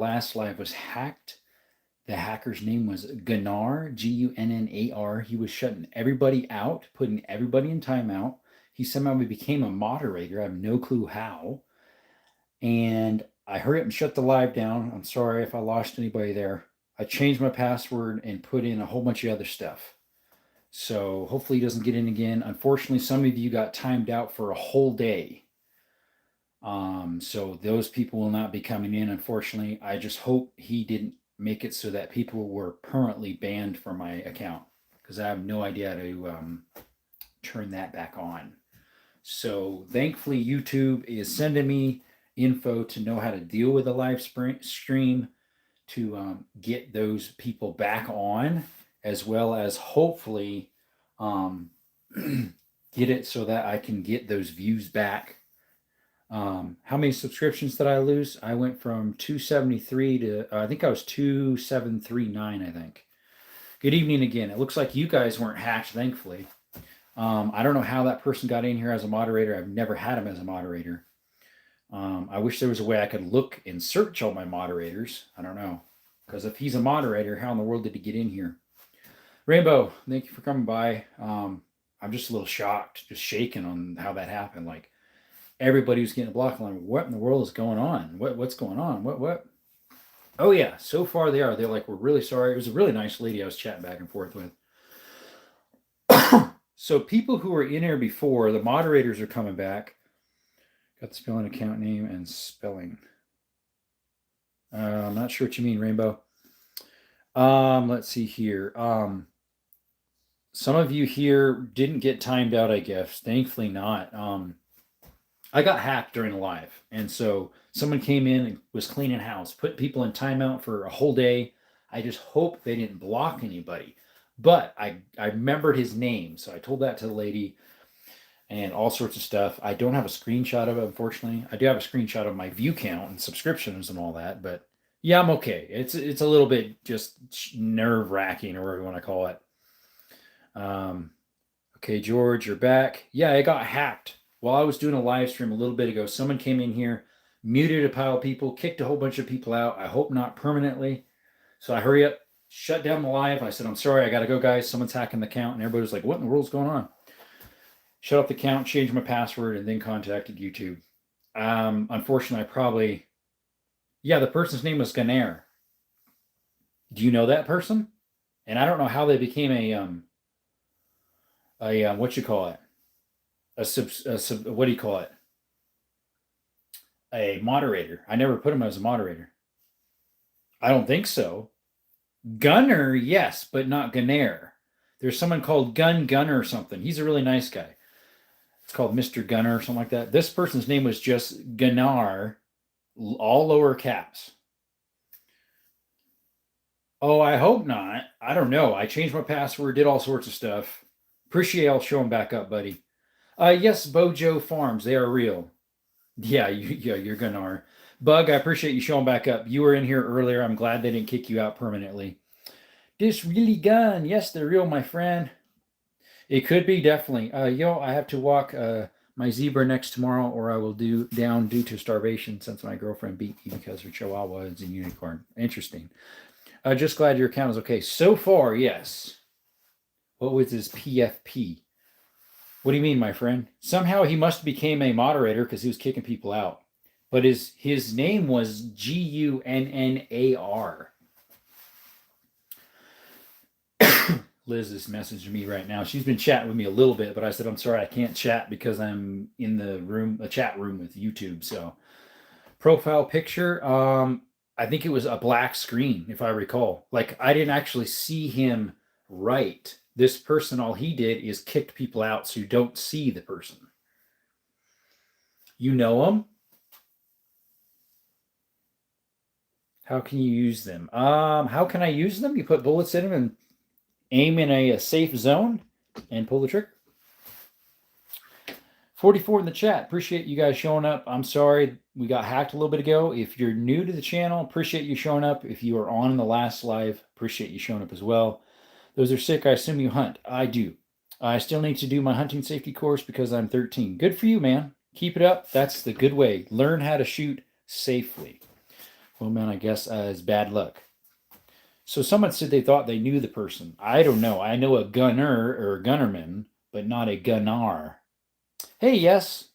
last live was hacked. The hacker's name was Gunnar, Gunnar. He was shutting everybody out, putting everybody in timeout. He somehow became a moderator. I have no clue how. And I hurry up and shut the live down. I'm sorry if I lost anybody there. I changed my password and put in a whole bunch of other stuff. So hopefully he doesn't get in again. Unfortunately, some of you got timed out for a whole day. So those people will not be coming in, unfortunately. I just hope he didn't make it so that people were permanently banned from my account, because I have no idea how to turn that back on. So thankfully, YouTube is sending me info to know how to deal with a live stream to get those people back on, as well as hopefully get it so that I can get those views back. How many subscriptions did I lose? I went from 273 to, I think I was 2739, I think. Good evening again. It looks like you guys weren't hacked, thankfully. I don't know how that person got in here as a moderator. I've never had him as a moderator. I wish there was a way I could look and search all my moderators. I don't know. Because if he's a moderator, how in the world did he get in here? Rainbow, thank you for coming by. I'm just a little shocked, just shaken on how that happened. Like, everybody was getting blocked. Like, what in the world is going on? What's going on? What? Oh, yeah. So far they are. They're like, we're really sorry. It was a really nice lady I was chatting back and forth with. So people who were in here before, the moderators are coming back. Got the spelling account name and spelling. I'm not sure what you mean, Rainbow. Let's see here. Some of you here didn't get timed out, I guess. Thankfully not. I got hacked during the live. And so someone came in and was cleaning house, put people in timeout for a whole day. I just hope they didn't block anybody. But I remembered his name. So I told that to the lady and all sorts of stuff. I don't have a screenshot of it, unfortunately. I do have a screenshot of my view count and subscriptions and all that. But yeah, I'm okay. It's a little bit just nerve-wracking, or whatever you want to call it. Okay, George, you're back. Yeah, I got hacked. While I was doing a live stream a little bit ago, someone came in here, muted a pile of people, kicked a whole bunch of people out. I hope not permanently. So I hurry up, shut down the live. I said, I'm sorry, I got to go, guys. Someone's hacking the account. And everybody was like, what in the world's going on? Shut off the account, changed my password, and then contacted YouTube. Unfortunately, the person's name was Gunnar. Do you know that person? And I don't know how they became what you call it? What do you call it? A moderator. I never put him as a moderator. I don't think so. Gunner, yes, but not Gunnar. There's someone called Gunner or something. He's a really nice guy. It's called Mr. Gunner or something like that. This person's name was just Gunnar, all lower caps. Oh, I hope not. I don't know. I changed my password, did all sorts of stuff. Appreciate I'll show him back up, buddy. Yes, Bojo Farms. They are real. Yeah, you're Gunnar. Bug, I appreciate you showing back up. You were in here earlier. I'm glad they didn't kick you out permanently. This really gun. Yes, they're real, my friend. It could be, definitely. I have to walk my zebra next tomorrow, or I will down due to starvation since my girlfriend beat me because her chihuahua is a unicorn. Interesting. Just glad your account is okay. So far, yes. What was his PFP? What do you mean, my friend? Somehow he must have became a moderator because he was kicking people out. But his name was Gunnar. Liz is messaging me right now. She's been chatting with me a little bit, but I said, I'm sorry, I can't chat because I'm in the chat room with YouTube. So profile picture, I think it was a black screen, if I recall. Like, I didn't actually see him right. This person, all he did is kicked people out so you don't see the person. You know him? How can you use them? How can I use them? You put bullets in them and aim in a safe zone and pull the trigger. 44 in the chat. Appreciate you guys showing up. I'm sorry we got hacked a little bit ago. If you're new to the channel, appreciate you showing up. If you were on the last live, appreciate you showing up as well. Those are sick. I assume you hunt. I do. I still need to do my hunting safety course because I'm 13. Good for you, man. Keep it up. That's the good way. Learn how to shoot safely. Well, man, I guess it's bad luck. So someone said they thought they knew the person. I don't know. I know a gunner or a gunnerman, but not a gunnar. Hey, yes.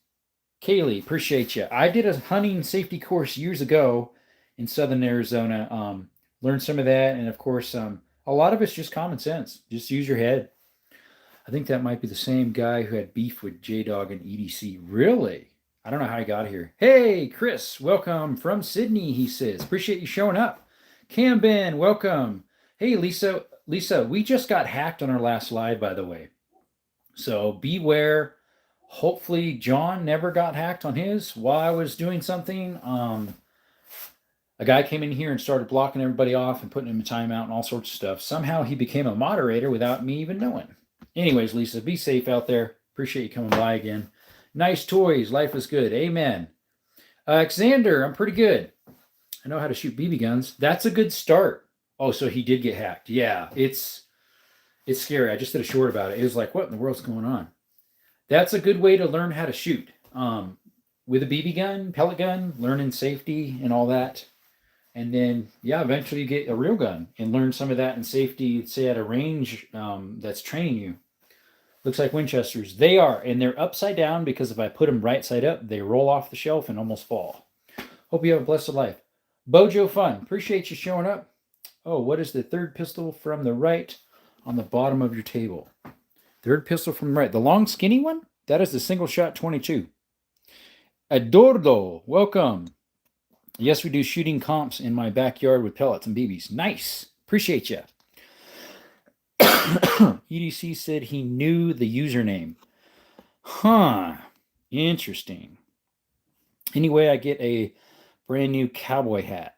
Kaylee, appreciate you. I did a hunting safety course years ago in southern Arizona. Learned some of that, and of course, a lot of it's just common sense. Just use your head. I think that might be the same guy who had beef with J Dog and EDC. Really? I don't know how he got here. Hey, Chris, welcome from Sydney, he says. Appreciate you showing up. Cam Ben, welcome. Hey, Lisa, we just got hacked on our last live, by the way. So beware. Hopefully John never got hacked on his while I was doing something. A guy came in here and started blocking everybody off and putting him in timeout and all sorts of stuff. Somehow he became a moderator without me even knowing. Anyways, Lisa, be safe out there. Appreciate you coming by again. Nice toys. Life is good. Amen. Alexander, I'm pretty good. I know how to shoot BB guns. That's a good start. Oh, so he did get hacked. Yeah, it's scary. I just did a short about it. It was like, what in the world's going on? That's a good way to learn how to shoot. With a BB gun, pellet gun, learning safety and all that. And then, yeah, eventually you get a real gun and learn some of that in safety, say at a range that's training you. Looks like Winchesters. They are, and they're upside down because if I put them right side up, they roll off the shelf and almost fall. Hope you have a blessed life. Bojo Fun, appreciate you showing up. Oh, what is the third pistol from the right on the bottom of your table? Third pistol from the right. The long, skinny one? That is the single shot 22. Adordo, welcome. Yes, we do shooting comps in my backyard with pellets and BBs. Nice. Appreciate you. EDC said he knew the username. Huh. Interesting. Anyway, I get a brand new cowboy hat.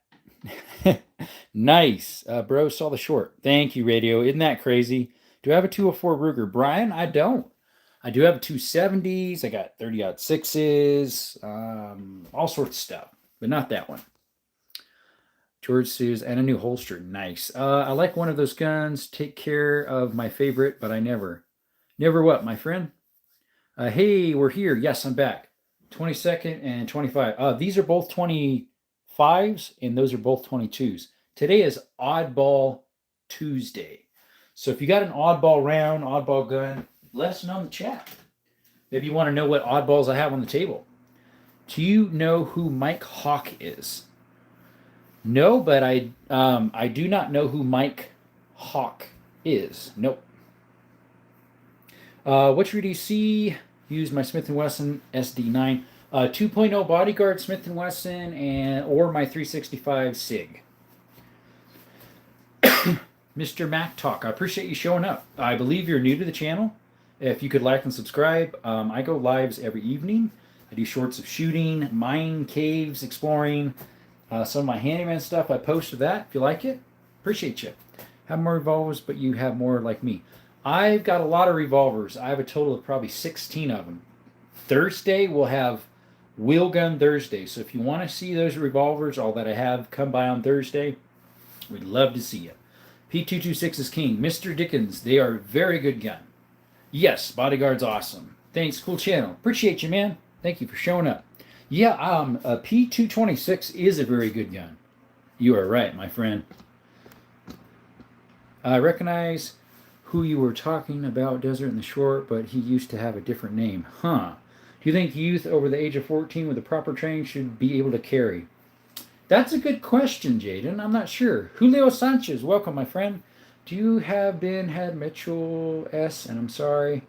Nice. Bro saw the short. Thank you, radio. Isn't that crazy? Do I have a 204 Ruger? Brian, I don't. I do have a 270s. I got 30-06s. All sorts of stuff, but not that one. George says, and a new holster. Nice. I like one of those guns. Take care of my favorite, but I never. Never what, my friend? Hey, we're here. Yes, I'm back. 22nd and 25. These are both 25s, and those are both 22s. Today is Oddball Tuesday. So if you got an oddball round, oddball gun, let us know in the chat. Maybe you want to know what oddballs I have on the table. Do you know who Mike Hawk is? No, but I do not know who Mike Hawk is. Nope. What's your DC? Use my Smith & Wesson SD9. 2.0 Bodyguard Smith & Wesson or my 365 SIG. Mr. Mac Talk, I appreciate you showing up. I believe you're new to the channel. If you could like and subscribe, I go lives every evening. I do shorts of shooting, mine caves, exploring, some of my handyman stuff. I post that if you like it. Appreciate you. Have more revolvers, but you have more like me. I've got a lot of revolvers. I have a total of probably 16 of them. Thursday, we'll have Wheel Gun Thursday. So if you want to see those revolvers, all that I have, come by on Thursday. We'd love to see you. P226 is king. Mr. Dickens, they are a very good gun. Yes, Bodyguard's awesome. Thanks, cool channel. Appreciate you, man. Thank you for showing up. Yeah, a P226 is a very good gun. You are right, my friend. I recognize who you were talking about, Desert in the Short, but he used to have a different name. Huh. Do you think youth over the age of 14 with the proper training should be able to carry? That's a good question, Jaden. I'm not sure. Julio Sanchez, welcome, my friend. Do you have had Mitchell S? And I'm sorry.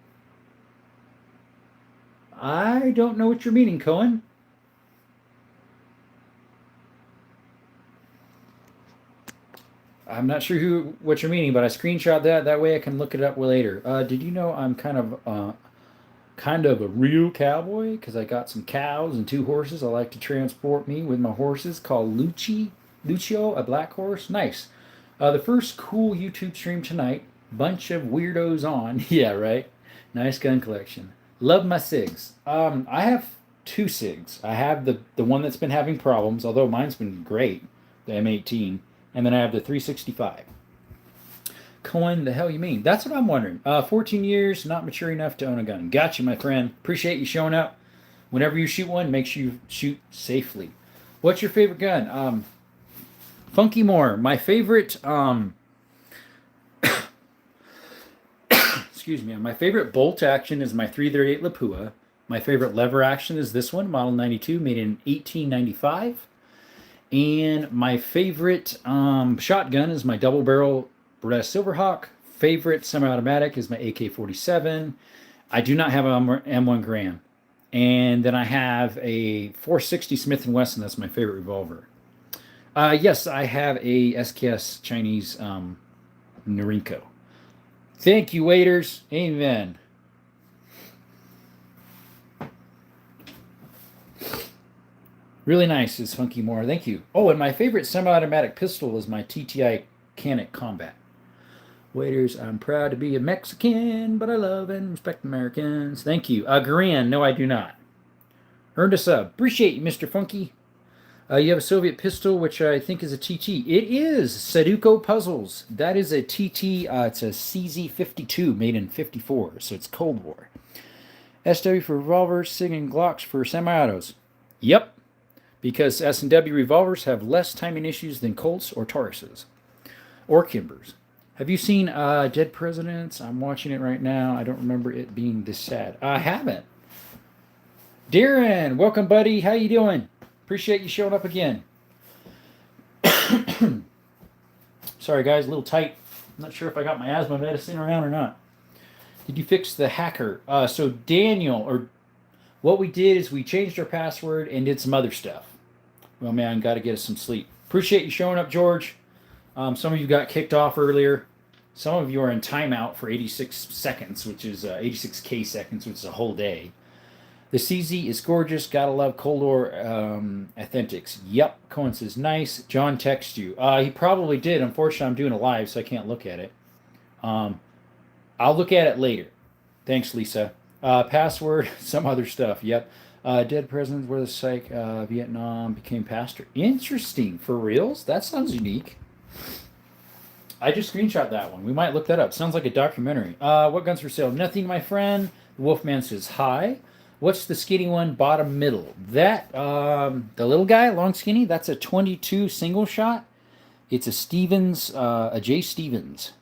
I don't know what you're meaning, Cohen. I'm not sure what you're meaning, but I screenshot that. That way I can look it up later. Did you know I'm kind of a real cowboy? Because I got some cows and 2 horses. I like to transport me with my horses called Lucio, a black horse. Nice. The first cool YouTube stream tonight. Bunch of weirdos on. Yeah, right. Nice gun collection. Love my SIGs. I have 2 SIGs. I have the one that's been having problems, although mine's been great, the M18. And then I have the 365. Cohen, the hell you mean? That's what I'm wondering. 14 years, not mature enough to own a gun. Gotcha, my friend. Appreciate you showing up. Whenever you shoot one, make sure you shoot safely. What's your favorite gun? Funky Moore, my favorite. Excuse me. My favorite bolt action is my 338 Lapua. My favorite lever action is this one, Model 92, made in 1895. And my favorite shotgun is my double barrel Beretta Silverhawk. Favorite semi-automatic is my AK-47. I do not have an M1 Garand. And then I have a 460 Smith & Wesson. That's my favorite revolver. Yes, I have a SKS Chinese Norinco. Thank you, waiters. Amen. Really nice is Funky Moore. Thank you. Oh, and my favorite semi-automatic pistol is my TTI Canic Combat. Waiters, I'm proud to be a Mexican, but I love and respect Americans. Thank you. Garand, no, I do not. Earned a sub. Appreciate you, Mr. Funky. You have a Soviet pistol, which I think is a TT. It is Sudoku Puzzles. That is a TT. It's a CZ52 made in 54, so it's Cold War. SW for revolvers, SIG and Glocks for semi-autos. Yep, because S&W revolvers have less timing issues than Colts or Tauruses or Kimbers. Have you seen Dead Presidents? I'm watching it right now. I don't remember it being this sad. I haven't. Darren, welcome, buddy. How you doing? Appreciate you showing up again. Sorry, guys, a little tight. I'm not sure if I got my asthma medicine around or not. Did you fix the hacker? So Daniel, or what we did is we changed our password and did some other stuff. Well, man, got to get us some sleep. Appreciate you showing up, George. Some of you got kicked off earlier. Some of you are in timeout for 86 seconds, which is 86K seconds, which is a whole day. The CZ is gorgeous. Gotta love Cold War Authentics. Yep. Cohen says, nice. John texted you. He probably did. Unfortunately, I'm doing a live, so I can't look at it. I'll look at it later. Thanks, Lisa. Password, some other stuff. Yep. Dead presidents were the psych. Vietnam became pastor. Interesting. For reals? That sounds unique. I just screenshot that one. We might look that up. Sounds like a documentary. What guns for sale? Nothing, my friend. The Wolfman says, hi. What's the skinny one, bottom middle? That, the little guy, long skinny, that's a 22 single shot. It's a Stevens, a J. Stevens.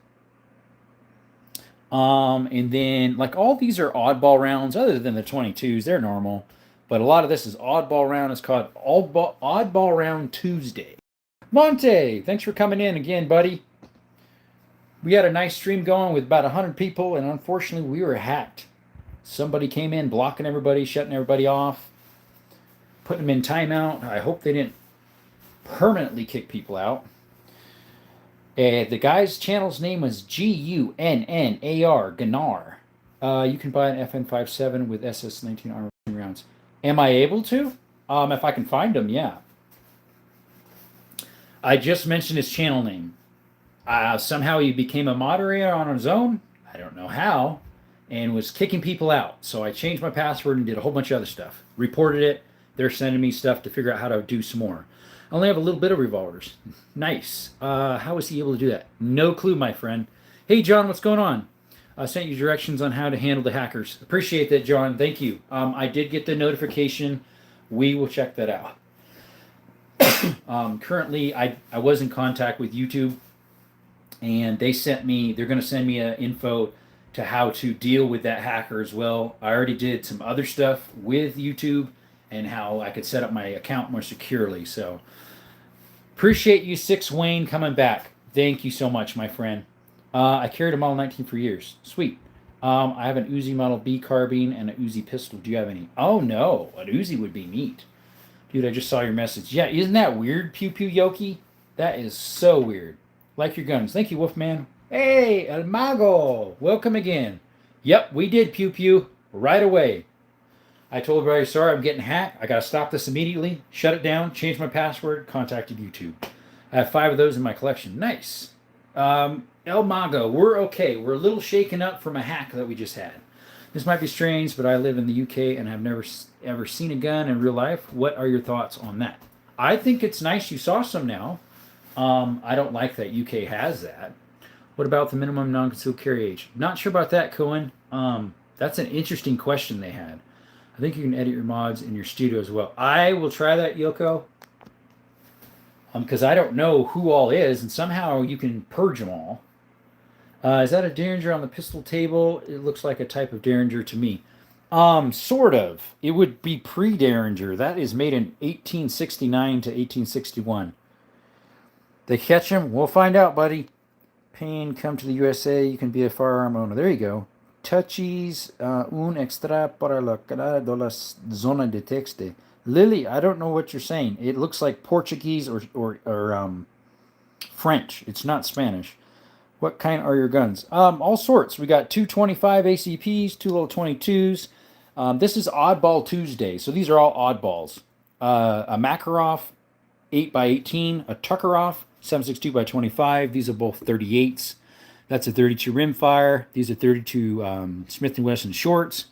And then, like, all these are oddball rounds, other than the 22s. They're normal. But a lot of this is oddball round. It's called Oddball Round Tuesday. Monte, thanks for coming in again, buddy. We had a nice stream going with about 100 people, and unfortunately, we were hacked. Somebody came in, blocking everybody, shutting everybody off, putting them in timeout. I hope they didn't permanently kick people out. The guy's channel's name was Gunnar, Gunnar. You can buy an FN57 with SS19 armor rounds. Am I able to? If I can find them, yeah. I just mentioned his channel name. Somehow he became a moderator on his own. I don't know how. And was kicking people out. So I changed my password and did a whole bunch of other stuff. Reported it. They're sending me stuff to figure out how to do some more. I only have a little bit of revolvers. Nice. How was he able to do that? No clue, my friend. Hey, John, what's going on? I sent you directions on how to handle the hackers. Appreciate that, John. Thank you. I did get the notification. We will check that out. Currently, I was in contact with YouTube. And they're going to send me info to how to deal with that hacker as well. I already did some other stuff with YouTube and how I could set up my account more securely. So appreciate you, 6 Wayne, coming back. Thank you so much, my friend. I carried a Model 19 for years. Sweet. I have an Uzi Model B carbine and an Uzi pistol. Do you have any? Oh, no. An Uzi would be neat. Dude, I just saw your message. Yeah, isn't that weird, Pew Pew Yoki? That is so weird. Like your guns. Thank you, Wolfman. Hey, El Mago. Welcome again. Yep, we did, Pew Pew. Right away. I told everybody, sorry, I'm getting hacked. I got to stop this immediately. Shut it down. Change my password. Contacted YouTube. I have 5 of those in my collection. Nice. El Mago, we're okay. We're a little shaken up from a hack that we just had. This might be strange, but I live in the UK and have never ever seen a gun in real life. What are your thoughts on that? I think it's nice you saw some now. I don't like that UK has that. What about the minimum non-concealed carry age? Not sure about that, Cohen. That's an interesting question they had. I think you can edit your mods in your studio as well. I will try that, Yoko. because I don't know who all is, and somehow you can purge them all. Is that a Derringer on the pistol table? It looks like a type of Derringer to me. Sort of. It would be pre-Derringer. That is made in 1869 to 1861. They catch him? We'll find out, buddy. Payne, come to the USA. You can be a firearm owner. There you go. Touchies, un extra para la cara de la zona de texte. Lily, I don't know what you're saying. It looks like Portuguese or French. It's not Spanish. What kind are your guns? All sorts. We got 225 ACPs, two little 22s. This is Oddball Tuesday, so these are all oddballs. A Makarov 8x18, a Tuckerov 7.62 by 25. These are both 38s. That's a 32 rimfire. These are 32 Smith & Wesson shorts.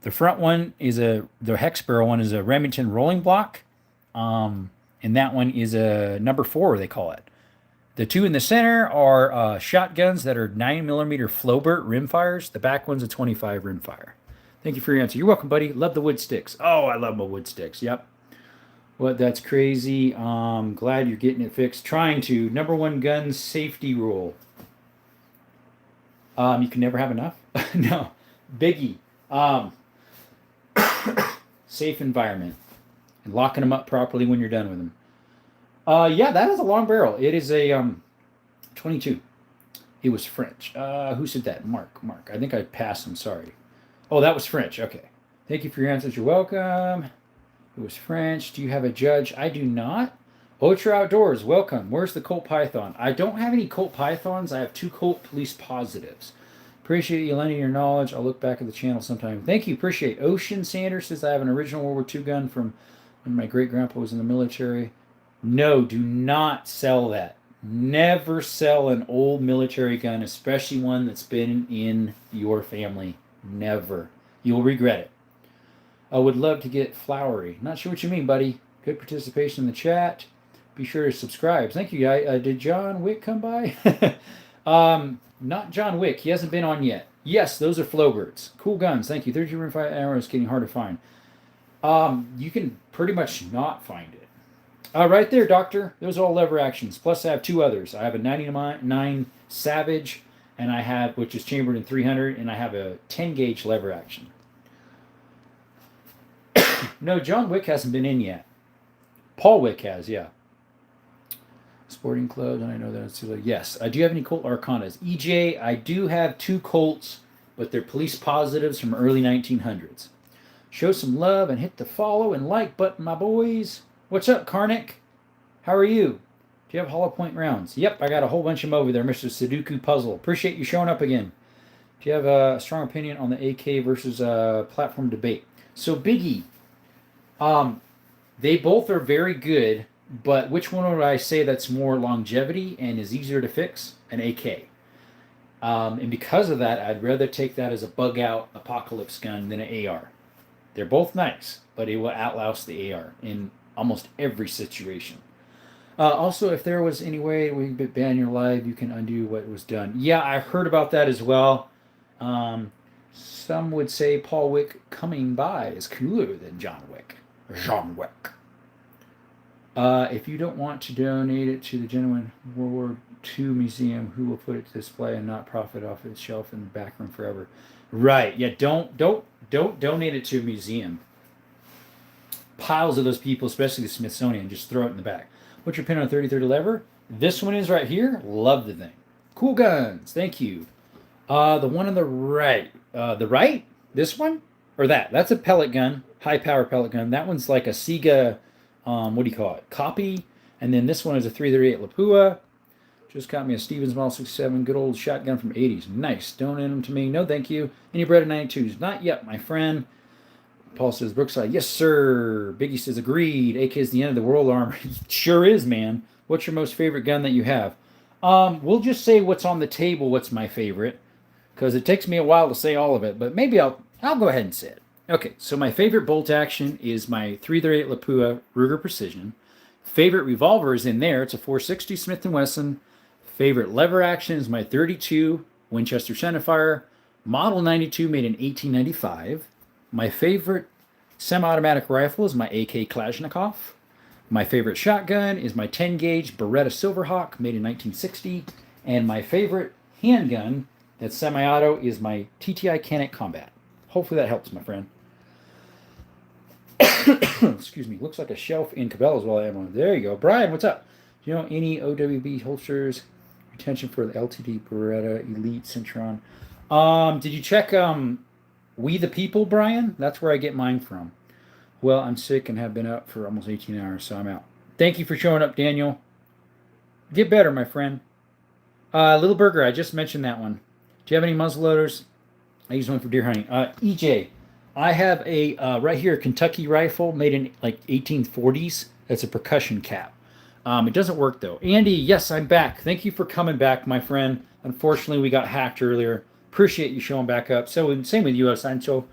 The front one is the hex barrel one is a Remington rolling block. And that one is a number 4, they call it. The two in the center are shotguns that are 9mm Flowbert rimfires. The back one's a 25 rimfire. Thank you for your answer. You're welcome, buddy. Love the wood sticks. Oh, I love my wood sticks. Yep. What? That's crazy. Glad you're getting it fixed. Trying to. Number 1 gun safety rule. You can never have enough. No. Biggie. Safe environment. And locking them up properly when you're done with them. Yeah, that is a long barrel. It is a 22. It was French. Who said that? Mark. I think I passed him. Sorry. Oh, that was French. Okay. Thank you for your answers. You're welcome. It was French. Do you have a judge? I do not. Ultra Outdoors, welcome. Where's the Colt Python? I don't have any Colt Pythons. I have 2 Colt Police Positives. Appreciate you lending your knowledge. I'll look back at the channel sometime. Thank you. Appreciate Ocean Sanders says I have an original World War II gun from when my great-grandpa was in the military. No, do not sell that. Never sell an old military gun, especially one that's been in your family. Never. You'll regret it. I would love to get flowery. Not sure what you mean, buddy. Good participation in the chat. Be sure to subscribe. Thank you, guy. Did John Wick come by? Not John Wick. He hasn't been on yet. Yes, those are Flowbirds. Cool guns. Thank you. 32 rimfire arrows getting hard to find. You can pretty much not find it. Right there, Doctor. Those are all lever actions. Plus, I have 2 others. I have a 99 Savage, and I have, which is chambered in 300, and I have a 10 gauge lever action. No, John Wick hasn't been in yet. Paul Wick has, yeah. Sporting clubs, and I know that it's too late. Yes, I do have any Colt Arcanas. EJ, I do have 2 Colts, but they're Police Positives from early 1900s. Show some love and hit the follow and like button, my boys. What's up, Karnik? How are you? Do you have hollow point rounds? Yep, I got a whole bunch of them over there, Mr. Sudoku Puzzle. Appreciate you showing up again. Do you have a strong opinion on the AK versus platform debate? So, Biggie, they both are very good, but which one would I say that's more longevity and is easier to fix? An AK. And because of that, I'd rather take that as a bug-out apocalypse gun than an AR. They're both nice, but it will outlast the AR in almost every situation. Also, if there was any way we could ban your live, you can undo what was done. Yeah, I heard about that as well. Some would say Paul Wick coming by is cooler than John Wick. John Wick. If you don't want to donate it to the genuine World War II museum, who will put it to display and not profit off its shelf in the back room forever? Right. Yeah. Don't donate it to a museum. Piles of those people, especially the Smithsonian, just throw it in the back. What's your pin on 3030 lever? This one is right here. Love the thing. Cool guns. Thank you. The one on the right. The right? This one? Or that? That's a pellet gun. High power pellet gun. That one's like a Sega, what do you call it? Copy. And then this one is a 338 Lapua. Just got me a Stevens Model 67. Good old shotgun from 80s. Nice. Donate them to me. No, thank you. Any bread of 92s? Not yet, my friend. Paul says, Brookside, yes, sir. Biggie says, agreed. AK is the end of the world armor. Sure is, man. What's your most favorite gun that you have? We'll just say what's on the table, what's my favorite, because it takes me a while to say all of it, but maybe I'll go ahead and say it. Okay, so my favorite bolt action is my 338 Lapua Ruger Precision. Favorite revolver is in there. It's a 460 Smith & Wesson. Favorite lever action is my 32 Winchester Centerfire, Model 92, made in 1895. My favorite semi-automatic rifle is my AK Kalashnikov. My favorite shotgun is my 10 gauge Beretta Silverhawk, made in 1960. And my favorite handgun that's semi-auto is my TTI Canik Combat. Hopefully that helps, my friend. Excuse me. Looks like a shelf in Cabela's while I am on. There you go. Brian, what's up? Do you know any OWB holsters? Retention for the LTD Beretta Elite Centron. Did you check We the People, Brian? That's where I get mine from. Well, I'm sick and have been up for almost 18 hours, so I'm out. Thank you for showing up, Daniel. Get better, my friend. Little Burger, I just mentioned that one. Do you have any muzzleloaders? I use one for deer hunting. EJ, I have a right here Kentucky rifle made in like 1840s. That's a percussion cap. It doesn't work though. Andy, yes, I'm back. Thank you for coming back, my friend. Unfortunately, we got hacked earlier. Appreciate you showing back up. So same with you, Sancho.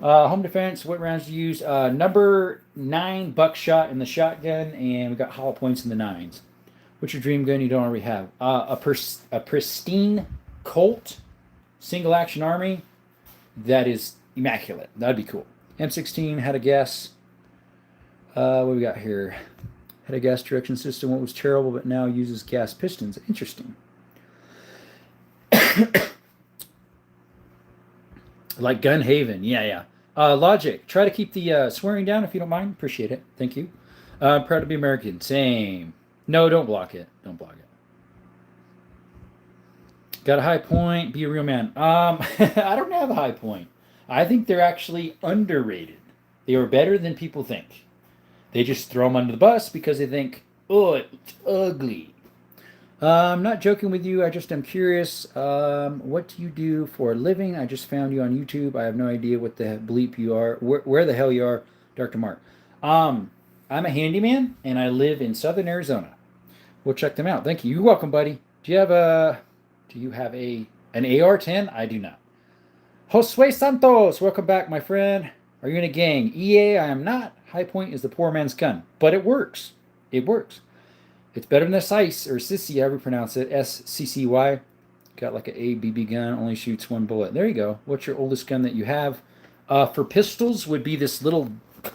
Home defense, what rounds do you use? Number 9 buckshot in the shotgun, and we got hollow points in the 9s. What's your dream gun you don't already have? A pristine Colt single action army that is immaculate. That'd be cool. M16 had a gas. What do we got here? Had a gas direction system. What was terrible, but now uses gas pistons. Interesting. Like Gun Haven. Yeah. Logic. Try to keep the swearing down if you don't mind. Appreciate it. Thank you. Proud to be American. Same. No, don't block it. Don't block it. Got a high point. Be a real man. I don't have a high point. I think they're actually underrated. They are better than people think. They just throw them under the bus because they think, oh, it's ugly. I'm not joking with you. I just am curious. What do you do for a living? I just found you on YouTube. I have no idea what the bleep you are. Where the hell you are, Dr. Mark. I'm a handyman, and I live in Southern Arizona. We'll check them out. Thank you. You're welcome, buddy. Do you have an AR-10? I do not. Josue Santos, welcome back, my friend. Are you in a gang? EA, I am not. High point is the poor man's gun, but it works. It works. It's better than a SICE, or Sissy, however you pronounce it, SCCY. Got like an ABB gun, only shoots one bullet. There you go. What's your oldest gun that you have? For pistols would be this little,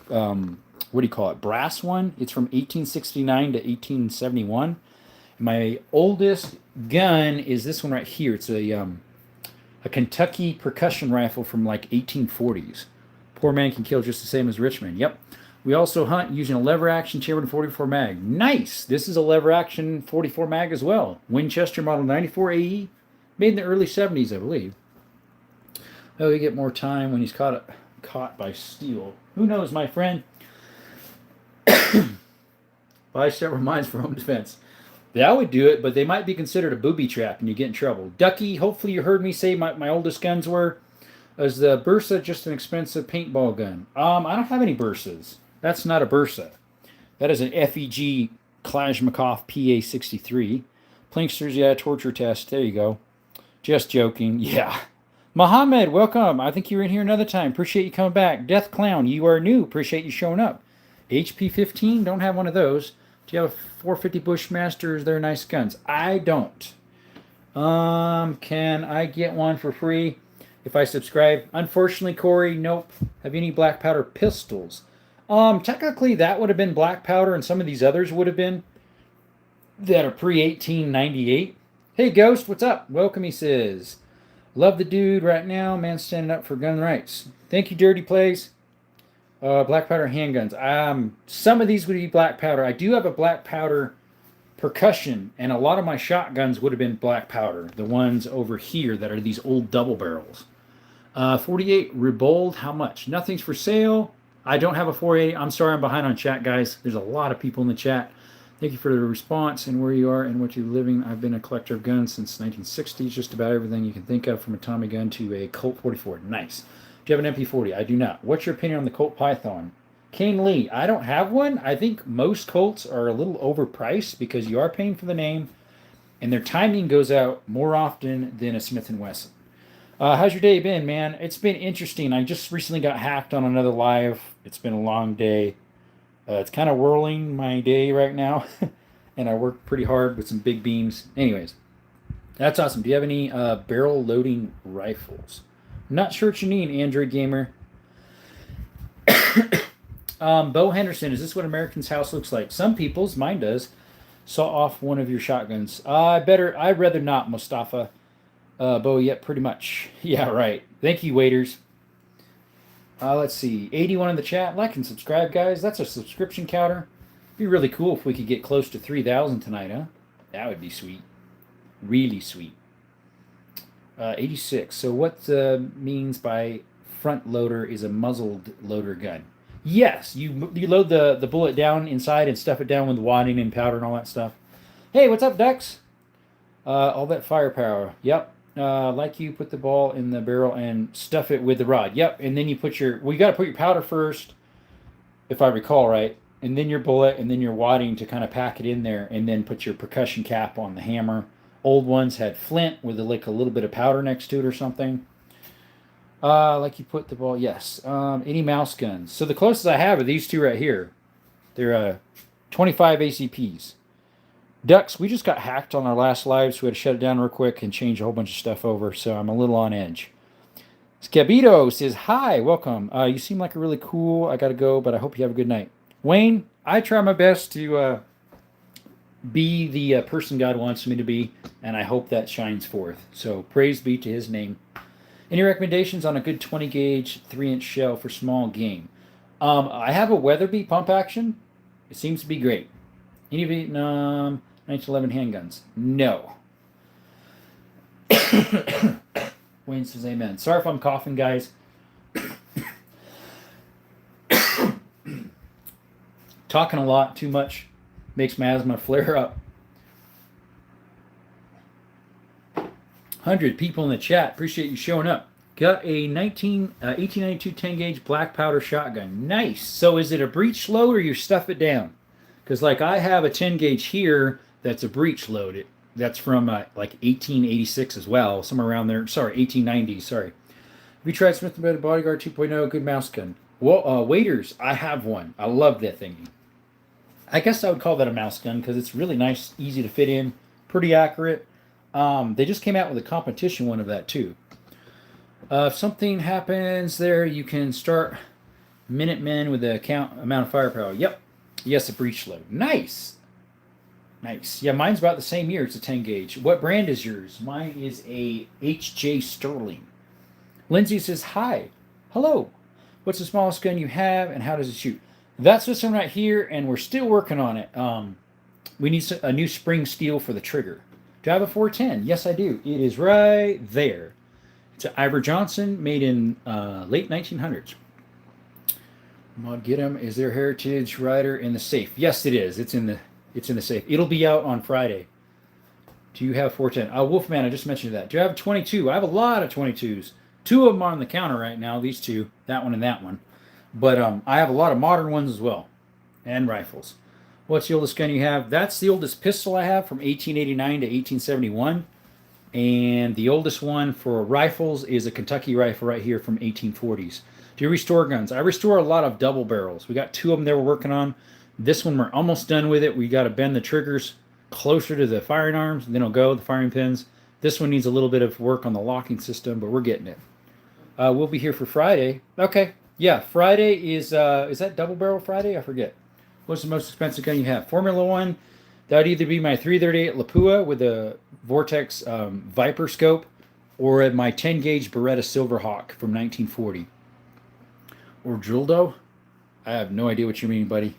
what do you call it, brass one. It's from 1869 to 1871. My oldest gun is this one right here. It's a Kentucky percussion rifle from like 1840s. Poor man can kill just the same as Richmond. Yep. We also hunt using a lever action chambered 44 mag. Nice. This is a lever action 44 mag as well. Winchester model 94 AE, made in the early 70s, I believe. Oh, we get more time when he's caught by steel. Who knows, my friend? Buy several mines for home defense. That would do it, but they might be considered a booby trap and you get in trouble. Ducky, hopefully you heard me say my oldest guns were. Is the Bursa just an expensive paintball gun? I don't have any Bursas. That's not a Bursa. That is an FEG Kalashnikov PA-63. Plinksters, yeah, torture test. There you go. Just joking. Yeah. Mohammed, welcome. I think you were in here another time. Appreciate you coming back. Death Clown, you are new. Appreciate you showing up. HP-15, don't have one of those. Do you have a 450 Bushmasters? They're nice guns. I don't. Can I get one for free if I subscribe? Unfortunately, Corey, nope. Have you any black powder pistols? Technically, that would have been black powder, and some of these others would have been that are pre-1898. Hey, Ghost, what's up? Welcome, he says. Love the dude right now. Man standing up for gun rights. Thank you, Dirty Plays. Black powder handguns. Some of these would be black powder. I do have a black powder percussion, and a lot of my shotguns would have been black powder. The ones over here that are these old double barrels. 48 Rebold, how much? Nothing's for sale. I don't have a 480. I'm sorry I'm behind on chat, guys. There's a lot of people in the chat. Thank you for the response and where you are and what you're living. I've been a collector of guns since 1960s. Just about everything you can think of, from a Tommy gun to a Colt 44. Nice. Do you have an MP40? I do not. What's your opinion on the Colt Python? Kane Lee, I don't have one. I think most Colts are a little overpriced because you are paying for the name, and their timing goes out more often than a Smith & Wesson. How's your day been, man? It's been interesting. I just recently got hacked on another live. It's been a long day. It's kind of whirling my day right now, and I worked pretty hard with some big beams. Anyways, that's awesome. Do you have any barrel loading rifles? I'm not sure what you need, Android Gamer. Bo Henderson, is this what American's house looks like? Some people's, mine does. Saw off one of your shotguns. I'd rather not, Mustafa. Bo, yep, pretty much. Yeah, right. Thank you, waiters. Let's see. 81 in the chat. Like and subscribe, guys. That's a subscription counter. Be really cool if we could get close to 3,000 tonight, huh? That would be sweet. Really sweet. 86. So what means by front loader is a muzzled loader gun? Yes, you load the bullet down inside and stuff it down with wadding and powder and all that stuff. Hey, what's up, Dex? All that firepower. Yep. Like you put the ball in the barrel and stuff it with the rod. Yep. And then you put you got to put your powder first, if I recall right, and then your bullet, and then your wadding to kind of pack it in there, and then put your percussion cap on the hammer. Old ones had flint with like a little bit of powder next to it or something. Like you put the ball, yes. Any mouse guns? So the closest I have are these two right here. They're 25 ACPs. Ducks, we just got hacked on our last live, so we had to shut it down real quick and change a whole bunch of stuff over, so I'm a little on edge. Scabito says, hi, welcome. You seem like a really cool. I got to go, but I hope you have a good night. Wayne, I try my best to be the person God wants me to be, and I hope that shines forth. So praise be to his name. Any recommendations on a good 20 gauge 3-inch shell for small game? I have a Weatherby pump action. It seems to be great. Any Vietnam 1911 handguns? No. Wayne says amen. Sorry if I'm coughing, guys. Talking a lot, too much, makes my asthma flare up. 100 people in the chat. Appreciate you showing up. Got a 1892 10 gauge black powder shotgun. Nice. So is it a breech load or you stuff it down? Because like I have a 10 gauge here that's a breech load. That's from like 1886 as well, somewhere around there. Sorry, 1890. Sorry. Have you tried Smith & Wesson Bodyguard 2.0? Good mouse gun. Well, waiters, I have one. I love that thingy. I guess I would call that a mouse gun because it's really nice, easy to fit in, pretty accurate. They just came out with a competition one of that too. If something happens there, you can start Minutemen with the amount of firepower. Yep. Yes, a breech load. Nice. Nice. Yeah, mine's about the same year. It's a 10 gauge. What brand is yours? Mine is a HJ Sterling. Lindsay says, hi. Hello. What's the smallest gun you have and how does it shoot? That's this one right here, and we're still working on it. We need a new spring steel for the trigger. Do I have a 410? Yes, I do. It is right there. It's an Ivor Johnson, made in late 1900s. Mod get 'em. Is there Heritage Rider in the safe? Yes, it is. It's in the safe. It'll be out on Friday. Do you have 410? Wolfman, I just mentioned that. Do you have 22? I have a lot of 22s. Two of them are on the counter right now. These two, that one and that one. But I have a lot of modern ones as well, and rifles. What's the oldest gun you have? That's the oldest pistol I have from 1889 to 1871. And the oldest one for rifles is a Kentucky rifle right here from 1840s. Do you restore guns? I restore a lot of double barrels. We got two of them that we're working on. This one, we're almost done with it. We got to bend the triggers closer to the firing arms, and then it'll go, the firing pins. This one needs a little bit of work on the locking system, but we're getting it. We'll be here for Friday. Okay. Yeah, Friday is that double barrel Friday? I forget. What's the most expensive gun you have? Formula One. That would either be my 338 Lapua with a Vortex Viper scope, or my 10 gauge Beretta Silverhawk from 1940. Or Drildo? I have no idea what you mean, buddy.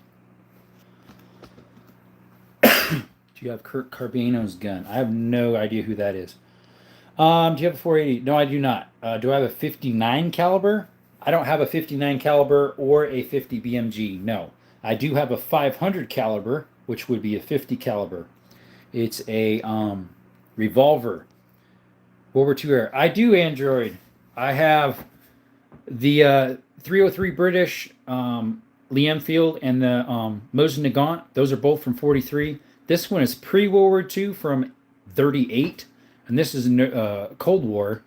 Do you have Kurt Carbano's gun? I have no idea who that is. Do you have a 480? No, I do not. Do I have a 59 caliber? I don't have a 59 caliber or a 50 BMG. No, I do have a 500 caliber, which would be a 50 caliber. It's a revolver. World War II era. I do Android. I have the 303 British Lee Enfield and the Mosin Nagant. Those are both from 43. This one is pre-World War II from 38. And this is Cold War.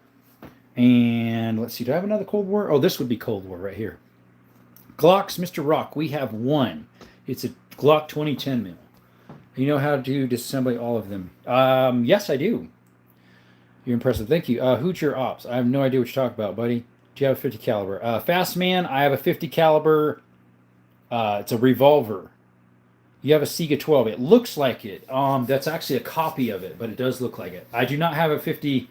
And let's see, do I have another Cold War? Oh, this would be Cold War right here. Glocks, Mr. Rock, we have one. It's a Glock 2010 mil. You know how to disassemble all of them? Yes, I do. You're impressive. Thank you. Who's your ops? I have no idea what you're talking about, buddy. Do you have a 50 caliber? Fast Man, I have a 50 caliber It's a revolver. You have a Sega 12. It looks like it. That's actually a copy of it, but it does look like it. I do not have a 50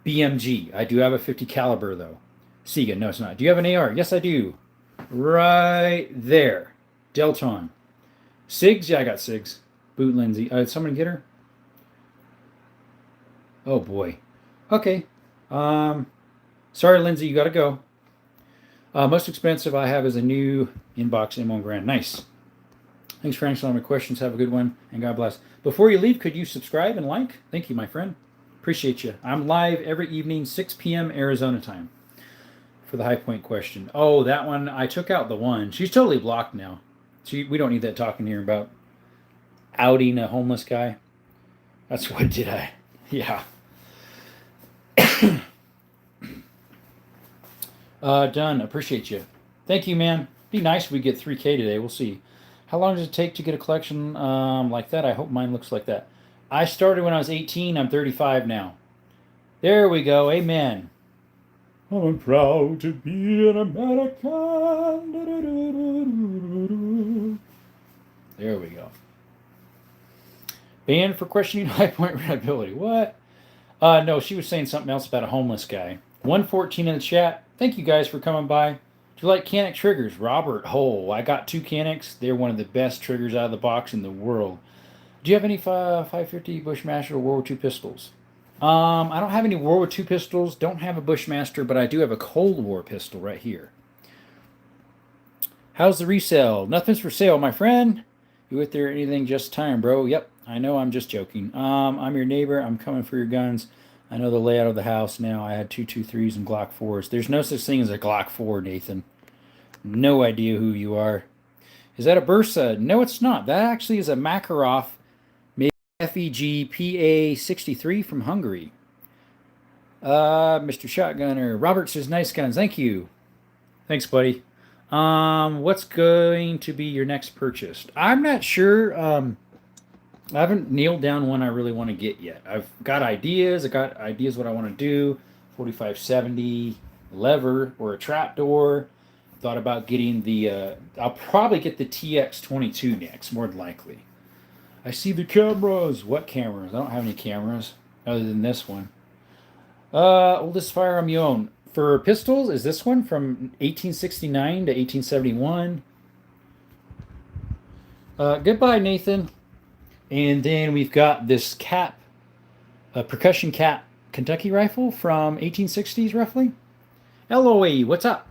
BMG. I do have a 50 caliber though. Sega, no, it's not. Do you have an AR? Yes, I do. Right there. Delton. SIGs? Yeah, I got SIGs. Boot Lindsay. Did someone get her? Oh boy. Okay. Sorry, Lindsay, you gotta go. Most expensive I have is a new inbox M1 Grand. Nice. Thanks for answering all my questions. Have a good one, and God bless. Before you leave, could you subscribe and like? Thank you, my friend. Appreciate you. I'm live every evening, 6 p.m. Arizona time for the High Point question. Oh, that one, I took out the one. She's totally blocked now. We don't need that talking here about outing a homeless guy. That's what did I? Yeah. Done. Appreciate you. Thank you, man. Be nice if we get 3K today. We'll see. How long does it take to get a collection like that? I hope mine looks like that. I started when I was 18. I'm 35 now. There we go. Amen. I'm proud to be an American. There we go. Banned for questioning High Point reliability. What? No, she was saying something else about a homeless guy. 114 in the chat. Thank you guys for coming by. Do you like Canic triggers? Robert Hole. I got 2 Canics. They're one of the best triggers out of the box in the world. Do you have any 550 Bushmaster or World War II pistols? I don't have any World War II pistols. Don't have a Bushmaster, but I do have a Cold War pistol right here. How's the resale? Nothing's for sale, my friend. You with there anything just time, bro? Yep, I know. I'm just joking. I'm your neighbor. I'm coming for your guns. I know the layout of the house now. I had 223s and Glock 4s. There's no such thing as a Glock 4, Nathan. No idea who you are. Is that a Bursa? No, it's not. That actually is a Makarov FEG PA63 from Hungary. Mr. Shotgunner. Robert says nice guns. Thank you. Thanks, buddy. What's going to be your next purchase? I'm not sure. I haven't nailed down one I really want to get yet. I've got ideas. I got ideas what I want to do. 4570 lever or a trapdoor. Thought about getting the. I'll probably get the TX22 next, more than likely. I see the cameras. What cameras? I don't have any cameras other than this one. Oldest firearm you own. For pistols, is this one from 1869 to 1871. Goodbye, Nathan. And then we've got this cap, a percussion cap Kentucky rifle from 1860s, roughly. LOA, what's up?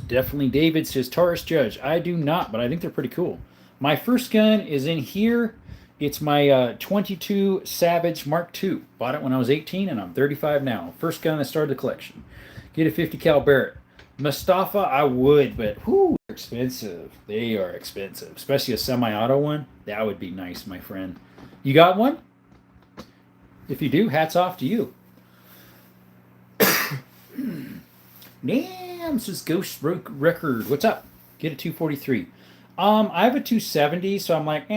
Definitely David says Taurus Judge. I do not, but I think they're pretty cool. My first gun is in here. It's my 22 Savage Mark II. Bought it when I was 18, and I'm 35 now. First gun that started the collection. Get a 50 cal Barrett. Mustafa, I would, but whoo, they're expensive. They are expensive, especially a semi-auto one. That would be nice, my friend. You got one? If you do, hats off to you. Damn, says Ghost Record. What's up? Get a 243. I have a 270, so I'm like,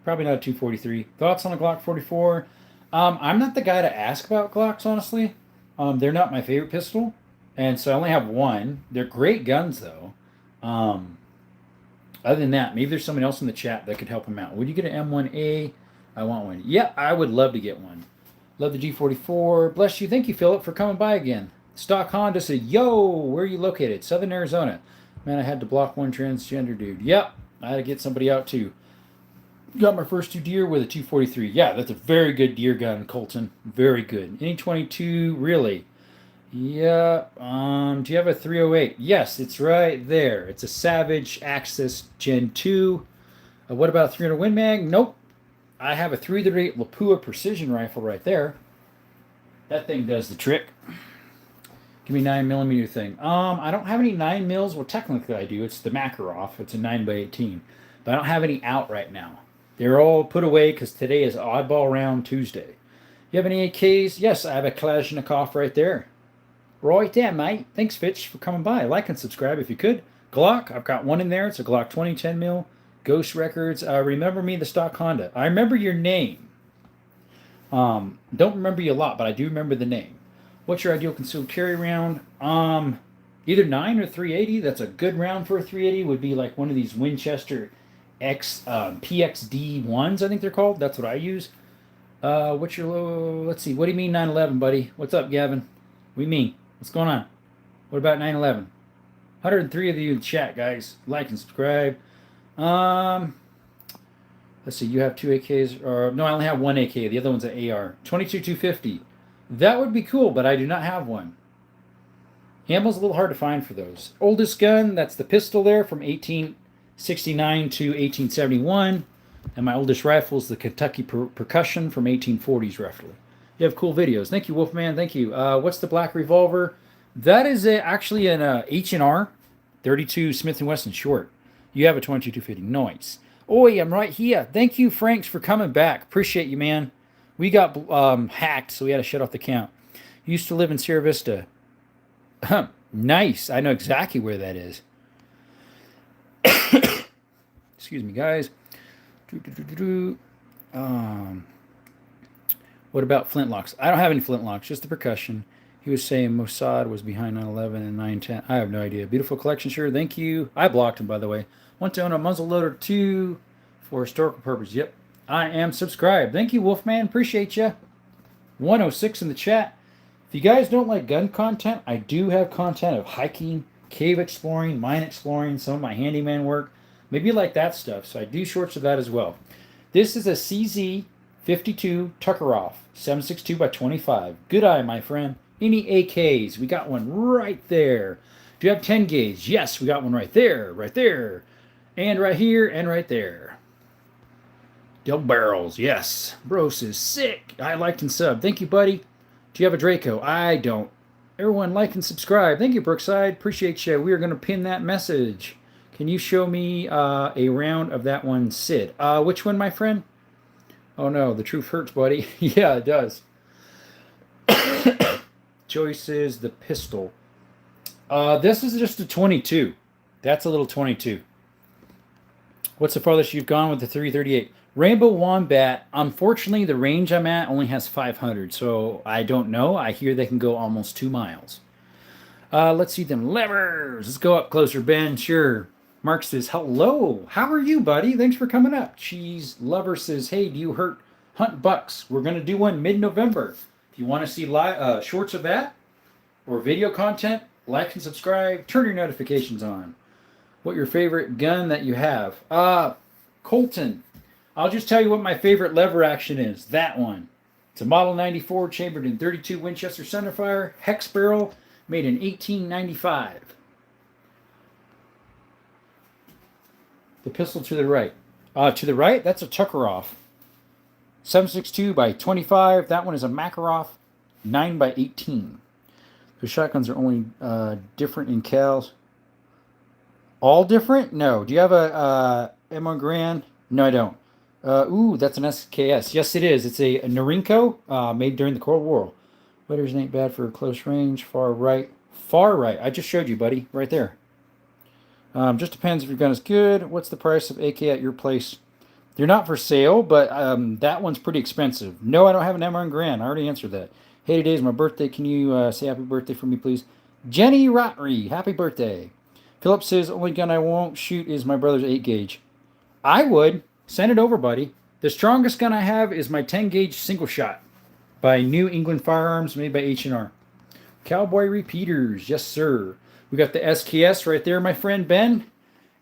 probably not a 243. Thoughts on a Glock 44? I'm not the guy to ask about Glocks, honestly. They're not my favorite pistol, and so I only have one. They're great guns, though. Other than that, maybe there's someone else in the chat that could help him out. Would you get an M1A? I want one. Yeah, I would love to get one. Love the G44. Bless you. Thank you, Philip, for coming by again. Stock Honda said, yo, where are you located? Southern Arizona. Man, I had to block one transgender dude. Yep, I had to get somebody out, too. Got my first 2 deer with a 243. Yeah, that's a very good deer gun, Colton. Very good. Any 22, really? Yeah. Do you have a 308? Yes, it's right there. It's a Savage Axis Gen 2. What about 300 Win Mag? Nope. I have a 338 Lapua precision rifle right there. That thing does the trick. Give me 9mm thing. I don't have any 9mm. Well, technically I do. It's the Makarov. It's a 9x18. But I don't have any out right now. They're all put away because today is Oddball Round Tuesday. You have any AKs? Yes, I have a Kalashnikov right there. Right there, mate. Thanks, Fitch, for coming by. Like and subscribe if you could. Glock, I've got one in there. It's a Glock 20 10mm. Ghost Records. Remember me, the stock Honda. I remember your name. Don't remember you a lot, but I do remember the name. What's your ideal concealed carry round? Either 9 or 380. That's a good round for a 380. Would be like one of these Winchester X PXD ones. I think they're called. That's what I use. What's your low? Let's see. What do you mean 911, buddy? What's up, Gavin? What do you mean? What's going on? What about 911? 103 of you in chat, guys. Like and subscribe. Let's see. You have 2 AKs. Or no, I only have 1 AK. The other one's an AR. 22-250. That would be cool, but I do not have one. Ammo's a little hard to find for those. Oldest gun, that's the pistol there from 1869 to 1871. And my oldest rifle is the Kentucky Percussion from 1840s roughly. You have cool videos. Thank you, Wolfman. Thank you. What's the black revolver? That is actually an H&R 32 Smith & Wesson short. You have a 22-250. Nice. Oi, I'm right here. Thank you, Franks, for coming back. Appreciate you, man. We got hacked, so we had to shut off the count. Used to live in Sierra Vista. Nice. I know exactly where that is. Excuse me, guys. What about flintlocks? I don't have any flintlocks, just the percussion. He was saying Mossad was behind 9/11 and 9/10. I have no idea. Beautiful collection, sure. Thank you. I blocked him, by the way. Want to own a muzzle loader too for historical purpose. Yep. I am subscribed. Thank you, Wolfman. Appreciate you. 106 in the chat. If you guys don't like gun content, I do have content of hiking, cave exploring, mine exploring, some of my handyman work. Maybe you like that stuff, so I do shorts of that as well. This is a CZ52 Tuckeroff, 7.62 by 25. Good eye, my friend. Any AKs? We got one right there. Do you have 10 gauge? Yes, we got one right there, and right here, and right there. Double barrels, yes. Bros is sick. I liked and sub. Thank you, buddy. Do you have a Draco? I don't. Everyone like and subscribe. Thank you, Brookside. Appreciate you. We are going to pin that message. Can you show me a round of that one, Sid? Which one, my friend? Oh, no. The truth hurts, buddy. Yeah, it does. Choice is the pistol. This is just a 22. That's a little 22. What's the farthest you've gone with the 338? Rainbow Wombat, unfortunately, the range I'm at only has 500, so I don't know. I hear they can go almost 2 miles. Let's see them levers. Let's go up closer, Ben. Sure. Mark says, hello. How are you, buddy? Thanks for coming up. Cheese Lover says, hey, do you hunt bucks? We're going to do one mid-November. If you want to see shorts of that or video content, like and subscribe. Turn your notifications on. What your favorite gun that you have? Colton. I'll just tell you what my favorite lever action is. That one. It's a Model 94 chambered in 32 Winchester centerfire, hex barrel, made in 1895. The pistol to the right. To the right, that's a Tuckeroff. 7.62 by 25. That one is a Makarov 9 by 18. The shotguns are only different in cals. All different? No. Do you have a M1 Grand? No, I don't. Ooh, that's an SKS. Yes, it is. It's a Norinco made during the Cold War. Weather's ain't bad for close range. Far right. Far right. I just showed you, buddy. Right there. Just depends if your gun is good. What's the price of AK at your place? They're not for sale, but that one's pretty expensive. No, I don't have an M1 Grand. I already answered that. Hey, today's my birthday. Can you say happy birthday for me, please? Jenny Rotry, happy birthday. Philip says, only gun I won't shoot is my brother's 8 gauge. I would. Send it over, buddy. The strongest gun I have is my 10 gauge single shot by New England Firearms, made by H&R. Cowboy repeaters, yes, sir. We got the SKS right there, my friend Ben.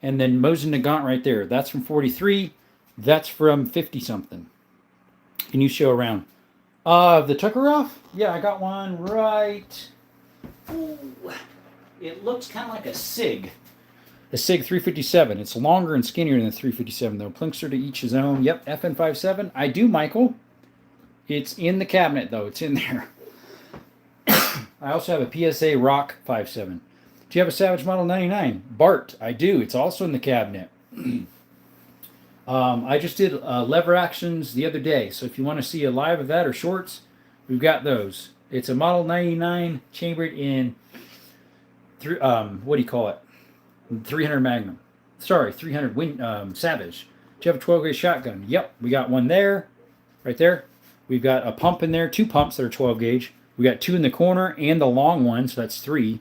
And then Mosin Nagant right there. That's from 43. That's from 50-something. Can you show around? The Tuckeroff? Yeah, I got one right. Ooh, it looks kind of like a SIG. A SIG 357. It's longer and skinnier than the 357, though. Plinkster to each his own. Yep, FN57. I do, Michael. It's in the cabinet, though. It's in there. I also have a PSA Rock 57. Do you have a Savage Model 99? Bart, I do. It's also in the cabinet. I just did lever actions the other day, so if you want to see a live of that or shorts, we've got those. It's a Model 99 chambered in, what do you call it? 300 Magnum. Sorry, 300 Savage. Do you have a 12 gauge shotgun? Yep, we got one there, right there. We've got a pump in there, 2 pumps that are 12 gauge. We got 2 in the corner and the long one, so that's 3.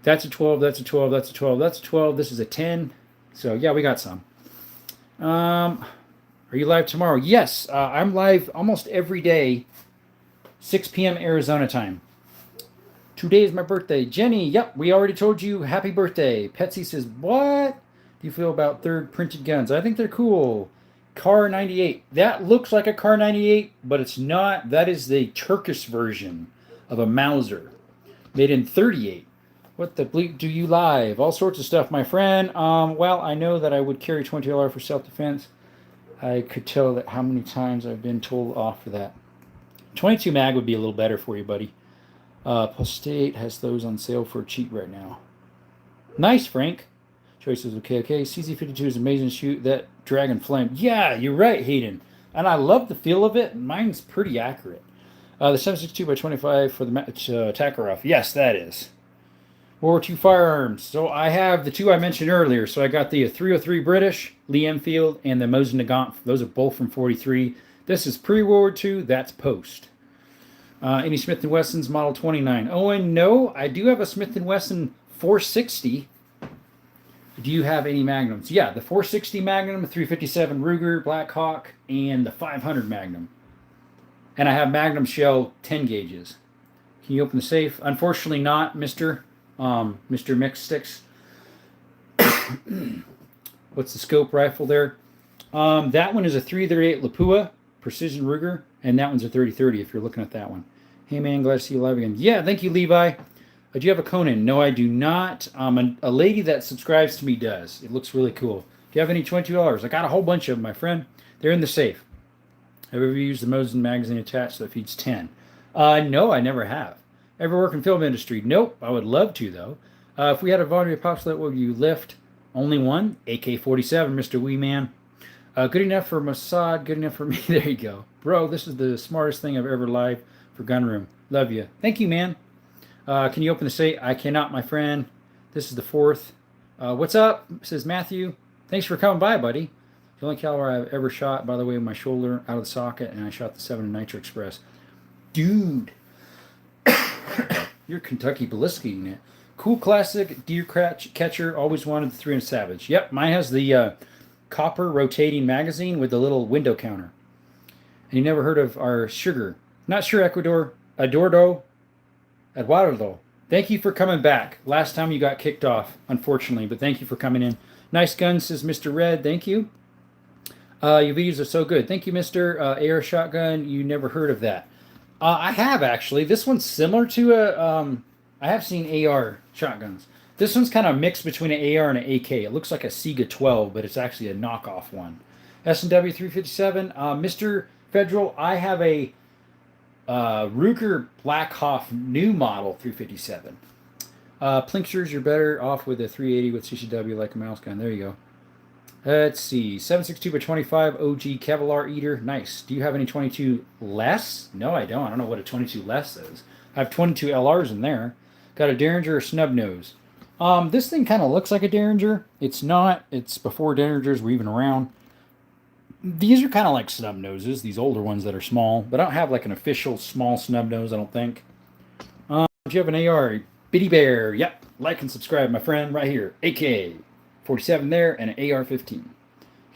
That's a 12. That's a 12. That's a 12. That's a 12. This is a 10. So yeah, we got some. Are you live tomorrow? Yes, I'm live almost every day, 6 p.m. Arizona time. Today is my birthday. Jenny, yep, we already told you happy birthday. Petsy says, what do you feel about third printed guns? I think they're cool. Car 98. That looks like a Car 98, but it's not. That is the Turkish version of a Mauser, made in 38. What the bleep do you live? All sorts of stuff, my friend. Well, I know that I would carry $20 for self-defense. I could tell that how many times I've been told off for that. 22 mag would be a little better for you, buddy. State has those on sale for cheap right now. Nice, Frank. Choices, okay. CZ52 is amazing to shoot. That Dragon Flame. Yeah, you're right, Hayden. And I love the feel of it. Mine's pretty accurate. The 762 by 25 for the Takarov. Yes, that is. World War II firearms. So I have the two I mentioned earlier. So I got the 303 British, Lee Enfield, and the Mosin Nagant. Those are both from 43. This is pre-World War II. That's post. Any Smith & Wesson's Model 29. Oh, and no, I do have a Smith & Wesson 460. Do you have any Magnums? Yeah, the 460 Magnum, 357 Ruger, Black Hawk, and the 500 Magnum. And I have Magnum shell 10 gauges. Can you open the safe? Unfortunately not, Mr. Mix Sticks. What's the scope rifle there? That one is a 338 Lapua Precision Ruger, and that one's a 30-30 if you're looking at that one. Hey man, glad to see you live again. Yeah, thank you, Levi. Do you have a Conan? No, I do not. A lady that subscribes to me does. It looks really cool. Do you have any $22? I got a whole bunch of them, my friend. They're in the safe. Have you ever used the Mosin magazine attached that feeds 10? No, I never have. Ever work in film industry? Nope. I would love to, though. If we had a volume apostolate, what would you lift? Only one? AK-47, Mr. Wee Man. Good enough for Mossad, good enough for me. There you go. Bro, this is the smartest thing I've ever live for Gunroom. Love you. Thank you, man. Can you open the safe? I cannot, my friend. This is the 4th. What's up? Says Matthew. Thanks for coming by, buddy. The only caliber I've ever shot, by the way, with my shoulder out of the socket, and I shot the 7 in Nitro Express. Dude. You're Kentucky Ballistic unit. Cool classic deer catcher. Always wanted the 300 Savage. Yep, mine has the copper rotating magazine with the little window counter. And you never heard of our sugar. Not sure, Ecuador. Eduardo. Thank you for coming back. Last time you got kicked off, unfortunately, but thank you for coming in. Nice gun, says Mr. Red. Thank you. Your videos are so good. Thank you, Mr. AR Shotgun. You never heard of that. I have, actually. This one's similar to I have seen AR shotguns. This one's kind of mixed between an AR and an AK. It looks like a Sega 12, but it's actually a knockoff one. S&W 357. Mr. Federal, I have a Ruger Black Hawk new model 357. Plinksters, you're better off with a 380 with CCW like a mouse gun. There you go. Let's see. 762 by 25 OG Kevlar Eater. Nice. Do you have any 22 less? No, I don't. I don't know what a 22 less is. I have 22 LRs in there. Got a Derringer or snub nose. This thing kind of looks like a Derringer. It's not. It's before Derringers were even around. These are kind of like snub noses, these older ones that are small. But I don't have like an official small snub nose, I don't think. Do you have an AR? Bitty Bear. Yep. Like and subscribe, my friend, right here. AK-47 there and an AR-15. Can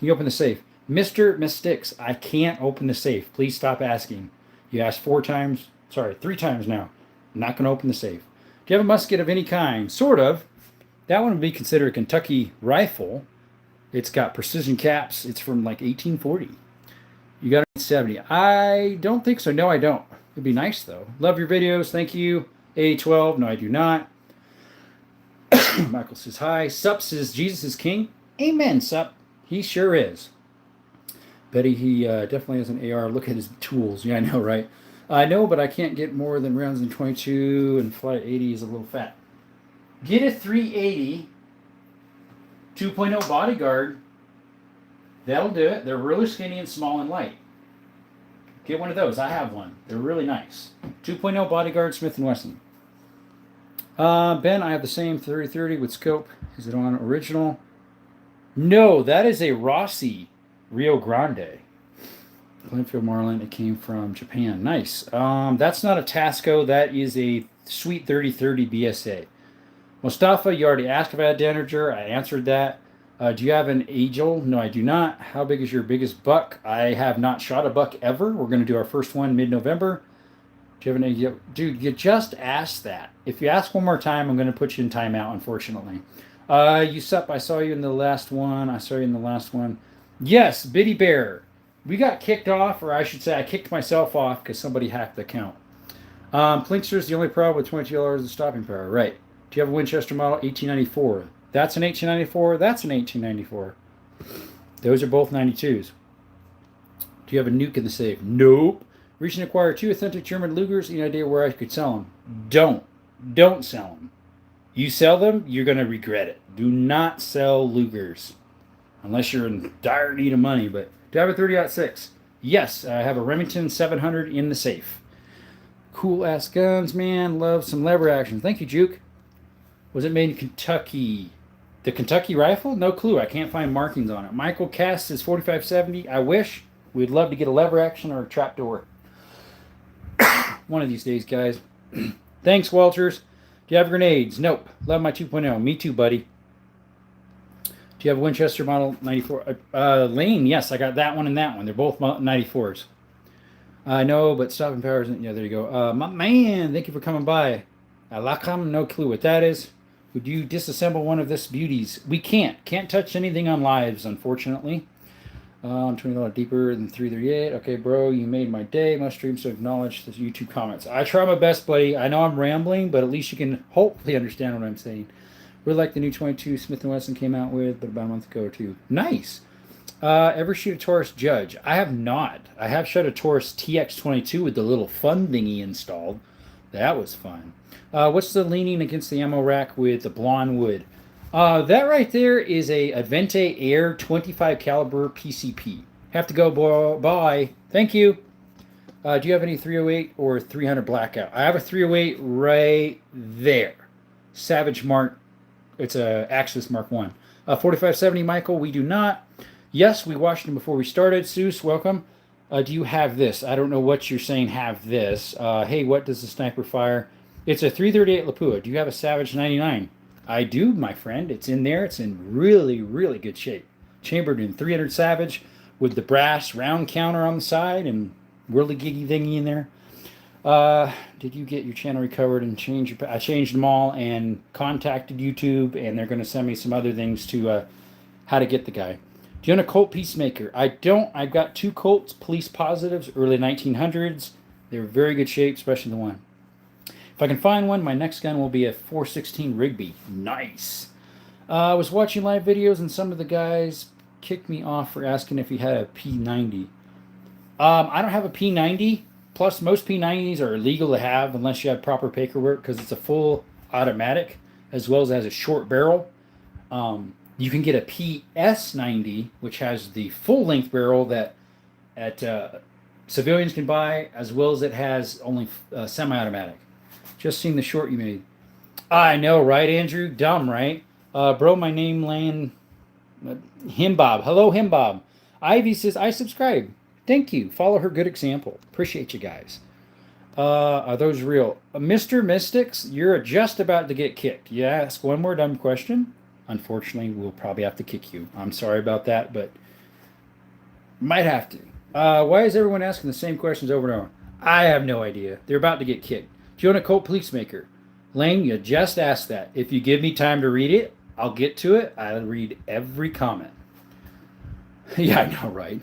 you open the safe? Mr. Mystics, I can't open the safe. Please stop asking. You asked 3 times now. I'm not going to open the safe. Do you have a musket of any kind? Sort of. That one would be considered a Kentucky rifle. It's got precision caps. It's from like 1840. You got a 70. I don't think so. No, I don't. It'd be nice, though. Love your videos. Thank you. A12. No, I do not. Michael says hi. Sup says Jesus is king. Amen, Sup. He sure is. Betty, he definitely has an AR. Look at his tools. Yeah, I know, right? I know, but I can't get more than rounds in 22, and flight 80 is a little fat. Get a 380 2.0 bodyguard. That'll do it. They're really skinny and small and light. Get one of those. I have one. They're really nice. 2.0 bodyguard Smith & Wesson. Ben, I have the same 30-30 with scope. Is it on original? No, that is a Rossi Rio Grande. Glenfield Marlin. It came from Japan. Nice. That's not a Tasco. That is a sweet 30-30 BSA. Mustafa, you already asked about Danager. I answered that. Do you have an Angel? No, I do not. How big is your biggest buck? I have not shot a buck ever. We're going to do our first one mid-November. Do you have an Angel? Dude, you just asked that. If you ask one more time, I'm going to put you in timeout, unfortunately. You sup. I saw you in the last one. I saw you in the last one. Yes, Biddy Bear. We got kicked off, or I should say I kicked myself off because somebody hacked the account. Plinkster's the only problem with $22 of stopping power. Right. Do you have a Winchester model 1894? That's an 1894. That's an 1894. Those are both 92s. Do you have a nuke in the safe? Nope. Reach and acquire 2 authentic German Lugers. Any idea where I could sell them? Don't sell them. You sell them, you're going to regret it. Do not sell Lugers unless you're in dire need of money. But do I have a 30-06? Yes, I have a Remington 700 in the safe. Cool ass guns, man. Love some lever action. Thank you, Juke. Was it made in Kentucky? The Kentucky rifle? No clue. I can't find markings on it. Michael Cass is 4570. I wish. We'd love to get a lever action or a trapdoor. One of these days, guys. Thanks, Walters. Do you have grenades? Nope. Love my 2.0. Me too, buddy. Do you have a Winchester model 94? Lane, yes. I got that one and that one. They're both 94s. I know, but stopping power isn't. Yeah, there you go. My man, thank you for coming by. Alakam, no clue what that is. Would you disassemble one of this beauties? We can't. Can't touch anything on lives, unfortunately. $20 deeper than 338. Okay, bro, you made my day. Must stream to acknowledge the YouTube comments. I try my best, buddy. I know I'm rambling, but at least you can hopefully understand what I'm saying. Really like the new 22 Smith & Wesson came out with, but about a month ago or two. Nice. Ever shoot a Taurus Judge? I have not. I have shot a Taurus TX22 with the little fun thingy installed. That was fun. What's the leaning against the ammo rack with the blonde wood? That right there is a Advente Air 25 caliber PCP. Have to go, bye. Thank you. Do you have any 308 or 300 blackout? I have a 308 right there. Savage Mark. It's a Axis Mark 1. 4570, Michael. We do not. Yes, we watched him before we started. Seuss, welcome. Do you have this? I don't know what you're saying, have this. Hey, what does the sniper fire? It's a 338 Lapua. Do you have a Savage 99? I do, my friend. It's in there. It's in really, really good shape. Chambered in 300 Savage with the brass round counter on the side and whirly giggy thingy in there. Did you get your channel recovered and change your... I changed them all and contacted YouTube, and they're going to send me some other things to how to get the guy. Do you own a Colt Peacemaker? I don't. I've got 2 Colts, police positives, early 1900s. They're very good shape, especially the one. If I can find one, my next gun will be a 416 Rigby. Nice. I was watching live videos, and some of the guys kicked me off for asking if he had a P90. I don't have a P90. Plus, most P90s are illegal to have unless you have proper paperwork because it's a full automatic as well as has a short barrel. You can get a PS90, which has the full-length barrel that civilians can buy, as well as it has only semi-automatic. Just seen the short you made. I know, right, Andrew? Dumb, right? Bro, my name land... Himbob. Hello, Himbob. Ivy says, I subscribe. Thank you. Follow her good example. Appreciate you guys. Are those real? Mr. Mystics, you're just about to get kicked. You ask one more dumb question. Unfortunately, we'll probably have to kick you. I'm sorry about that, but might have to. Why is everyone asking the same questions over and over? I have no idea. They're about to get kicked. Do you own a Colt Peacemaker? Lane, you just asked that. If you give me time to read it, I'll get to it. I'll read every comment. Yeah, I know, right?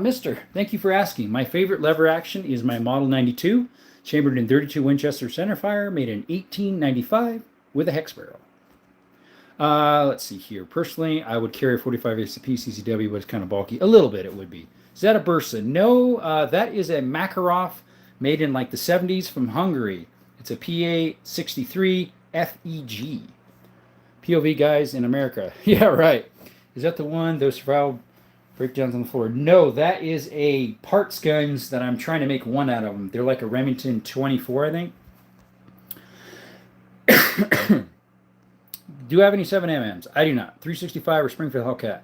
Mister, thank you for asking. My favorite lever action is my Model 92, chambered in 32 Winchester centerfire, made in 1895 with a hex barrel. Let's see here. Personally, I would carry a 45 ACP CCW, but it's kind of bulky. A little bit, it would be. Is that a Bursa? No, that is a Makarov made in like the 70s from Hungary. It's a PA-63 FEG. POV guys in America. Yeah, right. Is that the one? Those survival breakdowns on the floor. No, that is a parts guns that I'm trying to make one out of them. They're like a Remington 24, I think. Do you have any 7MMs? I do not. 365 or Springfield Hellcat?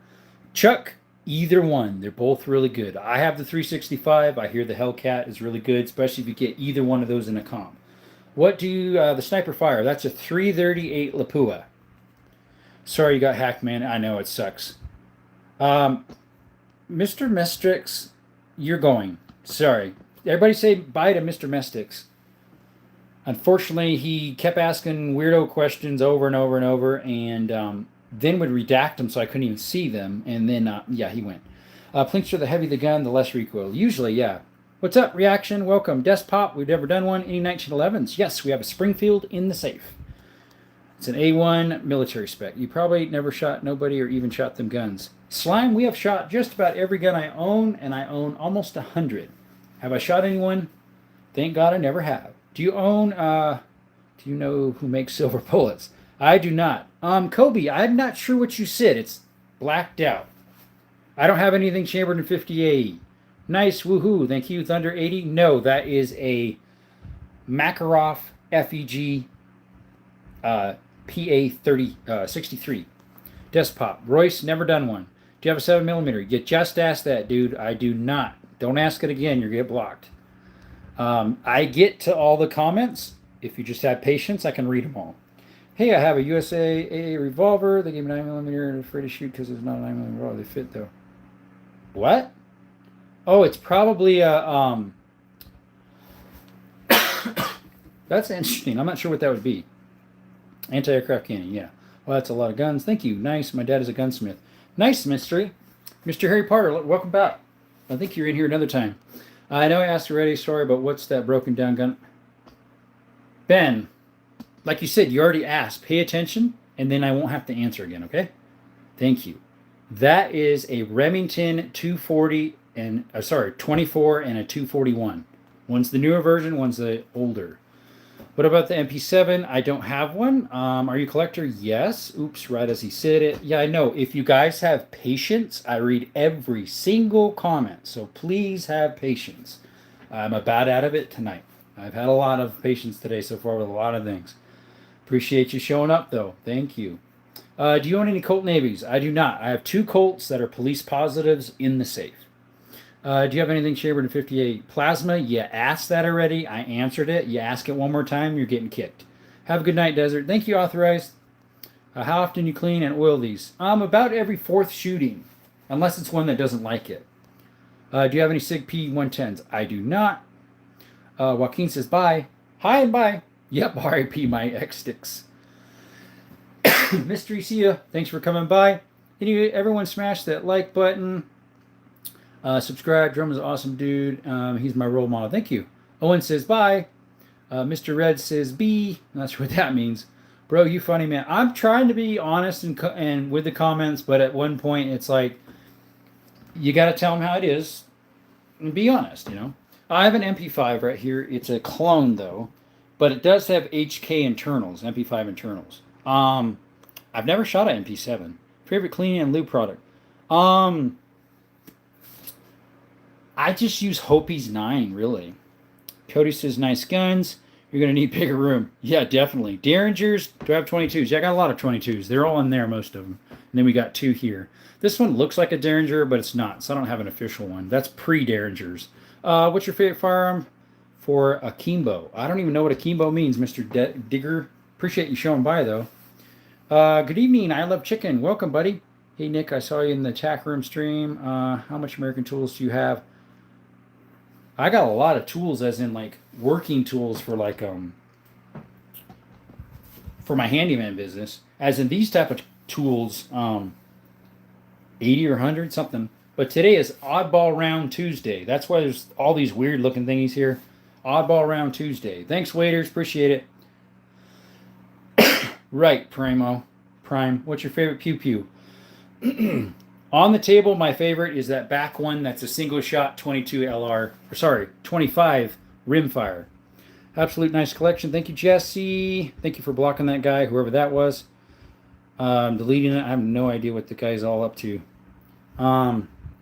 Chuck, either one. They're both really good. I have the 365. I hear the Hellcat is really good, especially if you get either one of those in a comp. What do you, the sniper fire? That's a 338 Lapua. Sorry you got hacked, man. I know it sucks. Mr. Mestrix, you're going. Sorry. Everybody say bye to Mr. Mestix. Unfortunately, he kept asking weirdo questions over and over and over, and then would redact them so I couldn't even see them. And then, yeah, he went. Plinkster, the heavier the gun, the less recoil. Usually, yeah. What's up, Reaction? Welcome. Despop, we've never done one. Any 1911s? Yes, we have a Springfield in the safe. It's an A1 military spec. You probably never shot nobody or even shot them guns. Slime, we have shot just about every gun I own, and I own almost 100. Have I shot anyone? Thank God I never have. Do you own, do you know who makes silver bullets? I do not. Kobe, I'm not sure what you said. It's blacked out. I don't have anything chambered in 58. Nice, woohoo. Thank you, Thunder 80. No, that is a Makarov FEG PA 63. Despop. Royce, never done one. Do you have a 7mm? You just asked that, dude. I do not. Don't ask it again. You'll get blocked. I get to all the comments. If you just have patience, I can read them all. Hey, I have a USA revolver. They gave me 9mm and I'm afraid to shoot because it's not a 9mm revolver. They fit, though. What? Oh, it's probably a... That's interesting. I'm not sure what that would be. Anti-aircraft cannon, yeah. Well, that's a lot of guns. Thank you. Nice. My dad is a gunsmith. Nice, mystery. Mr. Harry Potter, welcome back. I think you're in here another time. I know I asked already. Sorry, but what's that broken down gun? Ben, like you said, you already asked. Pay attention, and then I won't have to answer again, okay? Thank you. That is a Remington 240 and, 24 and a 241. One's the newer version, one's the older. What about the MP7? I don't have one. Are you a collector? Yes. Oops, right as he said it. Yeah, I know. If you guys have patience, I read every single comment. So please have patience. I'm about out of it tonight. I've had a lot of patience today so far with a lot of things. Appreciate you showing up, though. Thank you. Do you own any Colt Navies? I do not. I have 2 Colts that are police positives in the safe. Do you have anything chambered in 58? Plasma, you asked that already. I answered it. You ask it one more time, you're getting kicked. Have a good night, Desert. Thank you, Authorized. How often you clean and oil these? About every 4th shooting, unless it's one that doesn't like it. Do you have any SIG P110s? I do not. Joaquin says, bye. Hi and bye. Yep, RIP my X-Sticks. Mystery, see ya. Thanks for coming by. Everyone smash that like button. Subscribe. Drum is an awesome dude. He's my role model. Thank you. Owen says bye. Mr. Red says B. Not sure what that means. Bro, you funny man. I'm trying to be honest and with the comments, but at one point it's like you got to tell them how it is and be honest, you know. I have an MP5 right here. It's a clone though, but it does have HK internals, MP5 internals. I've never shot an MP7. Favorite cleaning and lube product. I just use Hopi's 9, really. Cody says, nice guns. You're going to need bigger room. Yeah, definitely. Derringers, do I have 22s? Yeah, I got a lot of 22s. They're all in there, most of them. And then we got 2 here. This one looks like a Derringer, but it's not, so I don't have an official one. That's pre-Derringers. What's your favorite firearm for akimbo? I don't even know what akimbo means, Mr. Digger. Appreciate you showing by, though. Good evening. I love chicken. Welcome, buddy. Hey, Nick, I saw you in the attack room stream. How much American tools do you have? I got a lot of tools, as in like working tools for like for my handyman business. As in these type of tools, 80 or 100 something. But today is Oddball Round Tuesday. That's why there's all these weird looking thingies here. Oddball Round Tuesday. Thanks, waiters. Appreciate it. Right, Primo. Prime. What's your favorite pew pew? On the table, my favorite is that back one that's a single shot 22 LR, or sorry, 25 rimfire. Absolute nice collection. Thank you, Jesse. Thank you for blocking that guy, whoever that was. Deleting it. I have no idea what the guy's all up to.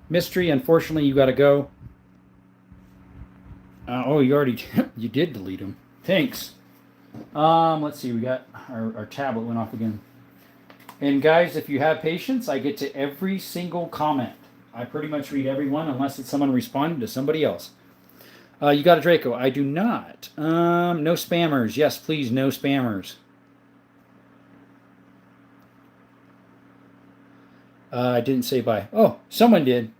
Mystery, unfortunately, you got to go. Oh, you already you did delete him. Thanks. Let's see. We got our tablet went off again. And guys, if you have patience, I get to every single comment. I pretty much read every one unless it's someone responding to somebody else. You got a Draco. I do not. No spammers. Yes, please, no spammers. I didn't say bye. Oh, someone did.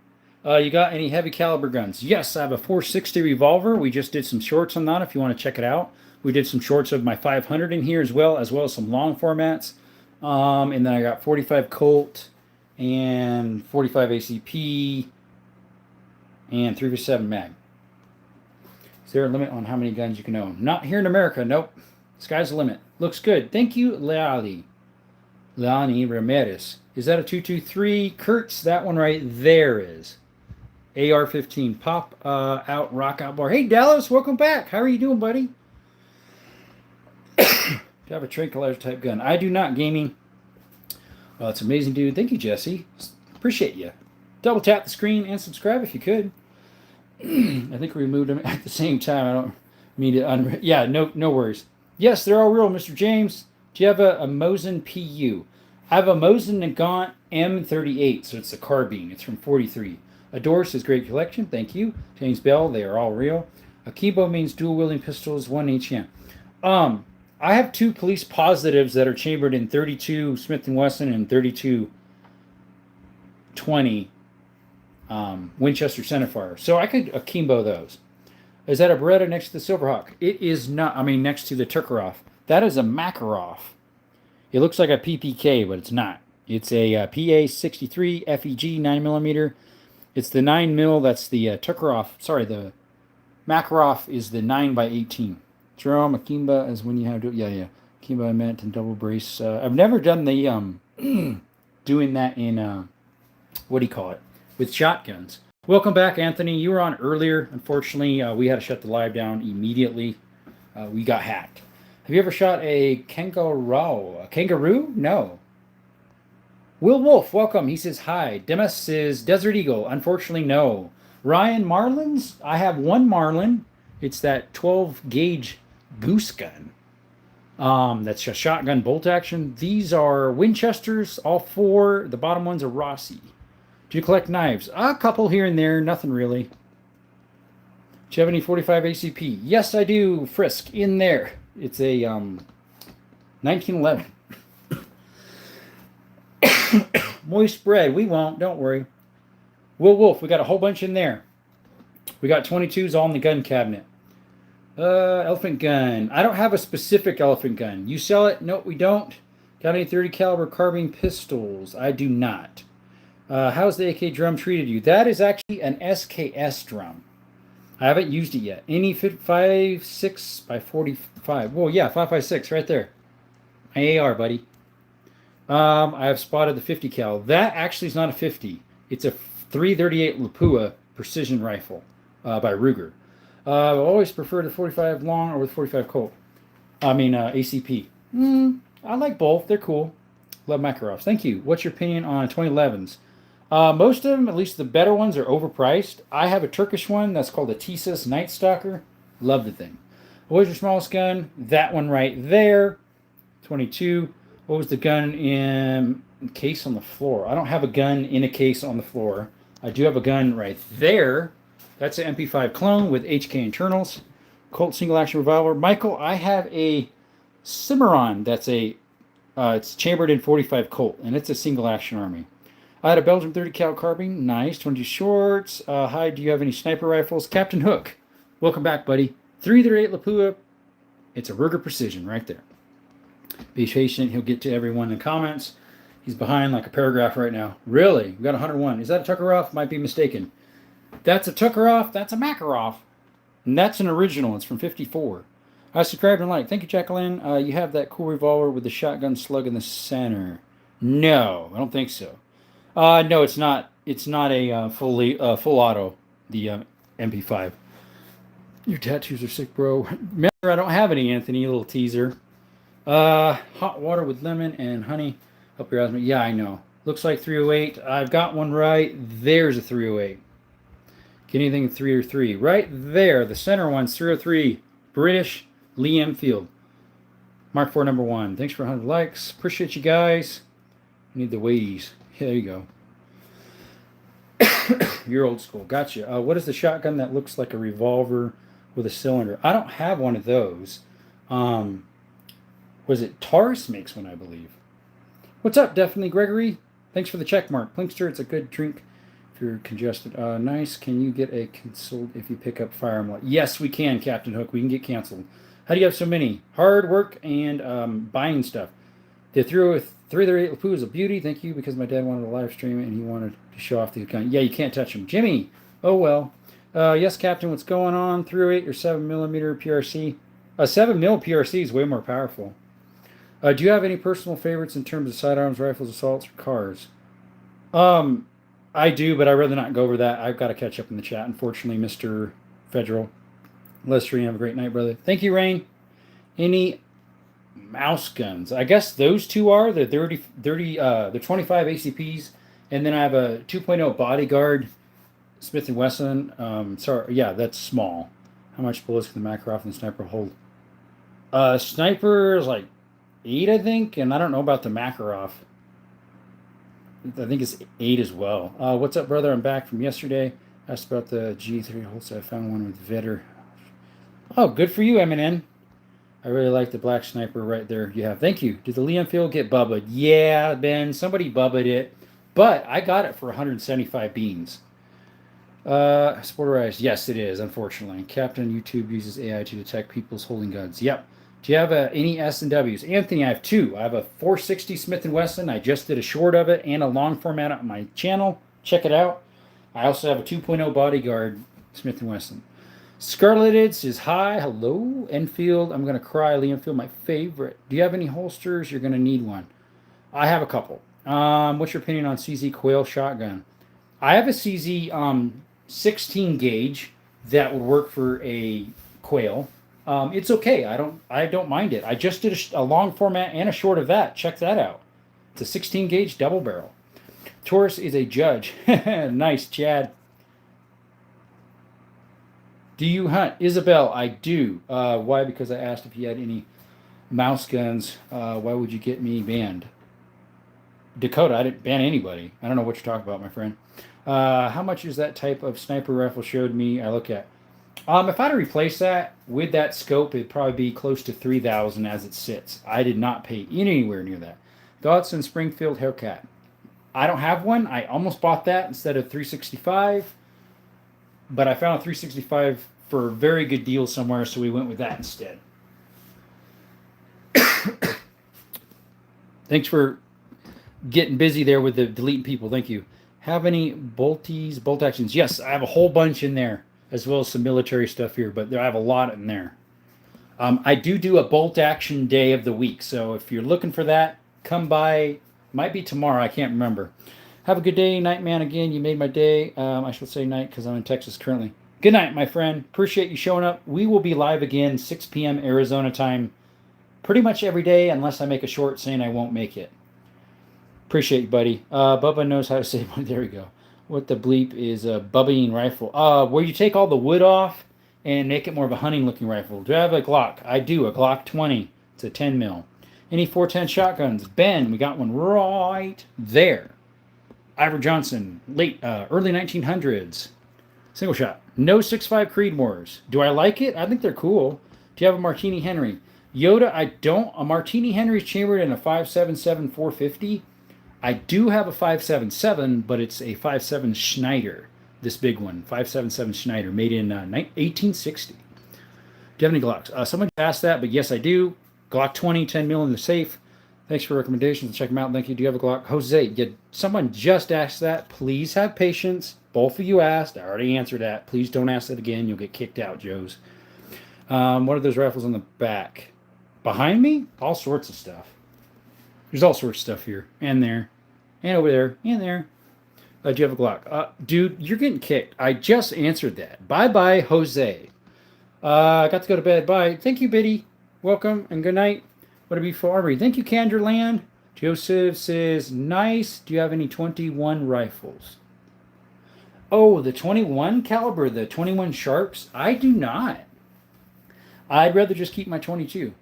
You got any heavy caliber guns? Yes, I have a 460 revolver. We just did some shorts on that if you want to check it out. We did some shorts of my 500 in here as well as some long formats. And then I got 45 Colt and 45 ACP and 357 mag. Is there a limit on how many guns you can own? Not here in America. Nope. Sky's the limit. Looks good. Thank you, Leali Ramirez. Is that a 223? Kurtz, that one right there is. AR-15. Pop out, rock out bar. Hey, Dallas, welcome back. How are you doing, buddy? Do you have a tranquilizer type gun? I do not, gaming. Well, it's amazing, dude. Thank you, Jesse. Appreciate you. Double tap the screen and subscribe if you could. I think we removed them at the same time. I don't mean to yeah, no worries. Yes, they're all real, Mr. James. Do you have a Mosin PU? I have a Mosin Nagant M38, so it's a carbine. It's from 43. Adore says great collection. Thank you. James Bell, they are all real. Akimbo means dual wielding pistols, 1 each hand. I have 2 police positives that are chambered in 32 Smith & Wesson and 32 20 Winchester centerfire. So I could akimbo those. Is that a Beretta next to the Silverhawk? It is not. I mean, next to the Tukaroff. That is a Makarov. It looks like a PPK, but it's not. It's a PA63 FEG 9mm. It's the 9mm. That's the Tukaroff. Sorry, the Makarov is the 9x18. Jerome, Akimba is when you have to. Yeah. Akimba I meant and double brace. I've never done the doing that in what do you call it? With shotguns. Welcome back, Anthony. You were on earlier. Unfortunately, we had to shut the live down immediately. We got hacked. Have you ever shot a kangaroo? A kangaroo? No. Will Wolf, welcome. He says hi. Demis says Desert Eagle. Unfortunately, no. Ryan, Marlins? I have one Marlin. It's that 12 gauge goose gun. That's a shotgun bolt action. These are Winchesters, all 4. The bottom ones are Rossi. Do you collect knives? A couple here and there, nothing really. Do you have any 45 ACP? Yes, I do. Frisk in there. It's a 1911. Moist bread. We won't. Don't worry. Will Wolf. We got a whole bunch in there. We got 22s all in the gun cabinet. Elephant gun. I don't have a specific elephant gun. You sell it? Nope, we don't. Got any 30 caliber carbine pistols? I do not. How's the AK drum treated you? That is actually an SKS drum. I haven't used it yet. Any 5.6 by 45. Well, yeah, 5.56 right there. My AR, buddy. I have spotted the 50 cal. That actually is not a 50. It's a 338 Lapua precision rifle by Ruger. I always prefer the 45 long or the 45 Colt. I mean ACP. I like both. They're cool. Love Makarovs. Thank you. What's your opinion on 2011s? Most of them, at least the better ones, are overpriced. I have a Turkish one that's called a Tisus Night Stalker. Love the thing. What was your smallest gun? That one right there. 22. What was the gun in case on the floor? I don't have a gun in a case on the floor. I do have a gun right there. That's an MP5 clone with HK internals. Colt single action revolver. Michael, I have a Cimarron that's it's chambered in 45 Colt, and it's a single action army. I had a Belgium 30 cal carbine. Nice. 20 shorts. Hi, do you have any sniper rifles? Captain Hook. Welcome back, buddy. 338 Lapua. It's a Ruger Precision right there. Be patient. He'll get to everyone in the comments. He's behind like a paragraph right now. Really? We got 101. Is that a Tukaroff? Might be mistaken. That's a Tukaroff. That's a Makarov. And that's an original. It's from 54. I subscribed and liked. Thank you, Jacqueline. You have that cool revolver with the shotgun slug in the center. No, I don't think so. No, it's not. It's not a full auto. The MP5. Your tattoos are sick, bro. Remember, I don't have any, Anthony. A little teaser. Hot water with lemon and honey. Up your asthma. Yeah, I know. Looks like 308. I've got one right. There's a 308. Get anything 3 or 3. Right there. The center one's 303. British Lee Enfield. Mark 4 number 1. Thanks for 100 likes. Appreciate you guys. Need the weighties. Yeah, there you go. You're old school. Gotcha. What is the shotgun that looks like a revolver with a cylinder. I don't have one of those. Was it Taurus makes one, I believe. What's up, definitely Gregory? Thanks for the check mark. Plinkster, it's a good drink if you're congested. Nice. Can you get a canceled if you pick up Firearm? Yes, we can, Captain Hook. We can get canceled. How do you have so many? Hard work and buying stuff. They threw a 338 Lapoo is a beauty. Thank you, because my dad wanted to live stream it and he wanted to show off the gun. Yeah, you can't touch them. Jimmy. Oh, well. Yes, Captain, what's going on? 308 or 7mm PRC? A 7mm PRC is way more powerful. Do you have any personal favorites in terms of sidearms, rifles, assaults, or cars? I do, but I'd rather not go over that. I've got to catch up in the chat, unfortunately, Mr. Federal. Lester, you have a great night, brother. Thank you, Rain. Any mouse guns? I guess those two are the 25 ACPs, and then I have a 2.0 Bodyguard Smith & Wesson. Sorry, yeah, that's small. How much bullets can the Makarov and the sniper hold? Sniper is like 8, I think, and I don't know about the Makarov. I think it's 8 as well. What's up, brother? I'm back from yesterday. Asked about the G3 holster. I found one with Vetter. Oh, good for you, MNN. I really like the black sniper right there you have. Thank you. Did the Liam Field get bubbaed? Yeah, Ben, somebody bubbaed it, but I got it for 175 beans. Sporterized. Yes, it is, unfortunately. Captain YouTube uses AI to detect people's holding guns. Yep. Do you have any S&Ws? Anthony, I have 2. I have a 460 Smith & Wesson. I just did a short of it and a long format on my channel. Check it out. I also have a 2.0 Bodyguard Smith & Wesson. Scarletted is hi. Hello, Enfield. I'm going to cry. Lee Enfield, my favorite. Do you have any holsters? You're going to need one. I have a couple. What's your opinion on CZ Quail shotgun? I have a CZ 16 gauge that would work for a Quail. It's okay. I don't mind it. I just did a long format and a short of that. Check that out. It's a 16 gauge double barrel. Taurus is a judge. Nice, Chad. Do you hunt? Isabel, I do. Why? Because I asked if you had any mouse guns. Why would you get me banned? Dakota, I didn't ban anybody. I don't know what you're talking about, my friend. How much is that type of sniper rifle showed me? I look at. If I had to replace that with that scope, it'd probably be close to 3,000 as it sits. I did not pay anywhere near that. Dodson Springfield Hellcat. I don't have one. I almost bought that instead of 365, but I found a 365 for a very good deal somewhere, so we went with that instead. Thanks for getting busy there with the deleting people. Thank you. Have any bolt actions? Yes, I have a whole bunch in there, as well as some military stuff here, but I have a lot in there. I do a bolt action day of the week, so if you're looking for that, come by. Might be tomorrow. I can't remember. Have a good day, Nightman. Again, you made my day. I should say night because I'm in Texas currently. Good night, my friend. Appreciate you showing up. We will be live again 6 p.m. Arizona time pretty much every day unless I make a short saying I won't make it. Appreciate you, buddy. Bubba knows how to say money. There we go. What the bleep is a bubbing rifle? Where you take all the wood off and make it more of a hunting-looking rifle. Do I have a Glock? I do. A Glock 20. It's a 10 mil. Any 410 shotguns? Ben, we got one right there. Ivor Johnson, early 1900s. Single shot. No 6.5 Creedmoors. Do I like it? I think they're cool. Do you have a Martini Henry? Yoda, I don't. A Martini Henry's chambered in a 5.77 450. I do have a 5.77, but it's a 5.7 Schneider. This big one. 5.77 Schneider, made in 1860. Do you have any Glocks? Someone asked that, but yes, I do. Glock 20, 10 mil in the safe. Thanks for recommendations. Check them out. Thank you. Do you have a Glock? Jose, someone just asked that. Please have patience. Both of you asked. I already answered that. Please don't ask that again. You'll get kicked out, Joes. What are those rifles on the back? Behind me? All sorts of stuff. There's all sorts of stuff here. And there. And over there. And there. Do you have a Glock? Dude, you're getting kicked. I just answered that. Bye-bye, Jose. I got to go to bed. Bye. Thank you, Biddy. Welcome and good night. What a beautiful armory. Thank you, Canderland. Joseph says, nice. Do you have any 21 rifles? Oh, the 21 caliber, the 21 Sharps? I do not. I'd rather just keep my 22.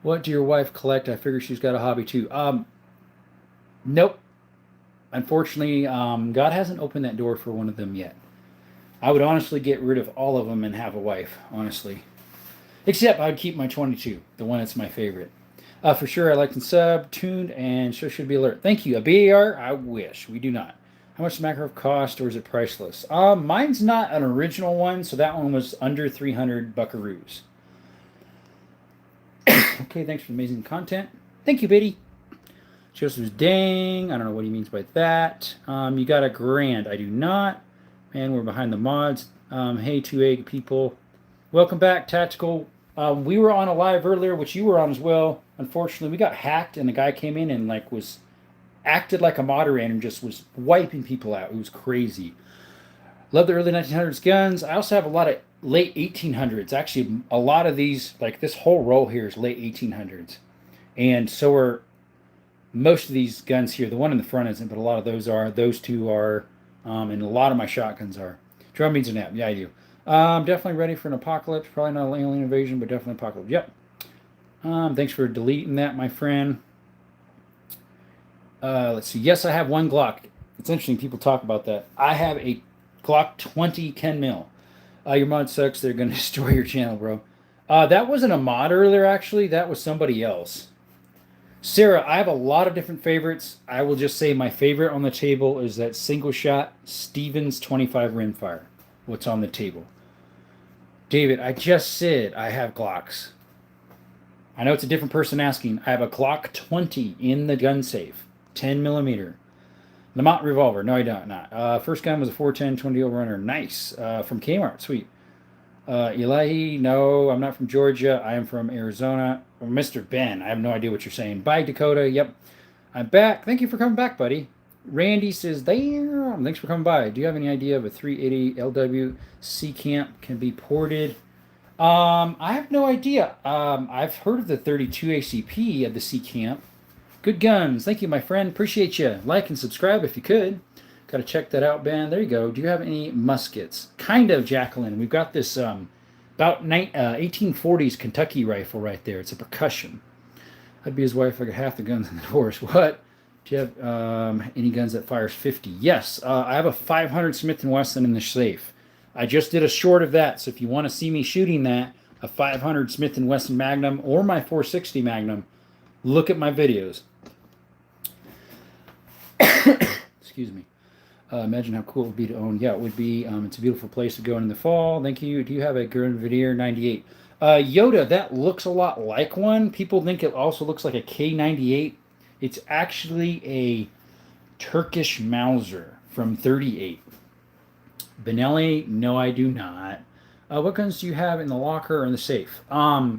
What do your wife collect? I figure she's got a hobby too. Nope. Unfortunately, God hasn't opened that door for one of them yet. I would honestly get rid of all of them and have a wife, honestly. Except I would keep my 22, the one that's my favorite. For sure, I like and sub, tuned, and should be alert. Thank you. A BAR? I wish. We do not. How much does Makarov cost, or is it priceless? Mine's not an original one, so that one was under 300 buckaroos. Okay, thanks for the amazing content. Thank you, Biddy. Joseph's dang. I don't know what he means by that. You got a grand. I do not. Man, we're behind the mods. Hey, 2A people. Welcome back, Tactical. We were on a live earlier, which you were on as well. Unfortunately, we got hacked, and the guy came in and was acted like a moderator and just was wiping people out. It was crazy. Love the early 1900s guns. I also have a lot of late 1800s. Actually, a lot of these, like this whole row here, is late 1800s, and so are most of these guns here. The one in the front isn't, but a lot of those are. Those two are, and a lot of my shotguns are. Drum means a nap. Yeah, I do. I'm definitely ready for an apocalypse. Probably not an alien invasion, but definitely apocalypse. Yep. Thanks for deleting that, my friend. Let's see. Yes, I have one Glock. It's interesting. People talk about that. I have a Glock 20 10 mil. Your mod sucks. They're going to destroy your channel, bro. That wasn't a mod earlier, actually. That was somebody else. Sarah, I have a lot of different favorites. I will just say my favorite on the table is that single shot Stevens 25 rimfire. What's on the table? David, I just said I have Glocks. I know it's a different person asking. I have a Glock 20 in the gun safe. 10 millimeter. Lamont revolver. No, I don't. Not. First gun was a 410 20 runner. Nice. From Kmart. Sweet. Elahi. No, I'm not from Georgia. I am from Arizona. Or Mr. Ben. I have no idea what you're saying. Bye, Dakota. Yep. I'm back. Thank you for coming back, buddy. Randy says, damn. Thanks for coming by. Do you have any idea of a 380 LW C camp can be ported? I have no idea. I've heard of the 32 ACP at the C camp. Good guns. Thank you, my friend. Appreciate you. Like and subscribe if you could. Got to check that out, Ben. There you go. Do you have any muskets? Kind of, Jacqueline. We've got this about 1840s Kentucky rifle right there. It's a percussion. I'd be his wife if I got half the guns in the horse. What? Do you have any guns that fires 50? Yes. I have a 500 Smith & Wesson in the safe. I just did a short of that, so if you want to see me shooting that, a 500 Smith & Wesson Magnum or my 460 Magnum, look at my videos. Excuse me. Imagine how cool it would be to own. Yeah, it would be. It's a beautiful place to go in the fall. Thank you. Do you have a Grenadier 98? Yoda, that looks a lot like one. People think it also looks like a K98. It's actually a Turkish Mauser from 38. Benelli, no, I do not. What guns do you have in the locker or in the safe? I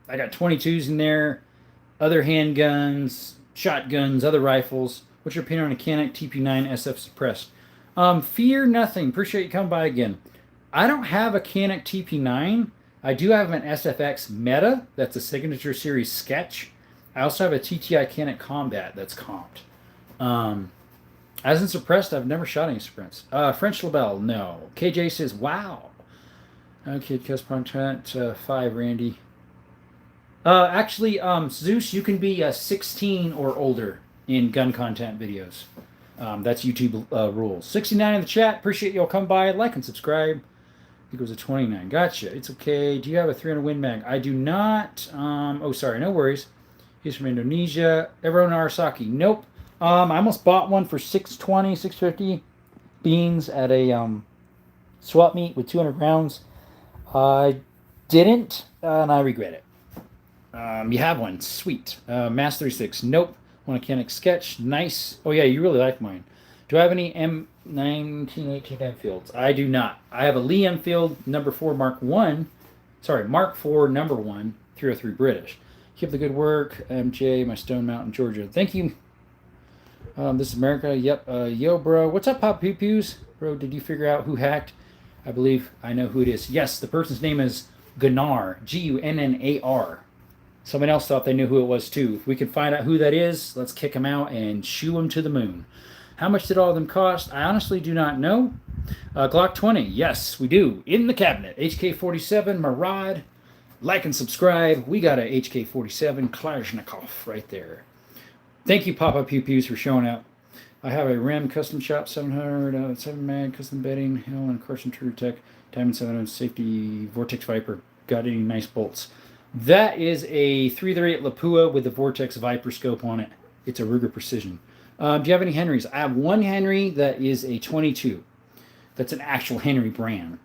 got 22s in there, other handguns, shotguns, other rifles. What's your opinion on a Canik TP9 SF suppressed? Fear nothing. Appreciate you coming by again. I don't have a Canik TP9. I do have an SFX Meta. That's a Signature Series Sketch. I also have a TTI Canik Combat that's comped. As in suppressed, I've never shot any suppressed. French Labelle, no. KJ says, wow. Okay, Cusp Content 5, Randy. Actually, Zeus, you can be 16 or older in gun content videos. That's YouTube rules. 69 in the chat. Appreciate you all come by. Like and subscribe. I think it was a 29. Gotcha. It's okay. Do you have a 300 Win Mag? I do not. Oh, sorry. No worries. He's from Indonesia. Everyone Arasaki. Nope. I almost bought one for $620, $650 beans at a swap meet with 200 rounds. I didn't, and I regret it. You have one. Sweet. Mass 36. Nope. Want a Canik Sketch. Nice. Oh, yeah, you really like mine. Do I have any M1918 Enfields? I do not. I have a Lee Enfield number 4 Mark 1. Sorry, Mark 4 number 1, 303 British. Keep the good work. MJ, my Stone Mountain, Georgia. Thank you. This is America. Yep. Yo, bro. What's up, Pop Pew Pews? Bro, did you figure out who hacked? I believe I know who it is. Yes, the person's name is Gunnar. Gunnar. Someone else thought they knew who it was, too. If we can find out who that is, let's kick him out and shoo him to the moon. How much did all of them cost? I honestly do not know. Glock 20. Yes, we do. In the cabinet. HK-47, Marad. Like and subscribe. We got a HK-47 Kalashnikov right there. Thank you, Papa Pew Pews, for showing up. I have a Ram Custom Shop 700, 7 mag custom bedding, Hell and Carson True Tech, Diamond 700 safety Vortex Viper. Got any nice bolts? That is a 338 Lapua with the Vortex Viper scope on it. It's a Ruger Precision. Do you have any Henrys? I have one Henry that is a 22. That's an actual Henry brand.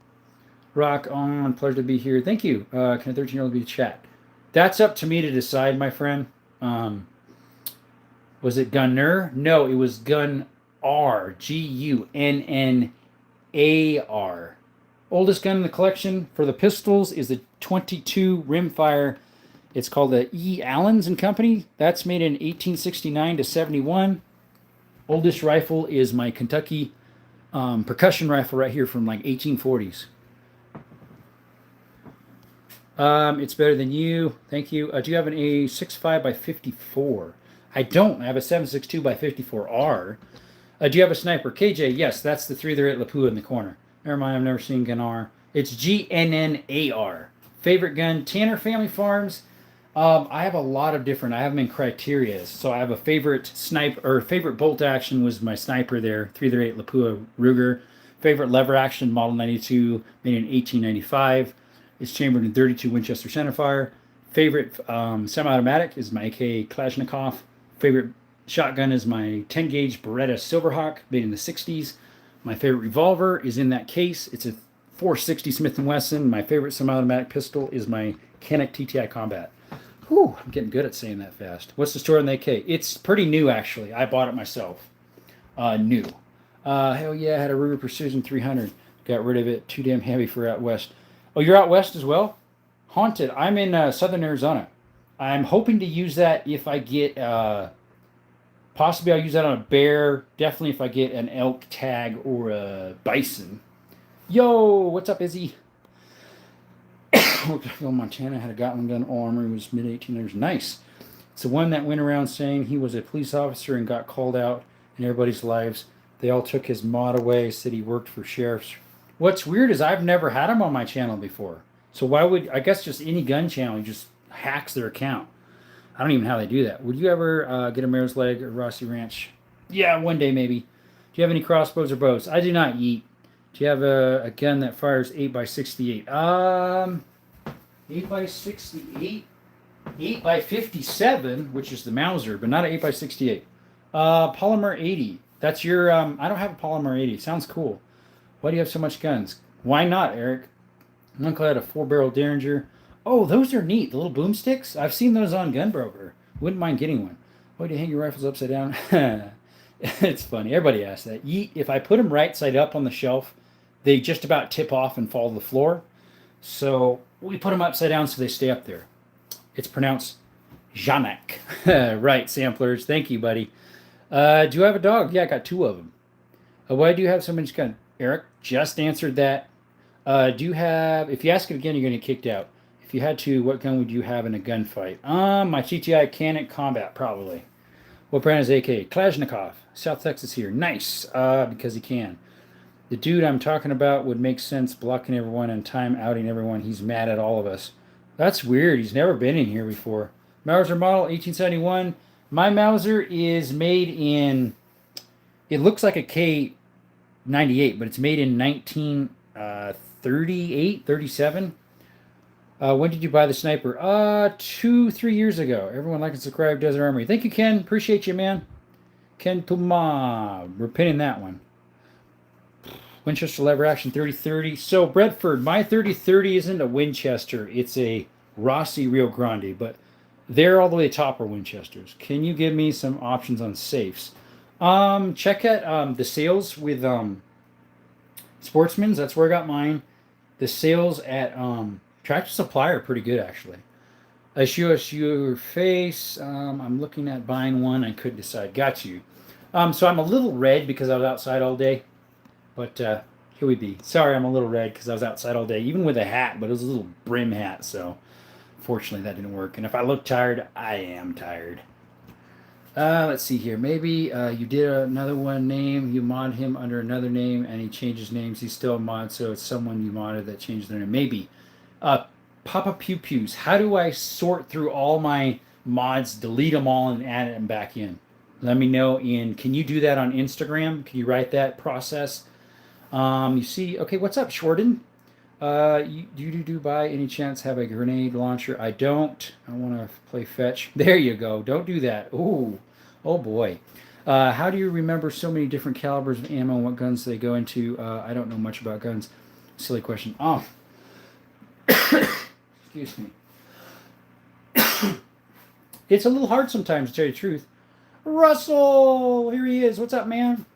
Rock on. Pleasure to be here. Thank you. Can a 13-year-old be chat? That's up to me to decide, my friend. Was it Gunner? No, it was Gun R. Gunnar. Oldest gun in the collection for the pistols is the 22 rimfire. It's called the E. Allens and Company. That's made in 1869 to 71. Oldest rifle is my Kentucky percussion rifle right here from like 1840s. It's better than you. Thank you. Do you have an A65 by 54? I don't. I have a 762 by 54R. Do you have a sniper? KJ, yes, that's the 338 Lapua in the corner. Never mind, I've never seen Gunnar. It's GNNAR. Favorite gun, Tanner Family Farms. I have a lot of different. I have them in criteria. So I have a favorite sniper, or favorite bolt action was my sniper there, 338 Lapua Ruger. Favorite lever action, Model 92, made in 1895. It's chambered in 32 Winchester centerfire. Favorite semi-automatic is my AK Kalashnikov. Favorite shotgun is my 10 gauge Beretta Silverhawk, made in the 60s. My favorite revolver is in that case. It's a 460 Smith & Wesson. My favorite semi-automatic pistol is my Canik TTI Combat. Whew, I'm getting good at saying that fast. What's the story on the AK? It's pretty new, actually. I bought it myself. New. Hell yeah, I had a Ruger Precision 300. Got rid of it. Too damn heavy for out west. Oh, you're out west as well? Haunted. I'm in southern Arizona. I'm hoping to use that if I get... possibly I'll use that on a bear. Definitely if I get an elk tag or a bison. Yo, what's up, Izzy? Montana had a Gatling gun. All armory was mid-1800s. Nice. It's the one that went around saying he was a police officer and got called out in everybody's lives. They all took his mod away, said he worked for sheriffs. What's weird is I've never had him on my channel before. So why would, I guess just any gun channel just hacks their account. I don't even know how they do that. Would you ever get a mare's leg at Rossi Ranch? Yeah, one day maybe. Do you have any crossbows or bows? I do not eat. Do you have a gun that fires 8x68? 8x68? 8x57, which is the Mauser, but not an 8x68. Polymer 80. That's your, I don't have a Polymer 80. Sounds cool. Why do you have so much guns? Why not, Eric? My uncle had a 4-barrel Derringer. Oh, those are neat. The little boomsticks? I've seen those on Gunbroker. Wouldn't mind getting one. Why do you hang your rifles upside down? It's funny. Everybody asks that. If I put them right side up on the shelf, they just about tip off and fall to the floor. So we put them upside down so they stay up there. It's pronounced Janek. Right, samplers. Thank you, buddy. Do you have a dog? Yeah, I got 2 of them. Why do you have so much gun? Eric just answered that. Do you have... If you ask it again, you're going to get kicked out. If you had to, what gun would you have in a gunfight? My TTI Canik Combat, probably. What brand is AK? Kalashnikov. South Texas here. Nice. Because he can. The dude I'm talking about would make sense blocking everyone and time outing everyone. He's mad at all of us. That's weird. He's never been in here before. Mauser model, 1871. My Mauser is made in... It looks like a K98, but it's made in 1938, 37. When did you buy the sniper? 2-3 years ago. Everyone like and subscribe, Desert Armory. Thank you, Ken. Appreciate you, man. Ken Tuma. We're pinning that one. Winchester lever action 30-30. So, Bradford, my 30-30 isn't a Winchester. It's a Rossi Rio Grande, but they're all the way top are Winchesters. Can you give me some options on safes? Check out the sales with Sportsman's. That's where I got mine. The sales at Tractor Supply are pretty good, actually. I show us your face. I'm looking at buying one. I couldn't decide. Got you. So I'm a little red because I was outside all day. But here we be. Sorry, I'm a little red because I was outside all day, even with a hat, but it was a little brim hat, so fortunately that didn't work. And if I look tired, I am tired. Let's see here. Maybe you did another one name. You mod him under another name, and he changes names. He's still a mod, so it's someone you modded that changed their name. Maybe. Papa Pew Pews. How do I sort through all my mods, delete them all, and add them back in? Let me know can you do that on Instagram? Can you write that process? You see, okay, what's up, Shorten? Do by any chance have a grenade launcher? I don't. I want to play fetch. There you go. Don't do that. Ooh, oh boy. How do you remember so many different calibers of ammo and what guns they go into? I don't know much about guns. Silly question. Oh, excuse me. It's a little hard sometimes, to tell you the truth. Russell, here he is. What's up, man?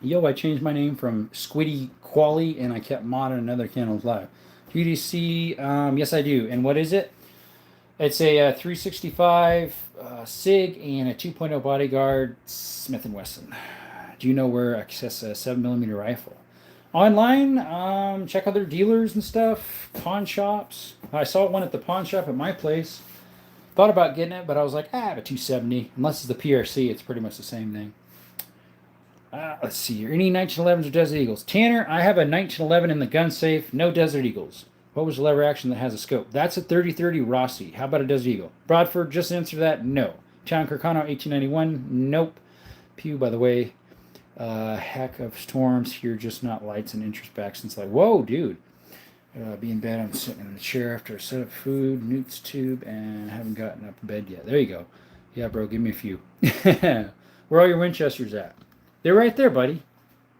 Yo, I changed my name from Squiddy Quali, and I kept mod on another channel's live. QDC, yes I do. And what is it? It's a 365 SIG and a 2.0 Bodyguard Smith & Wesson. Do you know where I access a 7mm rifle? Online, check other dealers and stuff, pawn shops. I saw one at the pawn shop at my place. Thought about getting it, but I was like, I have a 270. Unless it's the PRC, it's pretty much the same thing. Let's see here. Any 1911s or Desert Eagles? Tanner, I have a 1911 in the gun safe. No Desert Eagles. What was the lever action that has a scope? That's a 30-30 Rossi. How about a Desert Eagle? Broadford, just answer that. No. Town Kirkano, 1891. Nope. Pew, by the way. Heck of storms here, just not lights and introspections. Like, whoa, dude. Be in bed, I'm sitting in the chair after a set of food, Newt's tube, and I haven't gotten up in bed yet. There you go. Yeah, bro, give me a few. Where are all your Winchesters at? They're right there, buddy.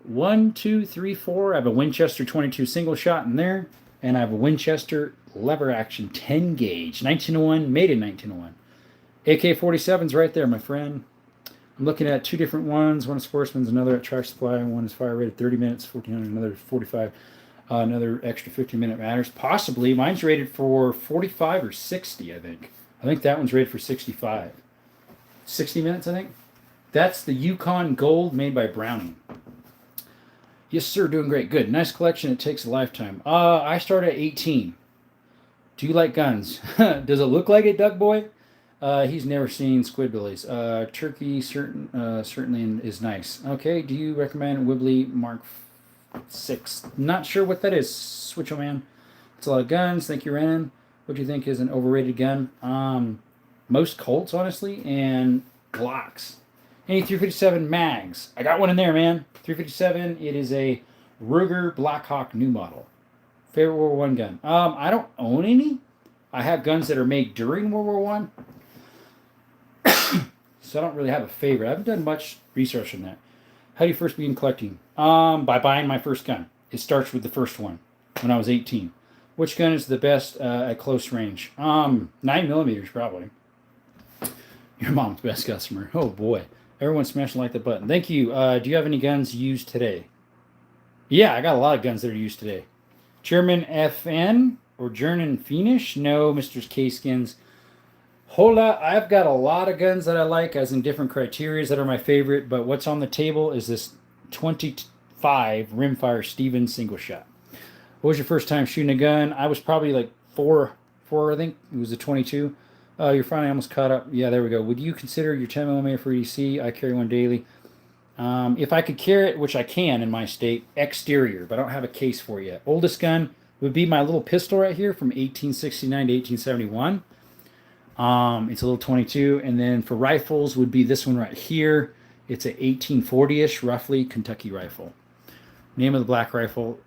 1, 2, 3, 4. I have a Winchester 22 single shot in there, and I have a Winchester lever action 10 gauge, 1901, made in 1901. AK-47's right there, my friend. I'm looking at two different ones. One is Sportsman's, another at Track Supply. One is fire rated 30 minutes, 1400, another 45. Another extra 15-minute matters. Possibly. Mine's rated for 45 or 60, I think. I think that one's rated for 65. 60 minutes, I think. That's the Yukon Gold made by Browning. Yes, sir. Doing great. Good. Nice collection. It takes a lifetime. I start at 18. Do you like guns? Does it look like it, Duck Boy? He's never seen Squidbillies. Turkey certainly is nice. Okay. Do you recommend Wibbly Mark 6? Not sure what that is. Switcho man. It's a lot of guns. Thank you, Renan. What do you think is an overrated gun? Most Colts, honestly, and Glocks. Any 357 mags? I got one in there, man. 357. It is a Ruger Blackhawk new model. Favorite World War I gun? I don't own any. I have guns that are made during World War I. So I don't really have a favorite. I haven't done much research on that. How do you first begin collecting? By buying my first gun. It starts with the first one when I was 18. Which gun is the best at close range? 9mm probably. Your mom's best customer. Oh boy. Everyone smash and like the button. Thank you. Do you have any guns used today? Yeah, I got a lot of guns that are used today. German FN or German Finish? No, Mr. K-Skins. Hola, I've got a lot of guns that I like, as in different criteria that are my favorite, but what's on the table is this 25 rimfire Stevens single shot. What was your first time shooting a gun? I was probably like four, I think. It was a 22. You're finally almost caught up. Yeah, there we go. Would you consider your 10mm for EDC? I carry one daily. If I could carry it, which I can in my state, exterior, but I don't have a case for it yet. Oldest gun would be my little pistol right here from 1869 to 1871. It's a little 22, and then for rifles would be this one right here. It's a 1840-ish, roughly, Kentucky rifle. Name of the black rifle,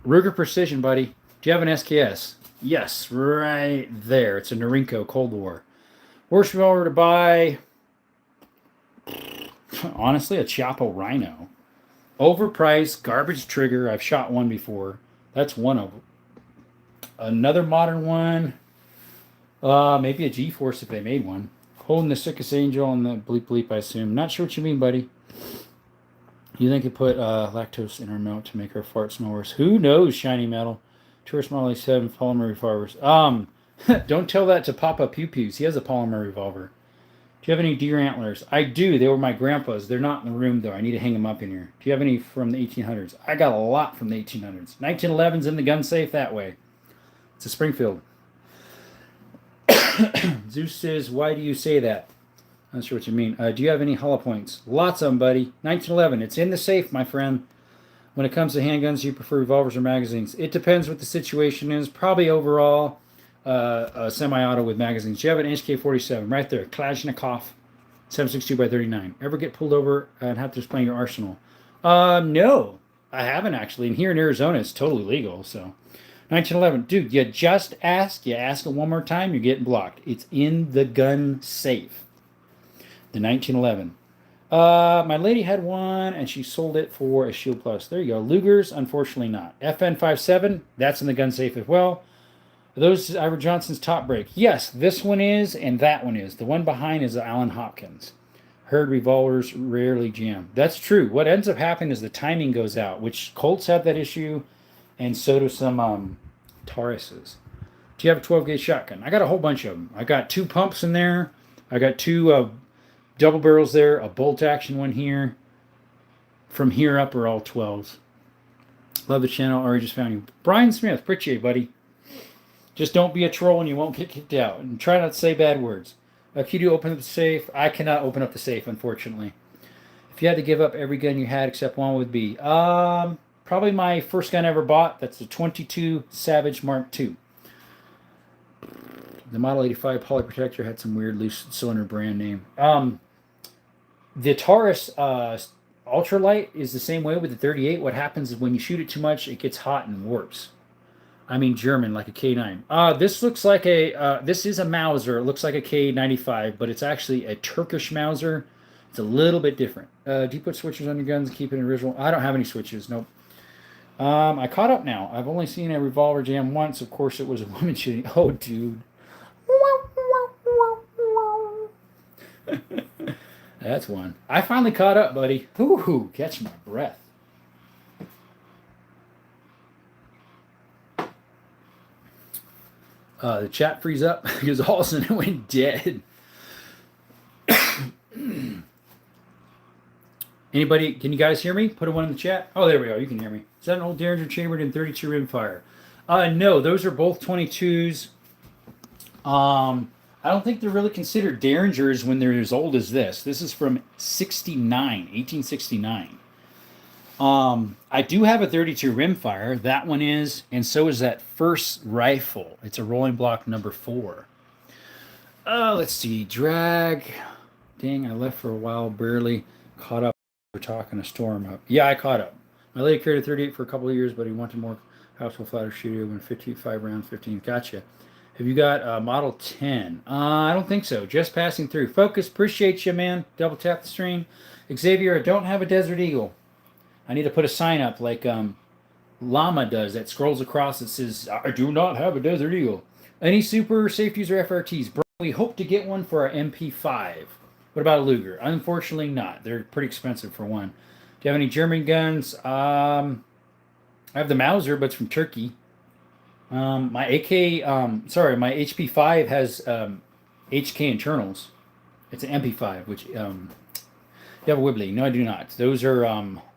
Ruger Precision, buddy. Do you have an SKS? Yes, right there. It's a Norinco Cold War. Worst revolver to buy? Honestly, a Chapo Rhino. Overpriced, garbage trigger. I've shot one before. That's one of them. Another modern one. Maybe a G-Force if they made one. Holding the sickest angel on the bleep bleep, I assume. Not sure what you mean, buddy. You think you put lactose in her milk to make her fart smell worse? Who knows, shiny metal. Tourist Model 7 polymer revolvers. Don't tell that to Papa Pew Pews. He has a polymer revolver. Do you have any deer antlers? I do. They were my grandpa's. They're not in the room, though. I need to hang them up in here. Do you have any from the 1800s? I got a lot from the 1800s. 1911's in the gun safe that way. It's a Springfield. Zeus says, why do you say that? I'm not sure what you mean. Do you have any hollow points? Lots of them, buddy. 1911. It's in the safe, my friend. When it comes to handguns, do you prefer revolvers or magazines? It depends what the situation is. Probably overall a semi-auto with magazines. Do you have an HK-47? Right there. Kalashnikov. 7.62 by 39. Ever get pulled over and have to explain your arsenal? No, I haven't actually. And here in Arizona, it's totally legal. So, 1911, dude, you just ask. You ask it one more time, you're getting blocked. It's in the gun safe. The 1911. My lady had one and she sold it for a Shield Plus. There you go. Luger's, unfortunately not. FN57, that's in the gun safe as well. Are those Ivor Johnson's top break? Yes, this one is and that one is. The one behind is Alan Hopkins. Heard revolvers rarely jam. That's true. What ends up happening is the timing goes out, which Colts have that issue, and so do some Tauruses. Do you have a 12 gauge shotgun? I got a whole bunch of them. I got 2 pumps in there. I got 2 double barrels there, a bolt action one here. From here up are all 12s. Love the channel. Already just found you. Brian Smith, appreciate you, buddy. Just don't be a troll and you won't get kicked out. And try not to say bad words. Can you open up the safe? I cannot open up the safe, unfortunately. If you had to give up every gun you had except one, would be probably my first gun I ever bought. That's the 22 Savage Mark II. The Model 85 Poly Protector had some weird loose cylinder brand name. The Taurus Ultralight is the same way with the 38. What happens is when you shoot it too much, it gets hot and warps. I mean German, like a K9. This looks like a, this is a Mauser. It looks like a K95, but it's actually a Turkish Mauser. It's a little bit different. Do you put switches on your guns and keep it in original? I don't have any switches, nope. I caught up now. I've only seen a revolver jam once. Of course, it was a woman shooting. Oh, dude. That's one. I finally caught up, buddy. Ooh, catch my breath. The chat freeze up because all of a sudden it went dead. Anybody, can you guys hear me? Put a 1 in the chat. Oh, there we go. You can hear me. Is that an old Derringer chambered in 32 rimfire? No, those are both 22s. I don't think they're really considered Derringers when they're as old as this. This is from 1869. I do have a 32 rimfire. That one is, and so is that first rifle. It's a rolling block number 4. Let's see. Drag. Dang, I left for a while. Barely caught up. We're talking a storm up. Yeah, I caught up. My lady carried a 38 for a couple of years, but he wanted more household flatter shooter when 55 rounds, 15. Gotcha. Have you got Model 10? I don't think so. Just passing through. Focus. Appreciate you, man. Double tap the stream. Xavier, I don't have a Desert Eagle. I need to put a sign up like Llama does that scrolls across that says, I do not have a Desert Eagle. Any super safeties or FRTs? Bro, we hope to get one for our MP5. What about a Luger? Unfortunately not. They're pretty expensive for one. Do you have any German guns? I have the Mauser, but it's from Turkey. My AK, my HP5 has HK internals. It's an MP5, which, you have a Whibley. No, I do not. Those are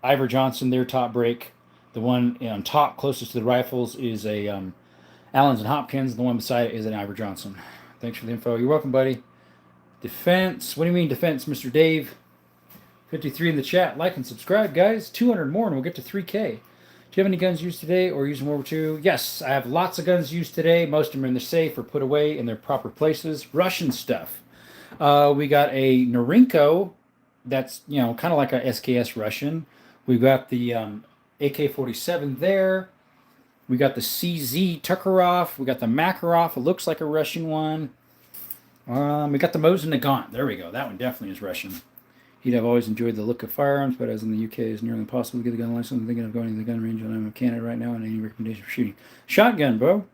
Ivor Johnson, their top break. The one on top, closest to the rifles, is a Allens and Hopkins. The one beside it is an Ivor Johnson. Thanks for the info. You're welcome, buddy. Defense. What do you mean defense, Mr. Dave? 53 in the chat. Like and subscribe, guys. 200 more and we'll get to 3K. Do you have any guns used today or using World War II? Yes, I have lots of guns used today. Most of them are in the safe or put away in their proper places. Russian stuff. We got a Norinko that's, kind of like a SKS Russian. We've got the AK-47 there. We got the CZ Tukarov. We got the Makarov. It looks like a Russian one. We got the Mosin Nagant. There we go. That one definitely is Russian. He'd have always enjoyed the look of firearms, but as in the UK, it's nearly impossible to get the gun license. I'm thinking of going to the gun range and I'm in Canada right now, and any recommendation for shooting? Shotgun, bro.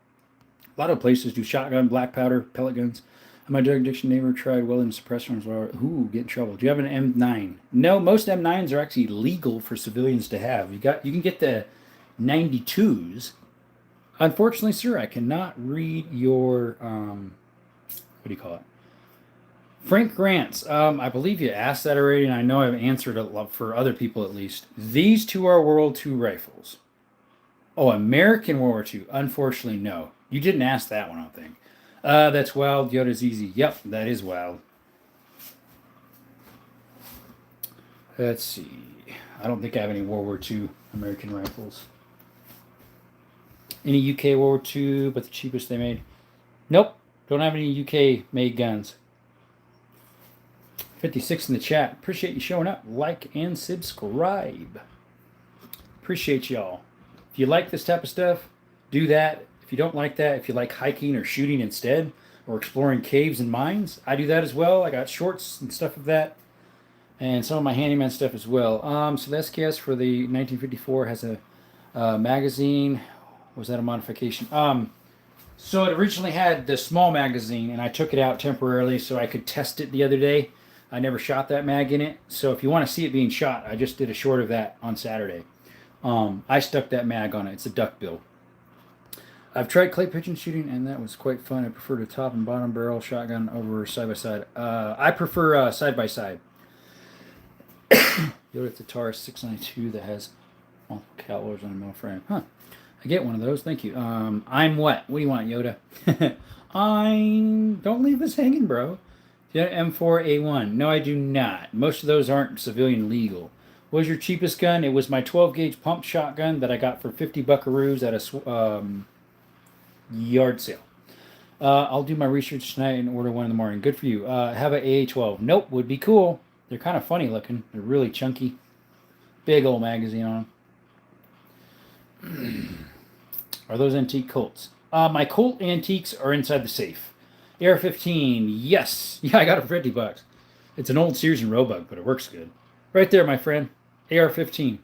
A lot of places do shotgun, black powder, pellet guns. My drug addiction neighbor tried welding suppressors. Ooh, get in trouble. Do you have an M9? No, most M9s are actually legal for civilians to have. You can get the 92s. Unfortunately, sir, I cannot read your what do you call it? Frank Grants, I believe you asked that already, and I know I've answered it for other people at least. These two are World II rifles. Oh, American World War II. Unfortunately, no. You didn't ask that one, I don't think. That's wild. Yoda's easy. Yep, that is wild. Let's see. I don't think I have any World War II American rifles. Any UK World War II, but the cheapest they made? Nope. Don't have any UK made guns. 56 in the chat. Appreciate you showing up. Like and subscribe. Appreciate y'all. If you like this type of stuff, do that. If you don't like that, if you like hiking or shooting instead, or exploring caves and mines, I do that as well. I got shorts and stuff of that, and some of my handyman stuff as well. So the SKS for the 1954 has a magazine. Was that a modification? So it originally had the small magazine, and I took it out temporarily so I could test it the other day. I never shot that mag in it, so if you want to see it being shot, I just did a short of that on Saturday. I stuck that mag on it. It's a duckbill. I've tried clay pigeon shooting, and that was quite fun. I prefer the top and bottom barrel shotgun over side-by-side. I prefer side-by-side. Yoda the Taurus 692 that has multiple calibers on a mill frame. Huh. I get one of those. Thank you. I'm what? What do you want, Yoda? Don't leave this hanging, bro. M4A1. No, I do not. Most of those aren't civilian legal. What was your cheapest gun? It was my 12-gauge pump shotgun that I got for 50 buckaroos at a yard sale. I'll do my research tonight and order one in the morning. Good for you. Have an AA-12. Nope, would be cool. They're kind of funny looking. They're really chunky. Big old magazine on them. Are those antique Colts? My Colt antiques are inside the safe. AR-15, yes. Yeah, I got it for 50 bucks. It's an old Sears and Roebuck, but it works good. Right there, my friend. AR-15.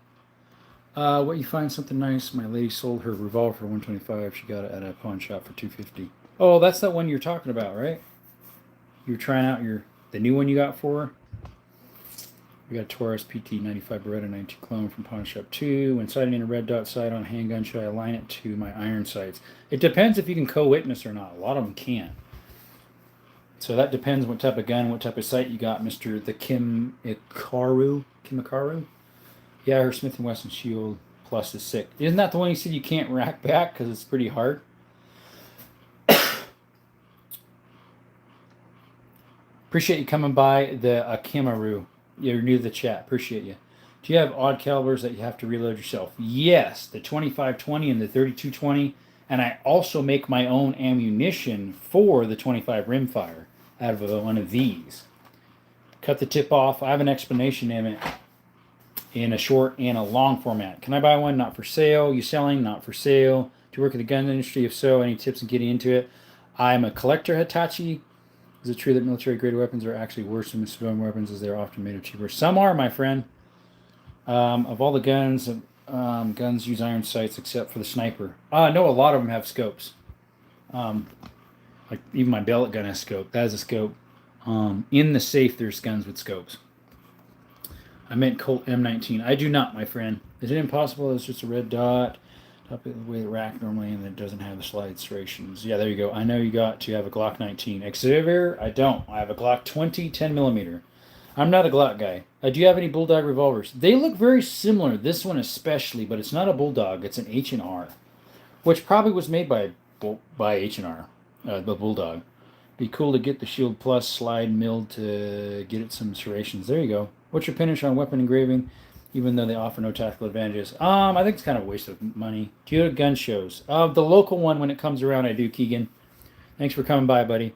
What you find something nice? My lady sold her revolver for $125. She got it at a pawn shop for $250. Oh, that's that one you're talking about, right? You're trying out the new one you got for her? We got a Taurus PT95 Beretta 92 clone from Pawn Shop 2. When sighting in a red dot sight on a handgun, should I align it to my iron sights? It depends if you can co-witness or not. A lot of them can't. So that depends what type of gun, what type of sight you got, Mr. the Kim Ikaru. Yeah, her Smith & Wesson Shield Plus is sick. Isn't that the one you said you can't rack back because it's pretty hard? Appreciate you coming by the Akimaru. You're new to the chat. Appreciate you. Do you have odd calibers that you have to reload yourself? Yes, the 25-20 and the 32-20. And I also make my own ammunition for the 25 rimfire out of one of these. Cut the tip off. I have an explanation in it in a short and a long format. Can I buy one? Not for sale. You selling? Not for sale. Do you work in the gun industry? If so, any tips in getting into it? I'm a collector, Hitachi. Is it true that military-grade weapons are actually worse than civilian weapons as they're often made of cheaper? Some are, my friend. Of all the guns, guns use iron sights except for the sniper. No, a lot of them have scopes. Like even my pellet gun has scope. That is a scope. In the safe, there's guns with scopes. I meant Colt M19. I do not, my friend. Is it impossible? It's just a red dot. Top of the way the rack normally, and it doesn't have the slide serrations. Yeah, there you go. I know you got to have a Glock 19. Xavier, I don't. I have a Glock 20 10mm. I'm not a Glock guy. Do you have any Bulldog revolvers? They look very similar. This one especially, but it's not a Bulldog. It's an H&R, which probably was made by H&R, the Bulldog. Be cool to get the Shield Plus slide milled to get it some serrations. There you go. What's your finish on weapon engraving? Even though they offer no tactical advantages. I think it's kind of a waste of money. Do you go to gun shows? The local one, when it comes around, I do, Keegan. Thanks for coming by, buddy.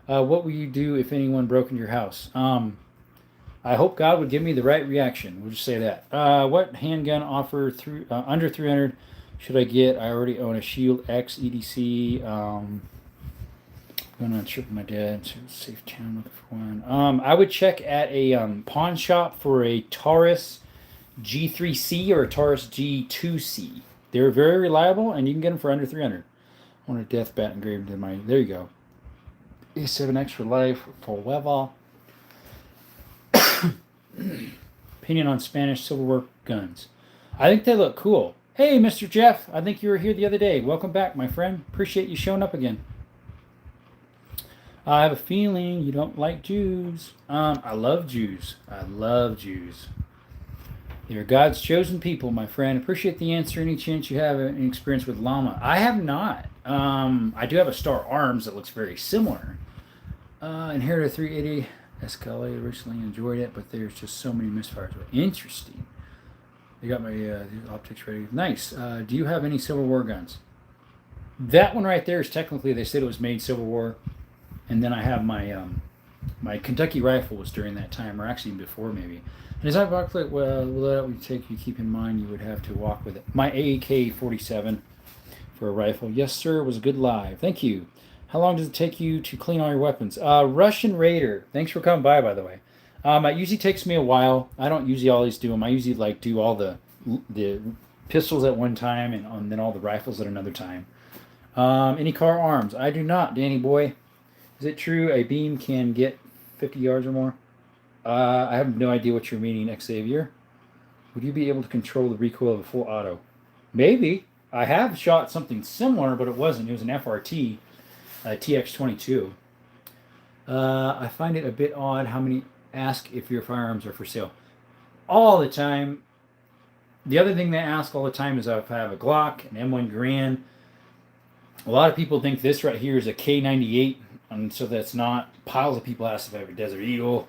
What will you do if anyone broke into your house? I hope God would give me the right reaction. We'll just say that. What handgun offer under 300 should I get? I already own a Shield X EDC. I'm going on a trip with my dad to a safe town looking for one. I would check at a pawn shop for a Taurus G3C or a Taurus G2C. They're very reliable, and you can get them for under 300. I want a death bat engraved in my... There you go. A7X for life, forever. Opinion on Spanish Civil War guns. I think they look cool. Hey, Mr. Jeff. I think you were here the other day. Welcome back, my friend. Appreciate you showing up again. I have a feeling you don't like Jews. I love Jews. I love Jews. You're God's chosen people, my friend. Appreciate the answer. Any chance you have an experience with llama? I have not. I do have a Star Arms that looks very similar. Inherited 380 Escalade. Originally enjoyed it, but there's just so many misfires. Interesting. They got my optics ready. Nice. Do you have any Civil War guns? That one right there is technically, they said it was made Civil War. And then I have my My Kentucky rifle was during that time, or actually before maybe. And as I walk, well, that would take you keep in mind you would have to walk with it. My AK-47 for a rifle. Yes, sir. It was a good live. Thank you. How long does it take you to clean all your weapons? Russian Raider. Thanks for coming by the way. It usually takes me a while. I don't usually always do them. I usually like do all the pistols at one time and then all the rifles at another time. Any car arms? I do not, Danny boy. Is it true a beam can get 50 yards or more? I have no idea what you're meaning, Xavier. Would you be able to control the recoil of a full auto? Maybe. I have shot something similar, but it wasn't. It was an FRT, TX22. I find it a bit odd how many ask if your firearms are for sale. All the time. The other thing they ask all the time is if I have a Glock, an M1 Garand. A lot of people think this right here is a K98, and so that's not. Piles of people ask if I have a Desert Eagle.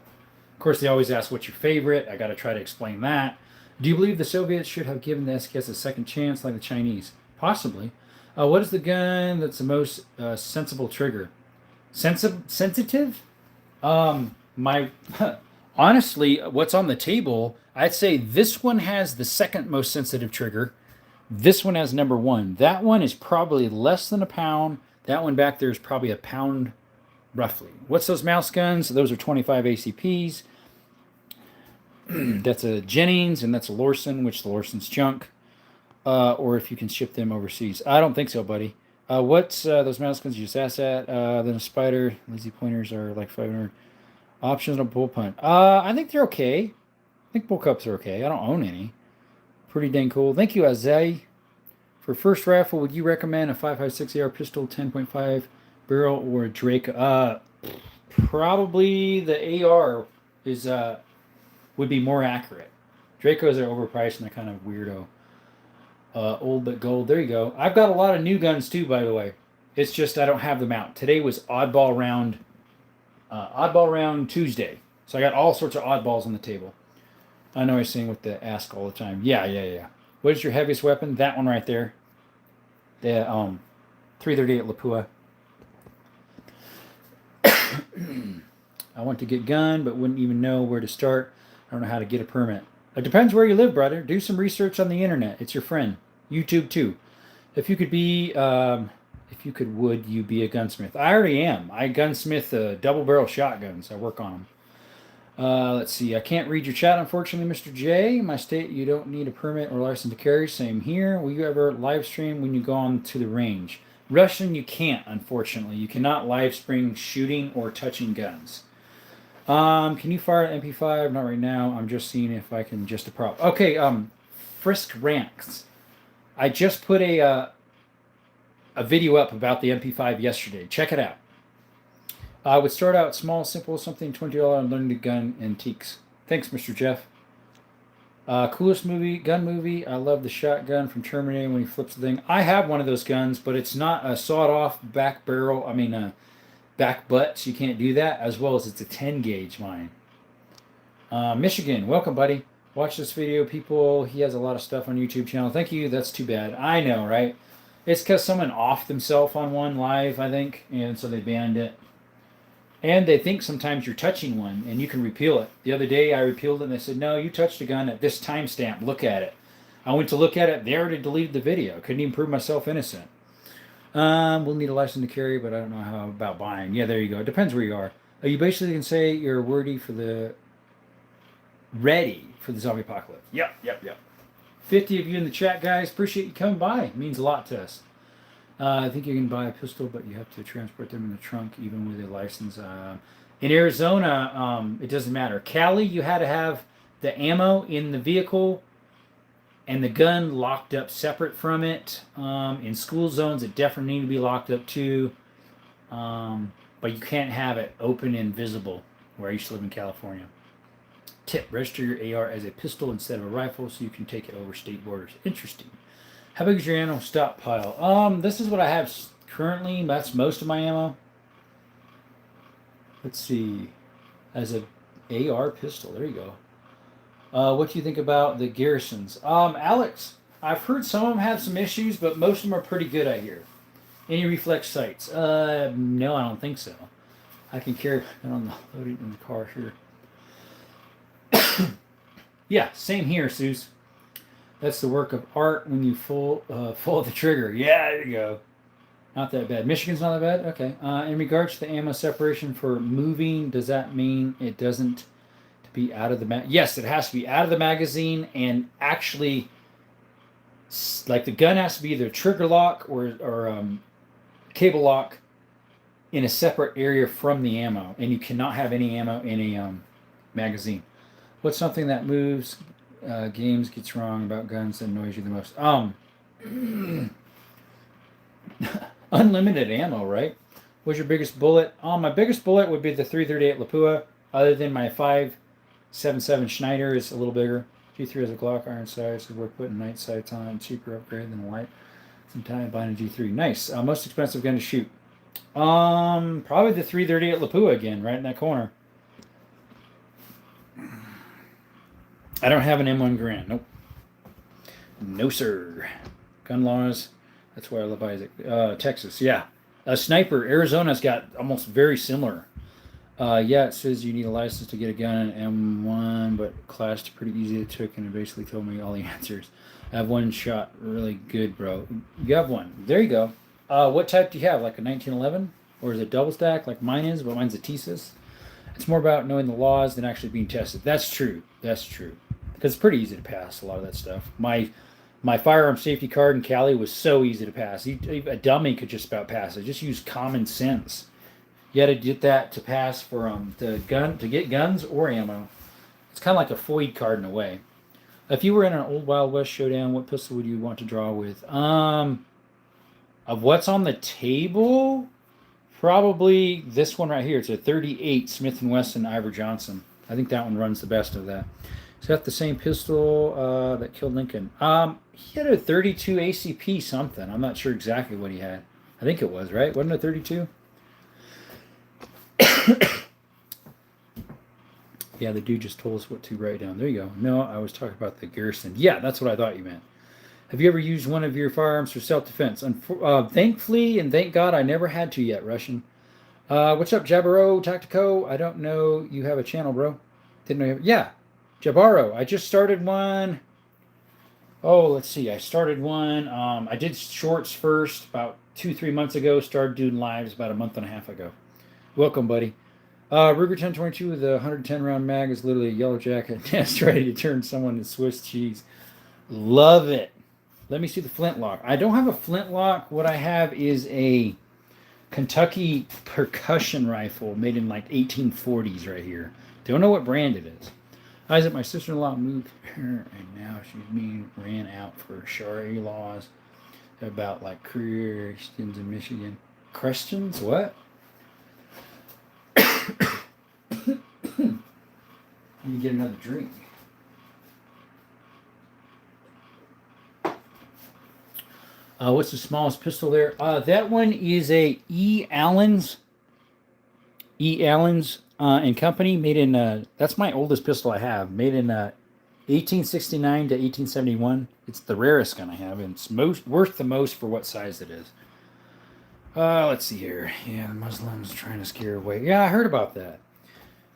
Of course, they always ask what's your favorite. I got to try to explain that. Do you believe the Soviets should have given the SKS a second chance like the Chinese? Possibly. What is the gun that's the most sensible trigger? Sensitive? My honestly, what's on the table, I'd say this one has the second most sensitive trigger. This one has number one. That one is probably less than a pound. That one back there is probably a pound roughly. What's those mouse guns? Those are 25 ACPs. That's a Jennings and that's a Lorson, which the Lorson's junk. Or if you can ship them overseas. I don't think so, buddy. What's those mouse guns you just asked at? Then a Spider. Lazy pointers are like 500. Options on bull punt. I think they're okay. I think bull cups are okay. I don't own any. Pretty dang cool. Thank you, Azay. For first raffle, would you recommend a 5.56 AR pistol, 10.5 barrel, or a Drake? Probably the AR is would be more accurate. Dracos are overpriced and they're kind of weirdo. Old but gold. There you go. I've got a lot of new guns too, by the way. It's just I don't have them out. Today was Oddball round Tuesday. So I got all sorts of oddballs on the table. I know I sing with the ask all the time. Yeah. What is your heaviest weapon? That one right there. The 338 Lapua. I want to get gun, but wouldn't even know where to start. I don't know how to get a permit. It depends where you live, brother. Do some research on the internet. It's your friend. YouTube too. If you could, would you be a gunsmith? I already am. I gunsmith double barrel shotguns. I work on them. Let's see. I can't read your chat, unfortunately, Mr. J. My state, you don't need a permit or license to carry. Same here. Will you ever live stream when you go on to the range? Russian, you can't, unfortunately. You cannot live stream shooting or touching guns. Can you fire an MP5? Not right now. I'm just seeing if I can just a prop. Okay, Frisk Ranks. I just put a video up about the MP5 yesterday. Check it out. I would start out small, simple, something $20 and learn the gun antiques. Thanks, Mr. Jeff. Coolest gun movie. I love the shotgun from Terminator when he flips the thing. I have one of those guns, but it's not a sawed-off back barrel. Back butt, so you can't do that, as well as it's a 10 gauge mine. Michigan, welcome, buddy. Watch this video, people. He has a lot of stuff on YouTube channel. Thank you. That's too bad. I know, right? It's because someone offed themselves on one live, I think, and so they banned it. And they think sometimes you're touching one, and you can repeal it. The other day, I repealed it, and they said, no, you touched a gun at this timestamp. Look at it. I went to look at it. They already deleted the video. Couldn't even prove myself innocent. We'll need a license to carry, but I don't know how about buying. Yeah, there you go. It depends where you are. You basically can say you're ready for the zombie apocalypse. Yep. 50 of you in the chat, guys. Appreciate you coming by. It means a lot to us. I think you can buy a pistol, but you have to transport them in the trunk, even with a license. In Arizona, it doesn't matter. Cali, you had to have the ammo in the vehicle and the gun locked up separate from it. In school zones, it definitely needs to be locked up too. But you can't have it open and visible where I used to live in California. Tip, register your AR as a pistol instead of a rifle so you can take it over state borders. Interesting. How big is your ammo stockpile? This is what I have currently. That's most of my ammo. Let's see. As a AR pistol. There you go. What do you think about the Garrisons? Alex, I've heard some of them have some issues, but most of them are pretty good, I hear. Any reflex sights? No, I don't think so. I can carry it on the loaded in the car here. Yeah, same here, Suze. That's the work of art when you pull the trigger. Yeah, there you go. Not that bad. Michigan's not that bad? Okay. In regards to the ammo separation for moving, does that mean it doesn't to be out of the Yes, it has to be out of the magazine and actually, like the gun has to be either trigger lock or cable lock in a separate area from the ammo, and you cannot have any ammo in a magazine. What's something that moves games gets wrong about guns that annoys you the most? Unlimited ammo, right? What's your biggest bullet? My biggest bullet would be the 338 Lapua. Other than my 5.77 Schneider is a little bigger. G3 has a Glock iron sights, so we're putting night sights on. Cheaper upgrade than a light. Sometime buying a G3. Nice. Most expensive gun to shoot. Probably the 338 Lapua again, right in that corner. I don't have an M1 Garand. Nope. No, sir. Gun laws. That's why I love Isaac. Texas, yeah. Sniper. Arizona's got almost very similar. Yeah, it says you need a license to get a gun in M1, but class pretty easy. It took, and it basically told me all the answers. I have one shot. Really good, bro. You have one. There you go. What type do you have? Like a 1911? Or is it double stack like mine is, but mine's a Thesis? It's more about knowing the laws than actually being tested. That's true. That's true. Because it's pretty easy to pass a lot of that stuff. My firearm safety card in Cali was so easy to pass. A dummy could just about pass it. Just use common sense. You had to get that to pass for to get guns or ammo. It's kind of like a FOID card in a way. If you were in an old Wild West showdown, what pistol would you want to draw with? Of what's on the table, probably this one right here. It's a 38 Smith & Wesson Ivor Johnson. I think that one runs the best of that. He's got the same pistol that killed Lincoln. He had a 32 ACP something. I'm not sure exactly what he had. I think it was, right? Wasn't it 32? Yeah, the dude just told us what to write down. There you go. No, I was talking about the Garrison. Yeah, that's what I thought you meant. Have you ever used one of your firearms for self-defense? Thankfully, and thank God I never had to yet, Russian. What's up, Jabaro Tactico? I don't know you have a channel, bro. Didn't know you have... Yeah, Jabaro. I just started one. Oh, let's see. I started one. I did shorts first about 2-3 months ago. Started doing lives about a month and a half ago. Welcome, buddy. Ruger 1022 with a 110 round mag is literally a yellow jacket test ready to turn someone to Swiss cheese. Love it. Let me see the flintlock. I don't have a flintlock. What I have is a Kentucky percussion rifle made in like 1840s right here. Don't know what brand it is. Isaac, my sister-in-law moved here and now she's being ran out for Sharia laws about like Christians in Michigan. Christians? What? Let me get another drink. What's the smallest pistol there? That one is a E. Allen's and Company, made in, that's my oldest pistol I have, made in 1869 to 1871. It's the rarest gun I have, and it's worth the most for what size it is. Let's see here. Yeah, the Muslims trying to scare away. Yeah, I heard about that.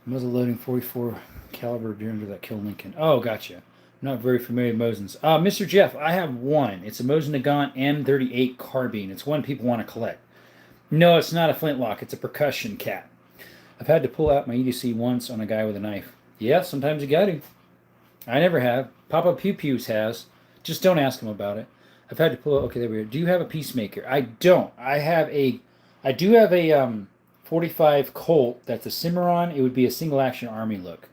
Muzzle loading 44 caliber during that killed Lincoln. Oh, gotcha. I'm not very familiar with Mosins. Mr. Jeff, I have one. It's a Mosin Nagant M38 carbine. It's one people want to collect. No, it's not a flintlock. It's a percussion cap. I've had to pull out my EDC once on a guy with a knife. Yeah, sometimes you got to. I never have. Papa Pew Pews has. Just don't ask him about it. I've had to pull out. Okay, there we go. Do you have a Peacemaker? I don't. I do have a 45 Colt. That's a Cimarron. It would be a single action army look.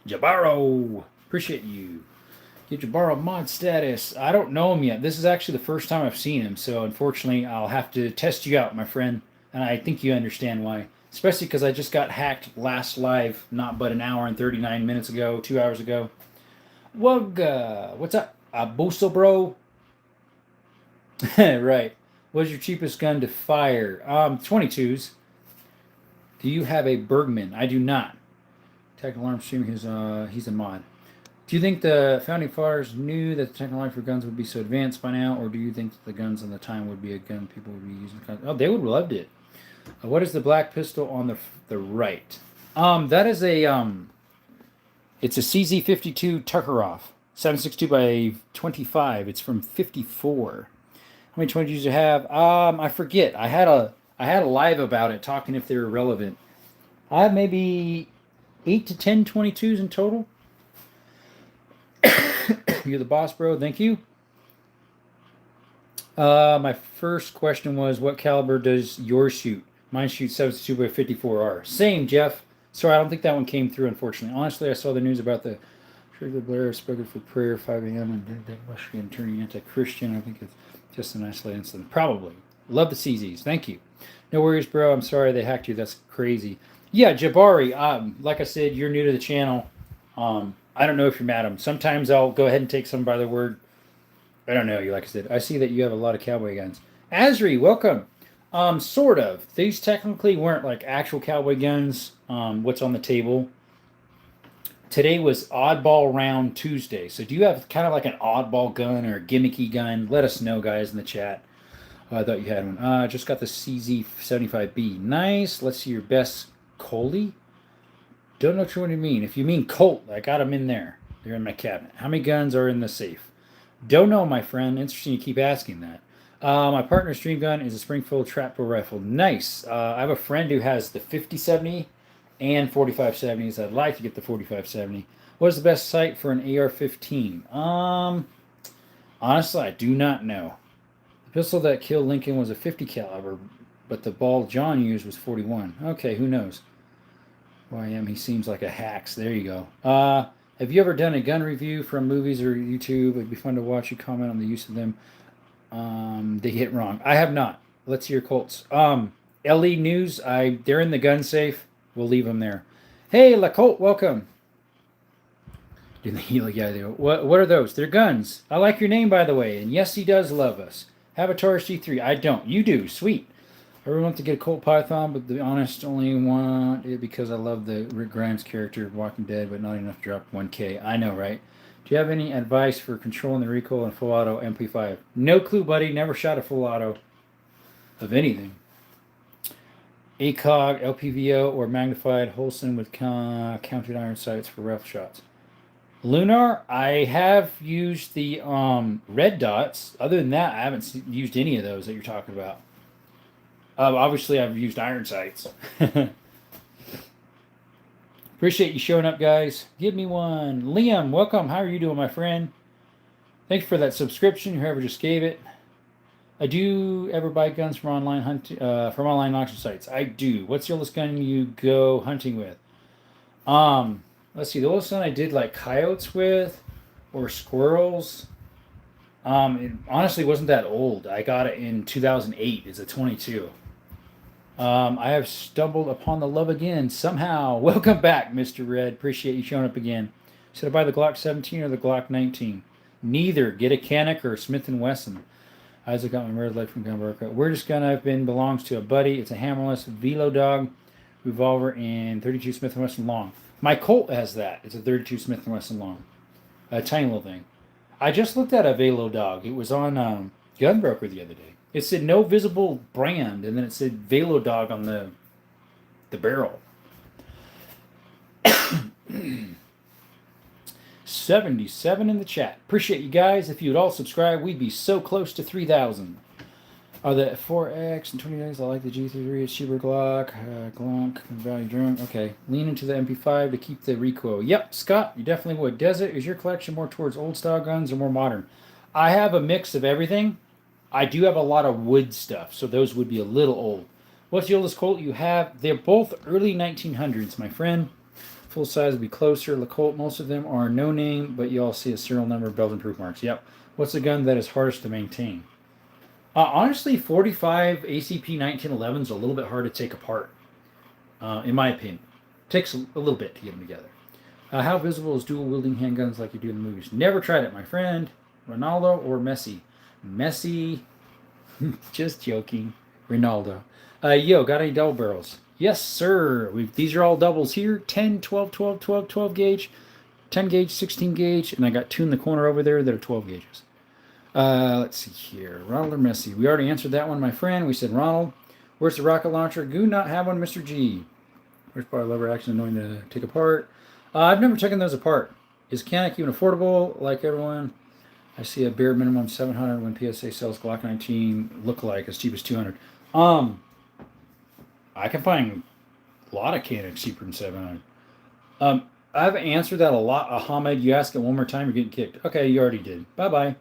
Jabaro, appreciate you. Get Jabaro mod status. I don't know him yet. This is actually the first time I've seen him, so unfortunately I'll have to test you out, my friend. And I think you understand why. Especially because I just got hacked last live, not but an hour and 39 minutes ago, 2 hours ago. Wug, what's up? Abuso, bro. Right. What's your cheapest gun to fire? 22s. Do you have a Bergman? I do not. Tech Alarm Stream, he's a mod. Do you think the founding fathers knew that the technology for guns would be so advanced by now, or do you think that the guns in the time would be a gun people would be using? Oh, they would have loved it. What is the black pistol on the right? That is it's a CZ52 Tuckeroff, 7.62 by 25. It's from 54. How many 22s do you have? I forget. I had a live about it, talking if they were relevant. I have maybe 8 to 10 22s in total. You're the boss, bro. Thank you. My first question was, what caliber does yours shoot? Mine shoots 7.62 by 54R. Same, Jeff. Sorry, I don't think that one came through, unfortunately. Honestly, I saw the news about the Blair spoken for prayer 5 a.m. and that Michigan turning anti-Christian. I think it's just an isolated incident. Probably. Love the CZs. Thank you. No worries, bro. I'm sorry they hacked you. That's crazy. Yeah, Jabari. Like I said, you're new to the channel. I don't know if you're madam. Sometimes I'll go ahead and take some by the word. I don't know you. Like I said, I see that you have a lot of cowboy guns. Azri, welcome. Sort of. These technically weren't like actual cowboy guns. What's on the table? Today was Oddball Round Tuesday. So do you have kind of like an oddball gun or a gimmicky gun? Let us know, guys, in the chat. I thought you had one. Just got the CZ75B. Nice. Let's see your best Coley. Don't know what you mean. If you mean Colt, I got them in there. They're in my cabinet. How many guns are in the safe? Don't know, my friend. Interesting you keep asking that. My partner's dream gun is a Springfield trap-bow rifle. Nice. I have a friend who has the 50-70 and 45-70s. I'd like to get the 45-70. What is the best sight for an AR-15? Honestly, I do not know. The pistol that killed Lincoln was a 50 caliber, but the ball John used was 41. Okay, who knows? YM, he seems like a hacks. There you go. Have you ever done a gun review from movies or YouTube? It'd be fun to watch you comment on the use of them. They hit wrong. I have not. Let's hear Colts. LE News, they're in the gun safe. We'll leave them there. Hey, La Colt, welcome. Did the Healy guy there? What are those? They're guns. I like your name, by the way. And yes, he does love us. Have a Taurus G3. I don't. You do. Sweet. I really want to get a Colt Python, but to be honest, only want it because I love the Rick Grimes character of Walking Dead, but not enough to drop 1K. I know, right? Do you have any advice for controlling the recoil in full auto MP5? No clue, buddy. Never shot a full auto of anything. ACOG, LPVO, or magnified Holston with counted iron sights for rifle shots. Lunar, I have used the red dots. Other than that, I haven't used any of those that you're talking about. Obviously, I've used iron sights. Appreciate you showing up, guys. Give me one. Liam, welcome. How are you doing, my friend? Thanks for that subscription, whoever just gave it. I do ever buy guns from online online auction sites. I do. What's the oldest gun you go hunting with? Let's see. The oldest one I did like coyotes with, or squirrels. It honestly wasn't that old. I got it in 2008. It's a 22. I have stumbled upon the love again somehow. Welcome back, Mr. Red. Appreciate you showing up again. Should I buy the Glock 17 or the Glock 19? Neither. Get a Canik or a Smith & Wesson. Isaac got my red light from Gunbarka. Where this gun I've been belongs to a buddy. It's a hammerless Velo Dog revolver and 32 Smith & Wesson long. My Colt has that. It's a 32 Smith & Wesson long. A tiny little thing. I just looked at a Velo Dog. It was on Gunbroker the other day. It said no visible brand, and then it said Velo Dog on the barrel. 77 in the chat. Appreciate you guys. If you would all subscribe, we'd be so close to 3,000. Are the 4X and 20X? I like the G33. It's cheaper Glock. Glonk. Value drone. Okay. Lean into the MP5 to keep the recoil. Yep, Scott, you definitely would. Desert, is your collection more towards old style guns or more modern? I have a mix of everything. I do have a lot of wood stuff, so those would be a little old. What's the oldest Colt you have? They're both early 1900s, my friend. Full size would be closer. The Colt, most of them are no name, but you all see a serial number of bells and proof marks. Yep. What's the gun that is hardest to maintain? Honestly, 45 ACP 1911 is a little bit hard to take apart, in my opinion. It takes a little bit to get them together. How visible is dual-wielding handguns like you do in the movies? Never tried it, my friend. Ronaldo or Messi? Messi. Just joking. Ronaldo. Yo, got any double barrels? Yes, sir. These are all doubles here. 10, 12, 12, 12, 12 gauge. 10 gauge, 16 gauge, and I got 2 in the corner over there that are 12 gauges. Let's see here. Ronald or Messi? We already answered that one, my friend. We said Ronald. Where's the rocket launcher? Do not have one, Mr. G. Where's power lever action annoying to take apart? I've never taken those apart. Is Canic even affordable? Like everyone, I see a bare minimum 700 when PSA sells Glock 19 look-alike as cheap as 200. I can find a lot of Canics cheaper than 700. I've answered that a lot. Ahmed, you ask it one more time, you're getting kicked. Okay, you already did. Bye-bye.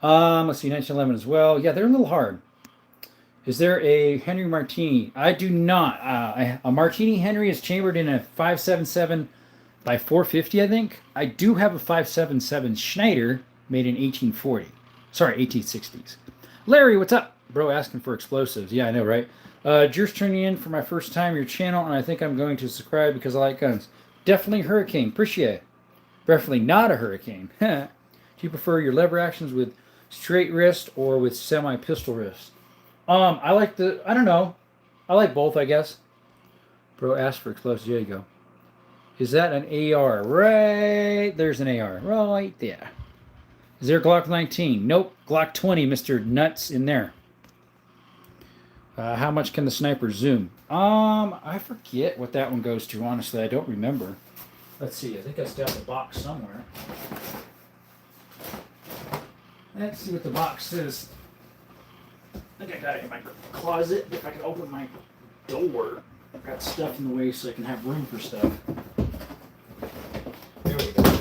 Let's see, 1911 as well. Yeah, they're a little hard. Is there a Henry Martini? I do not. A Martini Henry is chambered in a 577 by 450, I think. I do have a 577 Schneider made in 1840. Sorry, 1860s. Larry, what's up? Bro asking for explosives. Yeah, I know, right? Just turning in for my first time your channel, and I think I'm going to subscribe because I like guns. Definitely Hurricane. Appreciate it. Definitely not a Hurricane. Do you prefer your lever actions with straight wrist or with semi-pistol wrist? I like I don't know. I like both, I guess. Bro asked for explosives. There you go. Is that an AR? Right. There's an AR. Right there. Is there a Glock 19? Nope. Glock 20, Mr. Nuts in there. How much can the sniper zoom? I forget what that one goes to, honestly. I don't remember. Let's see. I think I still have the box somewhere. Let's see what the box says. I think I got it in my closet. If I can open my door. I've got stuff in the way so I can have room for stuff. There we go.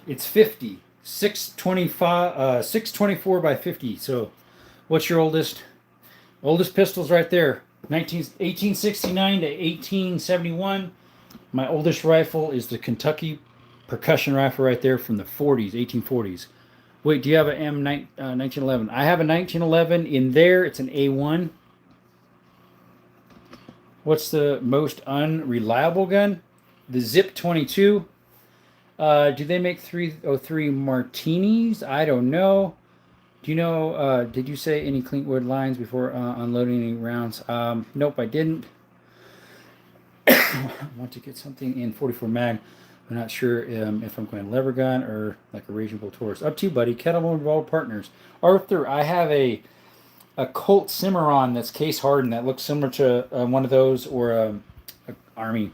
It's 50. 624 by 50. So what's your oldest? Oldest pistol's right there. 1869 to 1871. My oldest rifle is the Kentucky percussion rifle right there from the 40s, 1840s. Wait, do you have an 1911? I have a 1911 in there. It's an A1. What's the most unreliable gun? The Zip 22. Do they make 303 Martinis? I don't know. Do you know, did you say any Clintwood lines before unloading any rounds? Nope, I didn't. I want to get something in 44 mag. I'm not sure if I'm going lever gun or like a Raging Bull Taurus. Up to you, buddy. Kettle Involved Partners. Arthur, I have a Colt Cimarron that's case hardened that looks similar to one of those or a Army.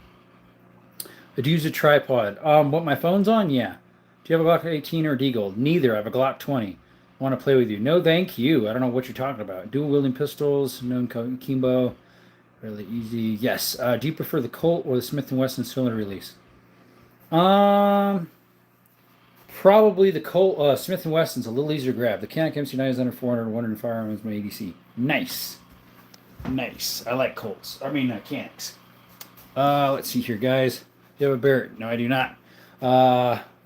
I'd use a tripod. What my phone's on? Yeah. Do you have a Glock 18 or Deagle? Neither. I have a Glock 20. Want to play with you? No, thank you. I don't know what you're talking about. Dual wielding pistols, known Kimbo. Really easy. Yes. Do you prefer the Colt or the Smith & Wesson cylinder release? Probably the Colt. Smith & Wesson's a little easier to grab. The Canic MC9 is under 400. 100 firearms. My ADC. Nice. Nice. I like Colts. I mean, Canics. Let's see here, guys. Do you have a Barrett? No, I do not.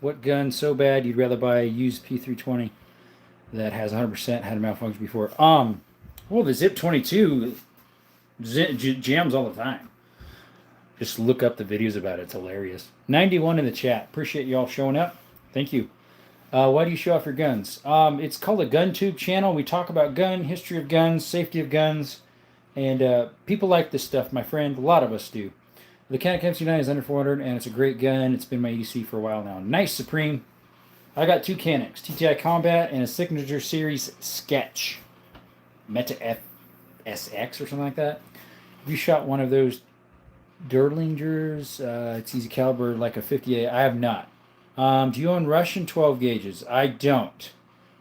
What gun so bad you'd rather buy a used P320 that has 100% had a malfunction before? Well, the Zip 22 jams all the time. Just look up the videos about it. It's hilarious. 91 in the chat. Appreciate you all showing up. Thank you. Why do you show off your guns? It's called a GunTube channel. We talk about gun, history of guns, safety of guns, and people like this stuff, my friend. A lot of us do. The Canic MC9 is under 400, and it's a great gun. It's been my EDC for a while now. Nice, Supreme. I got 2 Canics, TTI Combat and a Signature Series Sketch. Meta FSX or something like that. Have you shot one of those Derlingers? It's easy caliber like a 58. I have not. Do you own Russian 12 gauges? I don't.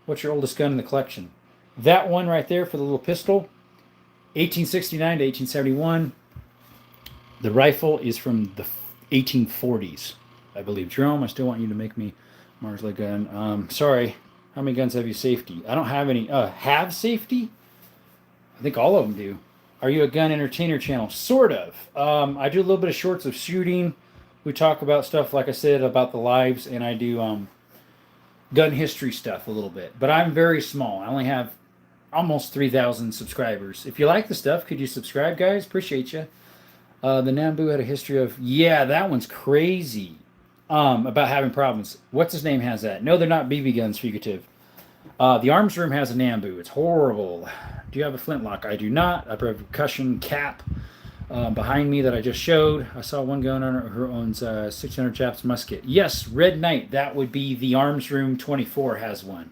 What's your oldest gun in the collection? That one right there for the little pistol, 1869 to 1871. The rifle is from the 1840s, I believe. Jerome, I still want you to make me Mars leg gun. Sorry. How many guns have you safety? I don't have any. Have safety? I think all of them do. Are you a gun entertainer channel? Sort of. I do a little bit of shorts of shooting. We talk about stuff, like I said, about the lives, and I do gun history stuff a little bit. But I'm very small. I only have almost 3,000 subscribers. If you like the stuff, could you subscribe, guys? Appreciate you. The Nambu had a history of... Yeah, that one's crazy. About having problems. What's his name has that? No, they're not BB guns, fugitive. The arms room has a Nambu. It's horrible. Do you have a flintlock? I do not. I have a percussion cap. Behind me that I just showed, I saw one gun owner who owns 600 Japs musket. Yes, Red Knight. That would be the Arms Room 24 has one.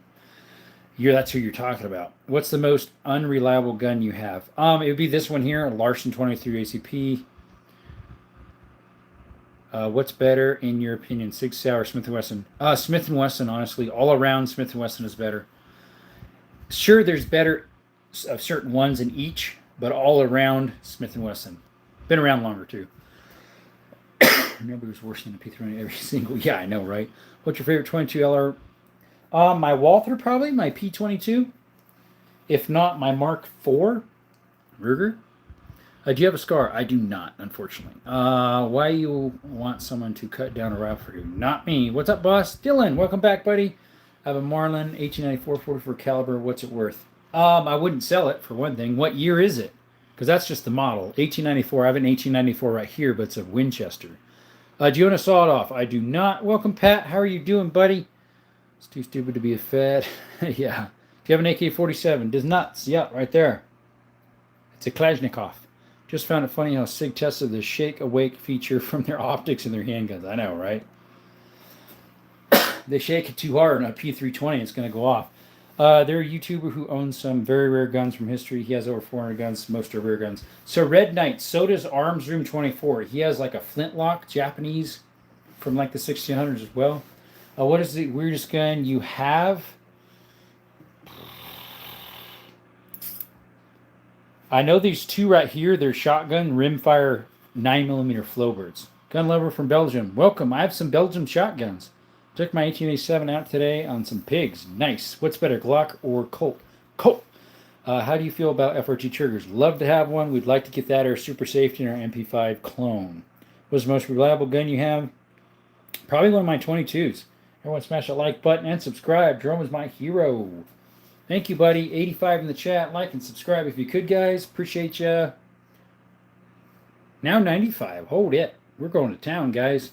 That's who you're talking about. What's the most unreliable gun you have? It would be this one here, Larson 23 ACP. What's better in your opinion, Sig Sauer or Smith & Wesson? Smith & Wesson, honestly. All around, Smith & Wesson is better. Sure, there's better of certain ones in each, but all around, Smith & Wesson. Been around longer, too. Nobody was worse than a P3 every single. Yeah, I know, right? What's your favorite 22 LR? My Walther, probably. My P22. If not, my Mark IV. Ruger. Do you have a scar? I do not, unfortunately. Why you want someone to cut down a rifle for you? Not me. What's up, boss? Dylan, welcome back, buddy. I have a Marlin 1894 44 caliber. What's it worth? I wouldn't sell it, for one thing. What year is it? Because that's just the model. 1894. I have an 1894 right here, but it's a Winchester. Do you own a sawed-off? I do not. Welcome, Pat. How are you doing, buddy? It's too stupid to be a Fed. Yeah. Do you have an AK-47? Does nuts. Yeah, right there. It's a Kalashnikov. Just found it funny how SIG tested the shake awake feature from their optics and their handguns. I know, right? They shake it too hard on a P320, it's going to go off. They're a YouTuber who owns some very rare guns from history. He has over 400 guns. Most are rare guns. So Red Knight, so does Arms Room 24. He has like a flintlock, Japanese, from like the 1600s as well. What is the weirdest gun you have? I know these two right here. They're shotgun rimfire 9mm Flowbirds. Gun lover from Belgium. Welcome. I have some Belgium shotguns. Took my 1887 out today on some pigs. Nice. What's better, Glock or Colt? Colt. How do you feel about FRG triggers? Love to have one. We'd like to get that or Super Safety in our MP5 clone. What's the most reliable gun you have? Probably one of my 22s. Everyone smash that like button and subscribe. Jerome is my hero. Thank you, buddy. 85 in the chat. Like and subscribe if you could, guys. Appreciate ya. Now 95. Hold it. We're going to town, guys.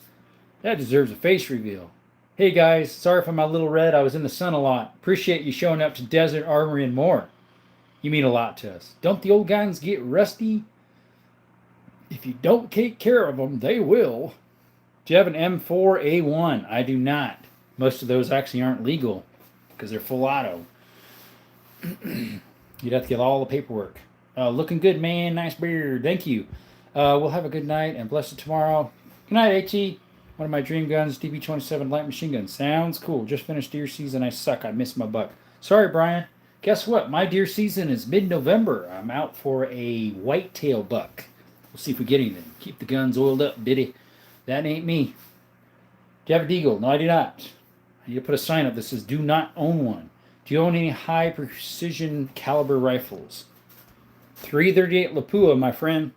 That deserves a face reveal. Hey, guys. Sorry if I'm a little red. I was in the sun a lot. Appreciate you showing up to Desert Armory and More. You mean a lot to us. Don't the old guns get rusty? If you don't take care of them, they will. Do you have an M4A1? I do not. Most of those actually aren't legal because they're full auto. You'd have to get all the paperwork. Looking good, man. Nice beard. Thank you. We'll have a good night and blessed tomorrow. Good night, AT. One of my dream guns, DB27 light machine gun. Sounds cool. Just finished deer season. I suck. I missed my buck. Sorry, Brian. Guess what? My deer season is mid-November. I'm out for a whitetail buck. We'll see if we get anything. Keep the guns oiled up, Biddy. That ain't me. Do you have a deagle? No, I do not. I need to put a sign up that says do not own one. Do you own any high precision caliber rifles? 338 Lapua, my friend.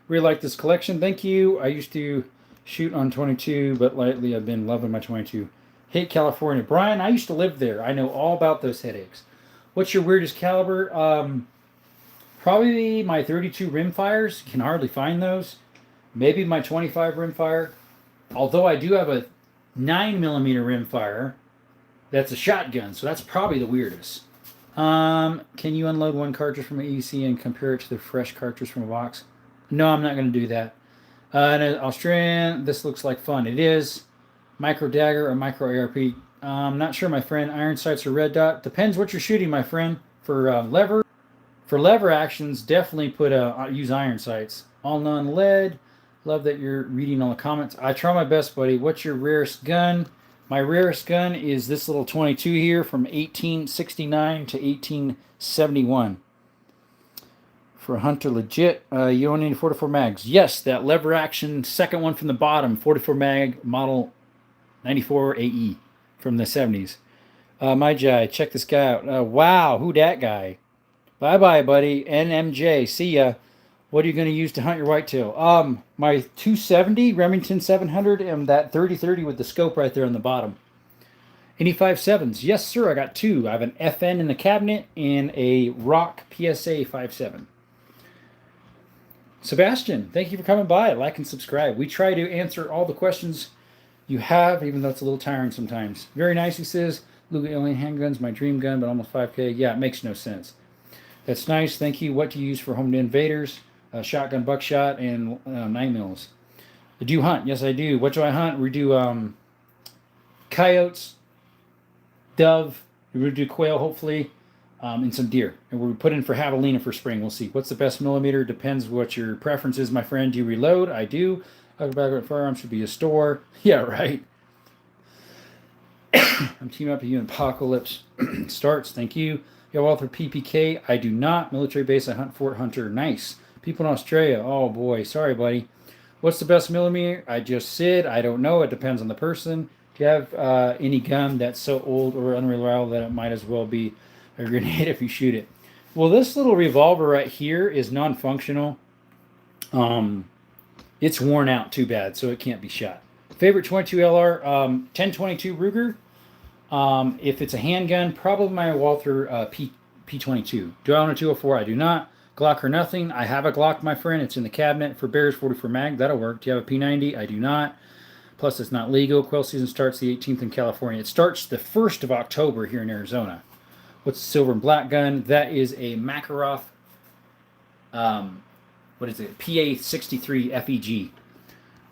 Really like this collection. Thank you. I used to shoot on 22, but lately I've been loving my 22. Hate California. Brian, I used to live there. I know all about those headaches. What's your weirdest caliber? Probably my 32 rimfires. You can hardly find those. Maybe my 25 rimfire. Although I do have a 9mm rimfire. That's a shotgun, so that's probably the weirdest. Can you unload one cartridge from an EDC and compare it to the fresh cartridge from a box? No, I'm not going to do that. And an Australian, this looks like fun. It is. Micro dagger or micro ARP. I'm not sure, my friend. Iron sights or red dot. Depends what you're shooting, my friend. For lever actions, definitely use iron sights. All non-lead. Love that you're reading all the comments. I try my best, buddy. What's your rarest gun? My rarest gun is this little 22 here from 1869 to 1871. For Hunter Legit, you only need 44 mags. Yes, that lever action, second one from the bottom, 44 mag, model 94 AE from the 70s. My guy, check this guy out. Wow, who that guy? Bye-bye, buddy. NMJ, see ya. What are you going to use to hunt your whitetail? My 270 Remington 700 and that 30-30 with the scope right there on the bottom. Any 5.7s? Yes, sir. I got two. I have an FN in the cabinet and a Rock PSA 5.7. Sebastian, thank you for coming by. Like and subscribe. We try to answer all the questions you have, even though it's a little tiring sometimes. Very nice, he says. Luger Alien handguns, my dream gun, but almost 5K. Yeah, it makes no sense. That's nice. Thank you. What do you use for home invaders? shotgun, buckshot, and 9 mils. Do you hunt? Yes, I do. What do I hunt? We do coyotes, dove. We do quail, hopefully, and some deer. And we put in for javelina for spring. We'll see. What's the best millimeter? Depends what your preference is, my friend. Do you reload? I do. Firearms should be a store. Yeah, right. I'm teaming up with you in Apocalypse. Starts. Thank you. You have author PPK. I do not. Military base. I hunt Fort Hunter. Nice. People in Australia. Oh boy. Sorry, buddy. What's the best millimeter? I just said. I don't know. It depends on the person. Do you have any gun that's so old or unreliable that it might as well be a grenade if you shoot it? Well, this little revolver right here is non-functional. It's worn out too bad, so it can't be shot. Favorite 22 LR, 1022 Ruger. If it's a handgun, probably my Walther P22. Do I own a 204? I do not. Glock or nothing. I have a Glock, my friend. It's in the cabinet for Bears 44 mag. That'll work. Do you have a P90? I do not. Plus, it's not legal. Quail season starts the 18th in California. It starts the 1st of October here in Arizona. What's the silver and black gun? That is a Makarov. What is it? PA63 FEG.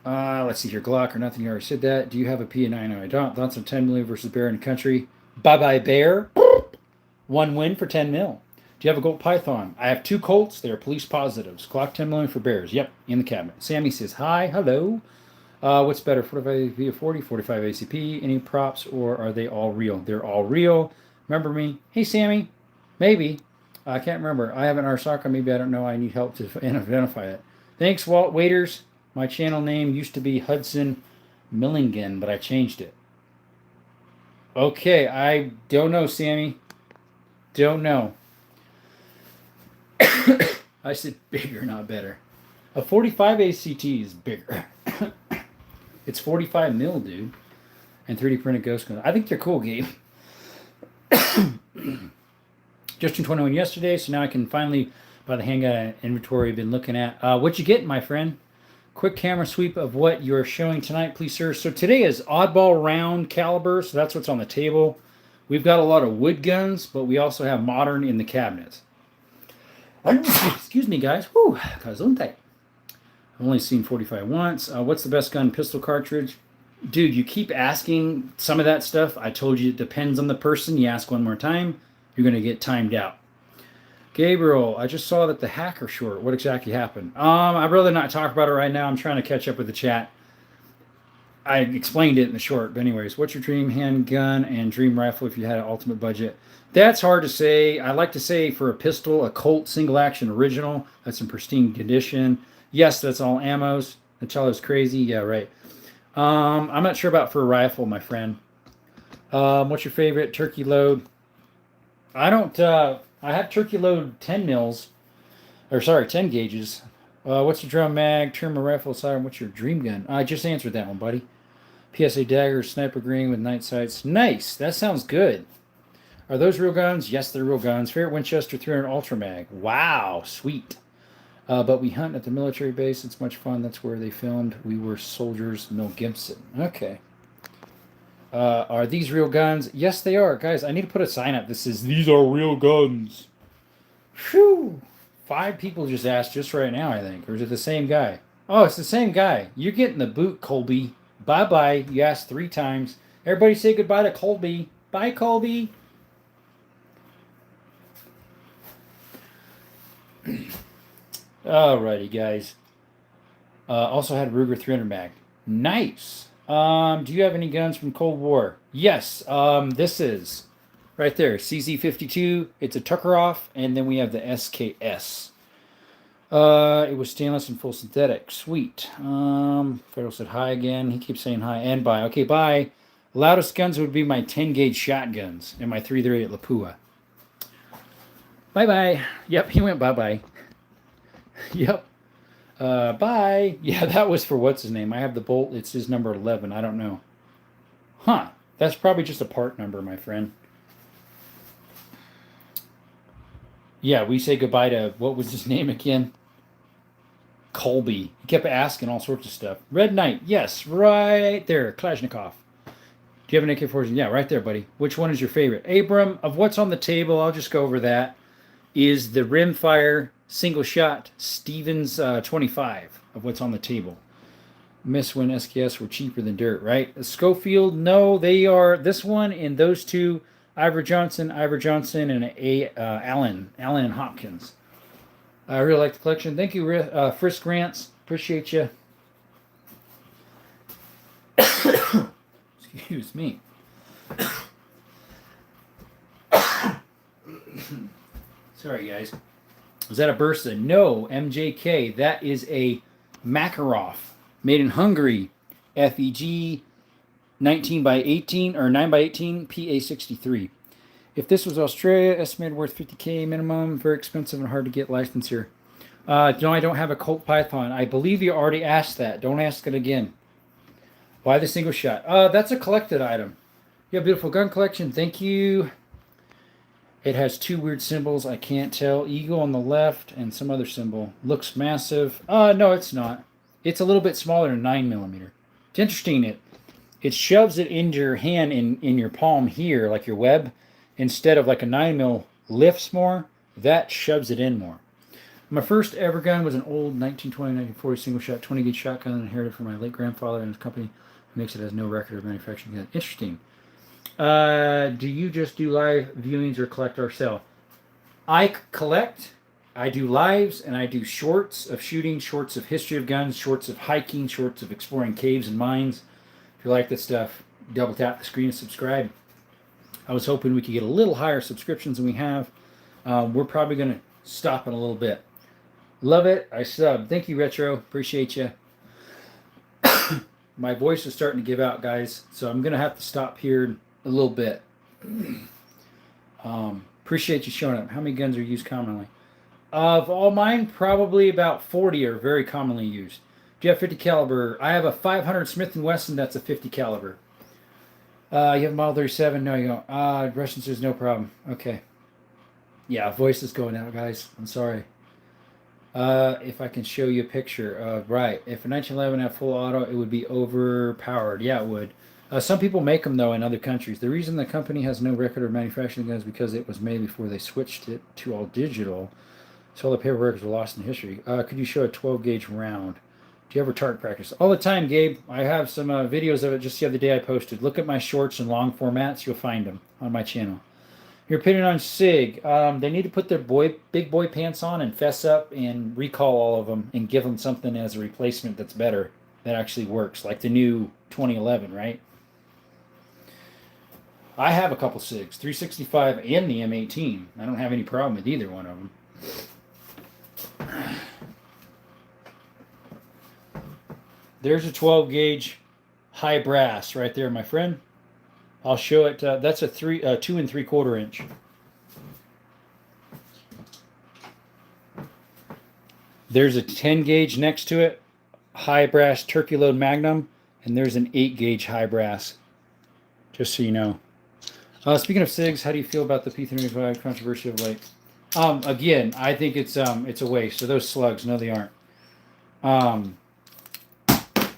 Let's see here. Glock or nothing. You already said that. Do you have a P9? No, I don't. Thoughts on 10 mil versus Bear in the country. Bye-bye, Bear. One win for 10 mil. Do you have a Gold Python? I have 2 Colts. They are police positives. Glock 10 million for Bears. Yep, in the cabinet. Sammy says, hi, hello. What's better, 45 via 40, 45 ACP? Any props, or are they all real? They're all real. Remember me? Hey, Sammy. Maybe. I can't remember. I have an Arsaka. Maybe I don't know. I need help to identify it. Thanks, Walt Waiters. My channel name used to be Hudson Millingen, but I changed it. Okay, I don't know, Sammy. Don't know. I said bigger, not better. A 45 ACT is bigger. It's 45 mil, dude. And 3D printed ghost guns. I think they're cool, Gabe. Just turned 21 yesterday, so now I can finally buy the handgun inventory I've been looking at. What you getting, my friend? Quick camera sweep of what you're showing tonight, please, sir. So today is oddball round caliber, so that's what's on the table. We've got a lot of wood guns, but we also have modern in the cabinets. Excuse me, guys. Whew, I've only seen 45 once. What's the best gun? Pistol cartridge? Dude, you keep asking some of that stuff. I told you it depends on the person. You ask one more time, you're going to get timed out. Gabriel, I just saw that the hacker short. What exactly happened? I'd rather not talk about it right now. I'm trying to catch up with the chat. I explained it in the short. But anyways, what's your dream handgun and dream rifle if you had an ultimate budget? That's hard to say. I like to say for a pistol, a Colt single action original. That's in pristine condition. Yes, that's all ammos. Nachelo's crazy. Yeah, right. I'm not sure about for a rifle, my friend. What's your favorite turkey load? I don't... I have turkey load 10 mils. Or sorry, 10 gauges. What's your drum mag? Trim a rifle siren. What's your dream gun? I just answered that one, buddy. PSA dagger, sniper green with night sights. Nice. That sounds good. Are those real guns? Yes, they're real guns. Favorite Winchester 300 Ultra Mag. Wow, sweet. But we hunt at the military base. It's much fun. That's where they filmed. We were soldiers. Mel Gibson. Okay. Are these real guns? Yes, they are. Guys, I need to put a sign up that says, these are real guns. Whew. 5 people just asked just right now, I think. Or is it the same guy? Oh, it's the same guy. You're getting the boot, Colby. Bye-bye. You asked 3 times. Everybody say goodbye to Colby. Bye, Colby. Alrighty, guys. Also had Ruger 300 mag. Nice. Do you have any guns from Cold War? Yes. This is right there. CZ52. It's a Tuckeroff, and then we have the SKS. It was stainless and full synthetic. Sweet. Federal said hi again. He keeps saying hi and bye. Okay, bye. Loudest guns would be my 10 gauge shotguns and my 338 Lapua. Bye-bye. Yep, he went bye-bye. Yep. Bye. Yeah, that was for what's his name. I have the Bolt. It's his number 11. I don't know. Huh. That's probably just a part number, my friend. Yeah, we say goodbye to, what was his name again? Colby. He kept asking all sorts of stuff. Red Knight. Yes, right there. Kalashnikov. Do you have an AK-47? Yeah, right there, buddy. Which one is your favorite? Abram, of what's on the table, I'll just go over that. is the rimfire single shot Stevens 25 of what's on the table. Miss when SKS were cheaper than dirt, right? Schofield, no, they are. This one and those two, Ivor Johnson, and Allen and Hopkins. I really like the collection. Thank you, Frisk Grants. Appreciate you. Excuse me. Sorry, guys. Is that a Bursa? No, MJK. That is a Makarov, made in Hungary. FEG 19 by 18 or 9 by 18 PA63. If this was Australia, estimated worth 50K minimum, very expensive and hard to get licensed here. No, I don't have a Colt Python. I believe you already asked that. Don't ask it again. Why the single shot? That's a collected item. You have a beautiful gun collection. Thank you. It has two weird symbols. I can't tell. Eagle on the left and some other symbol. Looks massive. No, it's not. It's a little bit smaller than 9mm. It's interesting. It shoves it into your hand in your palm here, like your web, instead of like a 9mm lifts more. That shoves it in more. My first ever gun was an old 1920-1940 single-shot 20-gauge shotgun inherited from my late grandfather and his company. Makes it has no record of manufacturing gun. Interesting. Do you just do live viewings or collect or sell? I collect. I do lives and I do shorts of shooting, shorts of history of guns, shorts of hiking, shorts of exploring caves and mines. If you like this stuff, double tap the screen and subscribe. I was hoping we could get a little higher subscriptions than we have. We're probably going to stop in a little bit. Love it. I sub. Thank you, Retro. Appreciate you. My voice is starting to give out, guys, so I'm going to have to stop here a little bit. Appreciate you showing up. How many guns are used commonly? Of all mine, probably about 40 are very commonly used. Do you have 50 caliber? I have a 500 Smith & Wesson. That's a 50 caliber. You have a Model 37? No, you don't. Russian says no problem. Okay. Yeah, voice is going out, guys. I'm sorry. If I can show you a picture of, right, if a 1911 had full auto, it would be overpowered. Yeah, it would. Some people make them, though, in other countries. The reason the company has no record of manufacturing guns is because it was made before they switched it to all digital. So all the paperwork is lost in history. Could you show a 12-gauge round? Do you ever target practice? All the time, Gabe. I have some videos of it just the other day I posted. Look at my shorts in long formats. You'll find them on my channel. Your opinion on SIG. They need to put their big boy pants on and fess up and recall all of them and give them something as a replacement that's better, that actually works, like the new 2011, right? I have a couple SIGs, 365 and the M18. I don't have any problem with either one of them. There's a 12-gauge high brass right there, my friend. I'll show it. That's a 2 3/4 inch. There's a 10-gauge next to it, high brass turkey load magnum, and there's an 8-gauge high brass. Just so you know. Speaking of SIGs, how do you feel about the P35 controversy of late? Again, I think it's a waste. So those slugs, no, they aren't.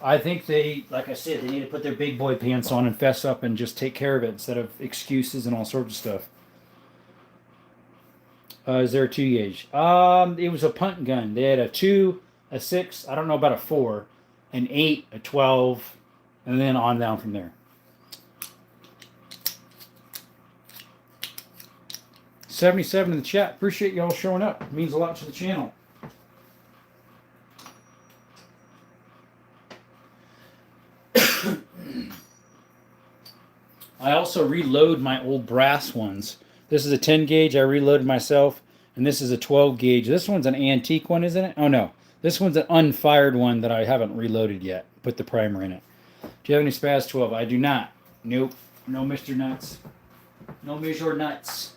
I think they, like I said, they need to put their big boy pants on and fess up and just take care of it instead of excuses and all sorts of stuff. Is there a 2-gauge? It was a punt gun. They had a 2, a 6, I don't know about a 4, an 8, a 12, and then on down from there. 77 in the chat. Appreciate y'all showing up. It means a lot to the channel. I also reload my old brass ones. This is a 10-gauge I reloaded myself, and this is a 12-gauge. This one's an antique one, isn't it? Oh, no. This one's an unfired one that I haven't reloaded yet. Put the primer in it. Do you have any Spaz 12? I do not. Nope. No Mr. Nuts. No Major Nuts.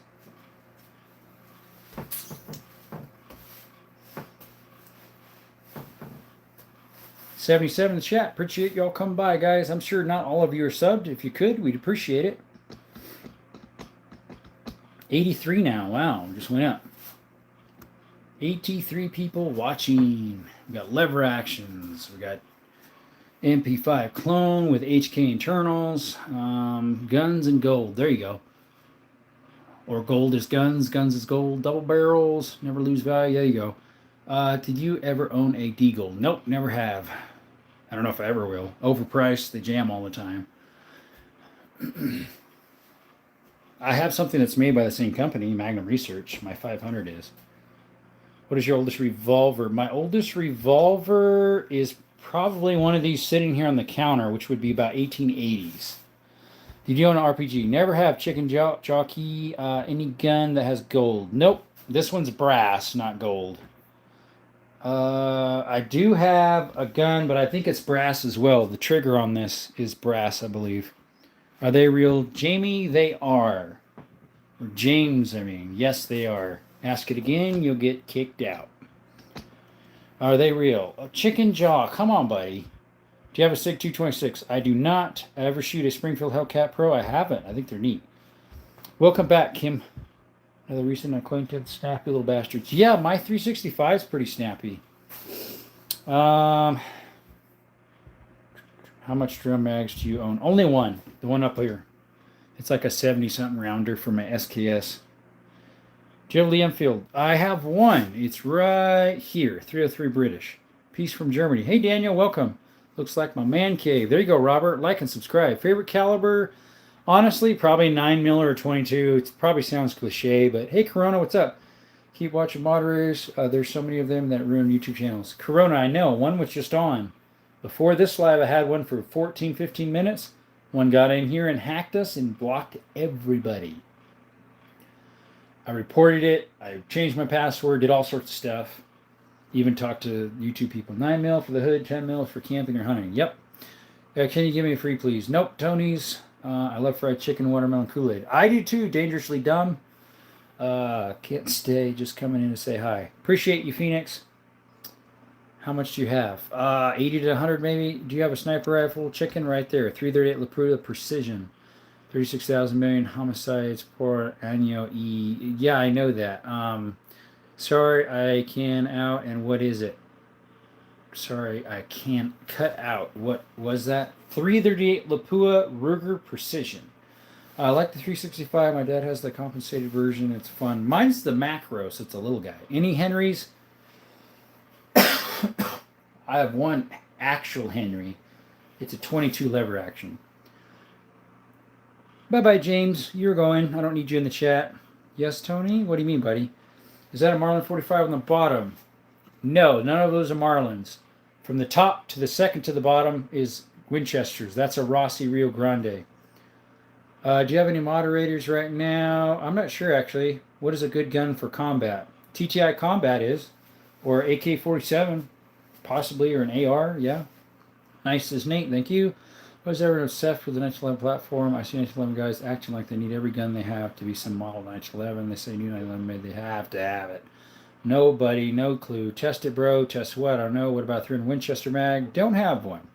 $77 in the chat. Appreciate y'all coming by, guys. I'm sure not all of you are subbed. If you could, we'd appreciate it. 83 now. Wow, just went up. 83 people watching. We got lever actions. We got MP5 clone with HK internals. Guns and gold. There you go. Or gold is guns, guns is gold, double barrels, never lose value. There you go. Did you ever own a Deagle? Nope, never have. I don't know if I ever will. Overpriced, they jam all the time. I have something that's made by the same company, Magnum Research. My 500 is. What is your oldest revolver? My oldest revolver is probably one of these sitting here on the counter, which would be about 1880s. Did you own an RPG? Never have. Chicken jockey. Any gun that has gold? Nope. This one's brass, not gold. I do have a gun, but I think it's brass as well. The trigger on this is brass, I believe. Are they real? Jamie, they are. Or James, I mean. Yes, they are. Ask it again, you'll get kicked out. Are they real? A chicken jaw. Come on, buddy. Do you have a SIG 226? I do not. I ever shoot a Springfield Hellcat Pro? I haven't. I think they're neat. Welcome back, Kim. Another recent acquaintance. Snappy little bastards. Yeah, my 365 is pretty snappy. How much drum mags do you own? Only one. The one up here. It's like a 70-something rounder for my SKS. Do you have Lee Enfield? I have one. It's right here. 303 British. Piece from Germany. Hey, Daniel. Welcome. Looks like my man cave. There you go, Robert. Like and subscribe. Favorite caliber? Honestly, probably 9mm or 22. It probably sounds cliche, but hey, Corona, what's up? Keep watching moderators. There's so many of them that ruin YouTube channels. Corona, I know. One was just on. Before this live, I had one for 14, 15 minutes. One got in here and hacked us and blocked everybody. I reported it. I changed my password, did all sorts of stuff. Even talked to YouTube people. 9mm for the hood, 10mm for camping or hunting. Yep. Can you give me a free, please? Nope. Tony's. I love fried chicken, watermelon, Kool-Aid. I do too. Dangerously dumb. Can't stay. Just coming in to say hi. Appreciate you, Phoenix. How much do you have? 80 to 100 maybe. Do you have a sniper rifle? Chicken right there. 338 Lapruta Precision. 36,000 million homicides per annual E. Yeah, I know that. Sorry, I can out. And what is it? Sorry, I can't cut out. What was that? 338 Lapua Ruger Precision. I like the 365. My dad has the compensated version. It's fun. Mine's the macro, so it's a little guy. Any Henrys? I have one actual Henry. It's a 22 lever action. Bye-bye, James. You're going. I don't need you in the chat. Yes, Tony? What do you mean, buddy? Is that a Marlin 45 on the bottom? No, none of those are Marlins. From the top to the second to the bottom is Winchesters. That's a Rossi Rio Grande. Do you have any moderators right now? I'm not sure, actually. What is a good gun for combat? TTI Combat is. Or AK-47, possibly, or an AR, yeah. Nice as Nate, thank you. I was ever obsessed with the 1911 platform. I see 1911 guys acting like they need every gun they have to be some model 1911. They say new 1911 made, they have to have it. Nobody, no clue. Test it, bro. Test what? I don't know. What about 300 Winchester mag? Don't have one.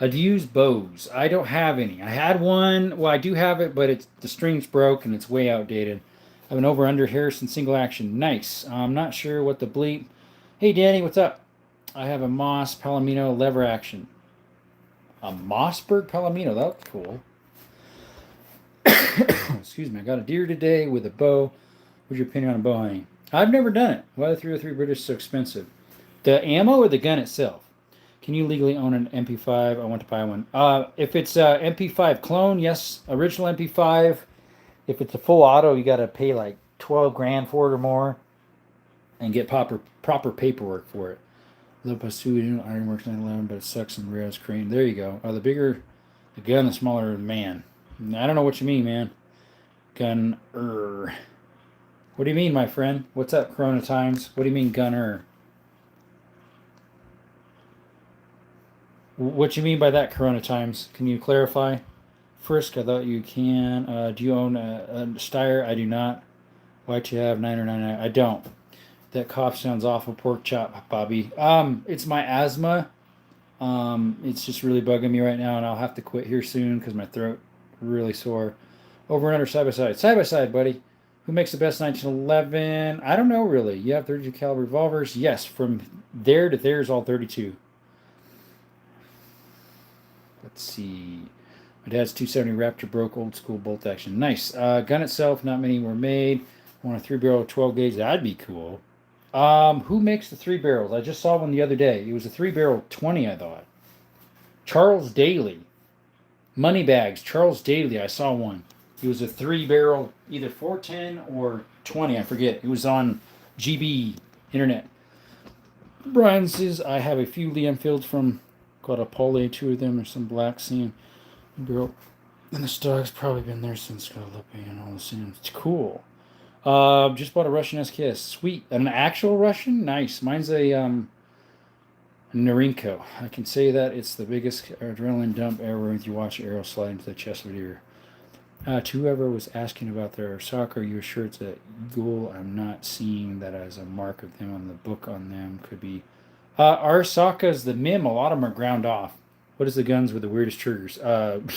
I'd use bows. I don't have any. I had one. Well, I do have it, but the string's broke and it's way outdated. I have an over-under Harrison single action. Nice. I'm not sure what the bleep. Hey, Danny, what's up? I have a Moss Palomino lever action. A Mossberg Palomino. That's cool. Excuse me. I got a deer today with a bow. What's your opinion on a bow hunting? I've never done it. Why are the 303 British so expensive? The ammo or the gun itself? Can you legally own an MP5? I want to buy one. If it's a MP5 clone, yes. Original MP5. If it's a full auto, you got to pay like 12 grand for it or more and get proper paperwork for it. Little Pursuit, Ironworks 911, but it sucks and Rails Crane. There you go. The bigger the gun, the smaller the man. I don't know what you mean, man. Gunner. What do you mean, my friend? What's up, Corona Times? What do you mean, gunner? What you mean by that, Corona Times? Can you clarify? Frisk, I thought you can. Do you own a Steyr? I do not. Why'd you have 9 or 9? I don't. That cough sounds awful. Pork chop, Bobby. It's my asthma. It's just really bugging me right now, and I'll have to quit here soon because my throat really sore. Over and under, side by side. Side by side, buddy. Who makes the best 1911? I don't know, really. You have 32 caliber revolvers? Yes, from there to there is all 32. Let's see. My dad's 270 Raptor broke, old school bolt action. Nice. Gun itself, not many were made. I want a 3-barrel 12 gauge. That'd be cool. Who makes the 3 barrels? I just saw one the other day. It was a 3-barrel 20, I thought. Charles Daly. Moneybags. Charles Daly. I saw one. It was a 3-barrel, either 410 or 20. I forget. It was on GB Internet. Brian says, I have a few Lee Enfields from Guadalajara, 2 of them. There's some black scene. Barrel. And the stock's probably been there since Guadalupe and all the scenes. It's cool. Just bought a Russian SKS. Sweet. An actual Russian? Nice. Mine's a Narinko. I can say that it's the biggest adrenaline dump ever if you watch arrow slide into the chest of a deer. To whoever was asking about their soccer, you sure it's a eagle? I'm not seeing that as a mark of them on the book on them. Could be. Our Saka's the MIM. A lot of them are ground off. What is the guns with the weirdest triggers?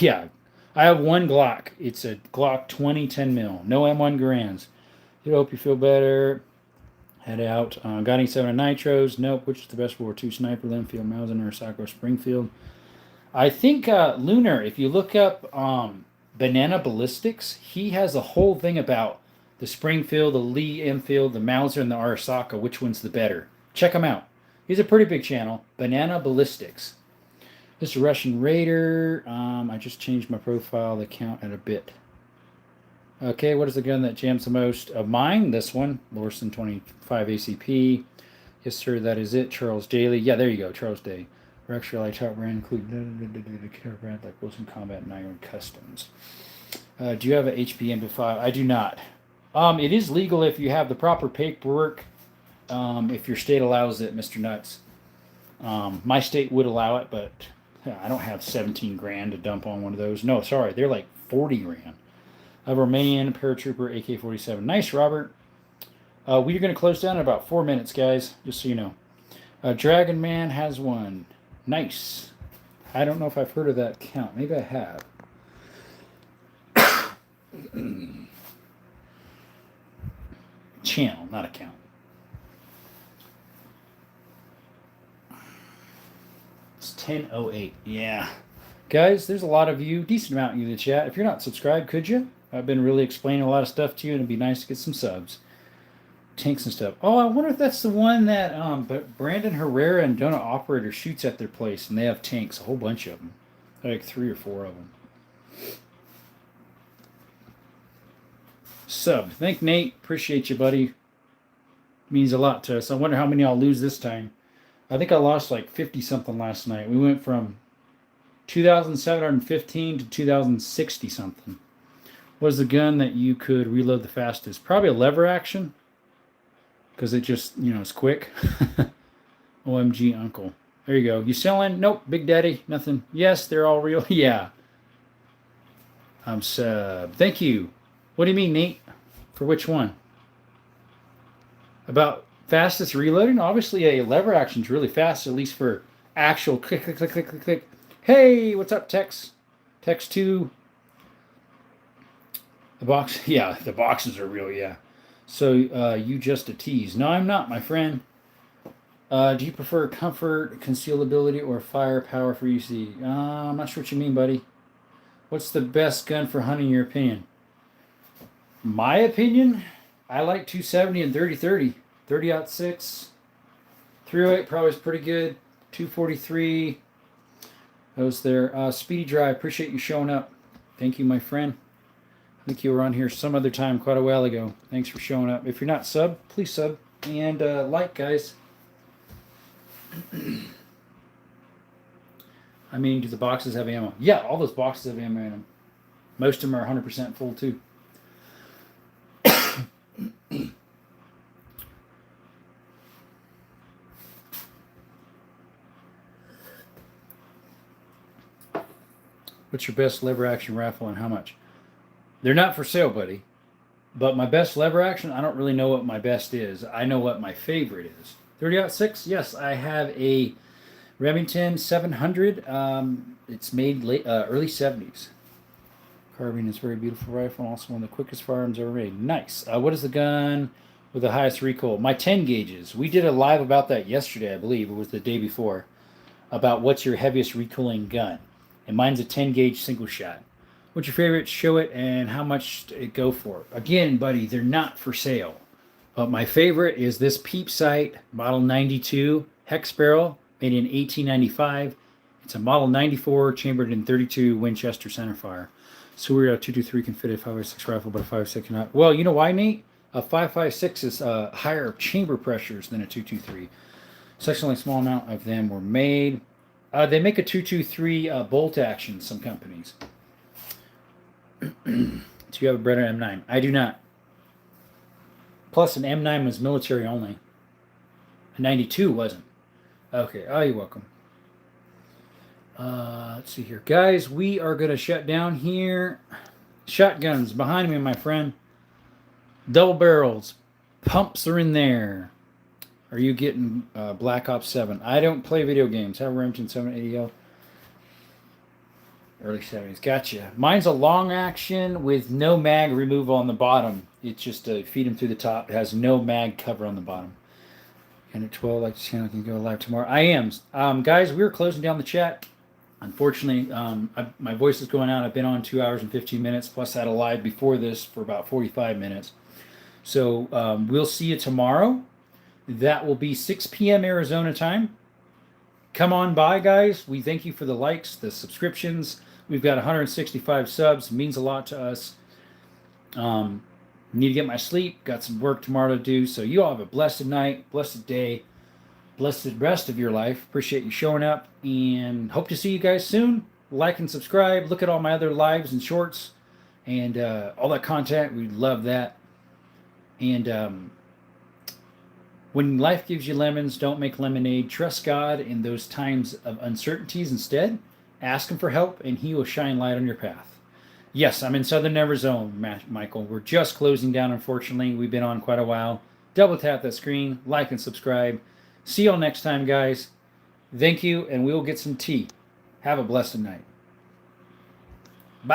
Yeah. I have one Glock. It's a Glock 20 10 mil. No M1 Garands. I hope you feel better. Head out. Got any 7 nitros? Nope. Which is the best World War II sniper? Linfield, Mauser, or Sacco Springfield? I think Lunar, if you look up Banana Ballistics, he has a whole thing about the Springfield, the Lee Enfield, the Mauser, and the Arasaka. Which one's the better? Check him out. He's a pretty big channel. Banana Ballistics. This is a Russian Raider. I just changed my profile to count at a bit. Okay, what is the gun that jams the most of mine? This one, Lorson 25 ACP. Yes, sir, that is it. Charles Daly. Yeah, there you go, Charles Daly. Rex Rally top brand include brand like Wilson Combat and Iron Customs. Do you have a HP MP5? I do not. It is legal if you have the proper paperwork. If your state allows it, Mr. Nuts. My state would allow it, but I don't have 17 grand to dump on one of those. No, sorry, they're like 40 grand. A Romanian paratrooper AK-47. Nice, Robert. We're going to close down in about 4 minutes, guys, just so you know. Dragon Man has one. Nice. I don't know if I've heard of that count. Maybe I have. Channel, not account. It's 10:08. Yeah. Guys, there's a lot of you, decent amount of you in the chat. If you're not subscribed, could you? I've been really explaining a lot of stuff to you, and it'd be nice to get some subs. Tanks and stuff. Oh, I wonder if that's the one that but Brandon Herrera and Donut Operator shoots at their place, and they have tanks, a whole bunch of them. Like 3 or 4 of them. Sub. Thank Nate. Appreciate you, buddy. Means a lot to us. I wonder how many I'll lose this time. I think I lost like 50-something last night. We went from 2,715 to 2,060 something. What is the gun that you could reload the fastest? Probably a lever action. Because it just, it's quick. OMG Uncle. There you go. You selling? Nope. Big Daddy. Nothing. Yes, they're all real. Yeah. I'm sub. Thank you. What do you mean, Nate? For which one? About fastest reloading? Obviously, a lever action is really fast, at least for actual click, click, click, click, click, click. Hey, what's up, Tex? Tex 2. The box, yeah, the boxes are real, yeah. So you just a tease. No, I'm not, my friend. Do you prefer comfort, concealability, or firepower for UC? I'm not sure what you mean, buddy. What's the best gun for hunting, in your opinion? My opinion? I like 270 and 30-30. 30-06. 308 probably is pretty good. 243. Those there. Speedy Drive, appreciate you showing up. Thank you, my friend. I think you were on here some other time quite a while ago. Thanks for showing up. If you're not sub, please sub. And like, guys. I mean, do the boxes have ammo? Yeah, all those boxes have ammo in them. Most of them are 100% full, too. What's your best lever action rifle and how much? They're not for sale, buddy. But my best lever action, I don't really know what my best is. I know what my favorite is. 30-06, yes, I have a Remington 700. It's made late, early 70s. Carbine is a very beautiful rifle, and also one of the quickest firearms ever made. Nice. What is the gun with the highest recoil? My 10 gauges. We did a live about that yesterday, I believe. It was the day before. About what's your heaviest recoiling gun. and mine's a 10 gauge single shot. What's your favorite? Show it and how much it go for. Again, buddy, they're not for sale. But my favorite is this Peep Sight Model 92 hex barrel, made in 1895. It's a Model 94 chambered in 32 Winchester centerfire. Seward 223 can fit a 5.56 rifle, but a 5.56 cannot. Well, you know why, Nate? A 5.56 is higher chamber pressures than a 223. Such a small amount of them were made. They make a 223 bolt action, some companies. Do you have a Beretta M9? I do not. Plus, an M9 was military only. A 92 wasn't. Okay. Oh, you're welcome. Let's see here. Guys, we are going to shut down here. Shotguns behind me, my friend. Double barrels. Pumps are in there. Are you getting Black Ops 7? I don't play video games. Have Remington 780L. Early 70s. Gotcha. Mine's a long action with no mag removal on the bottom. It's just to feed them through the top. It has no mag cover on the bottom. And at 12, like this channel can go live tomorrow. I am. Guys, we're closing down the chat. Unfortunately, my voice is going out. I've been on 2 hours and 15 minutes. Plus, I had a live before this for about 45 minutes. So we'll see you tomorrow. That will be 6 p.m. Arizona time. Come on by, guys. We thank you for the likes, the subscriptions. We've got 165 subs. It means a lot to us. Need to get my sleep. Got some work tomorrow to do. So you all have a blessed night, blessed day, blessed rest of your life. Appreciate you showing up and hope to see you guys soon. Like and subscribe. Look at all my other lives and shorts and all that content. We love that. And when life gives you lemons, don't make lemonade. Trust God in those times of uncertainties instead. Ask Him for help, and He will shine light on your path. Yes, I'm in Southern Arizona, Michael. We're just closing down, unfortunately. We've been on quite a while. Double tap that screen, like and subscribe. See y'all next time, guys. Thank you, and we will get some tea. Have a blessed night.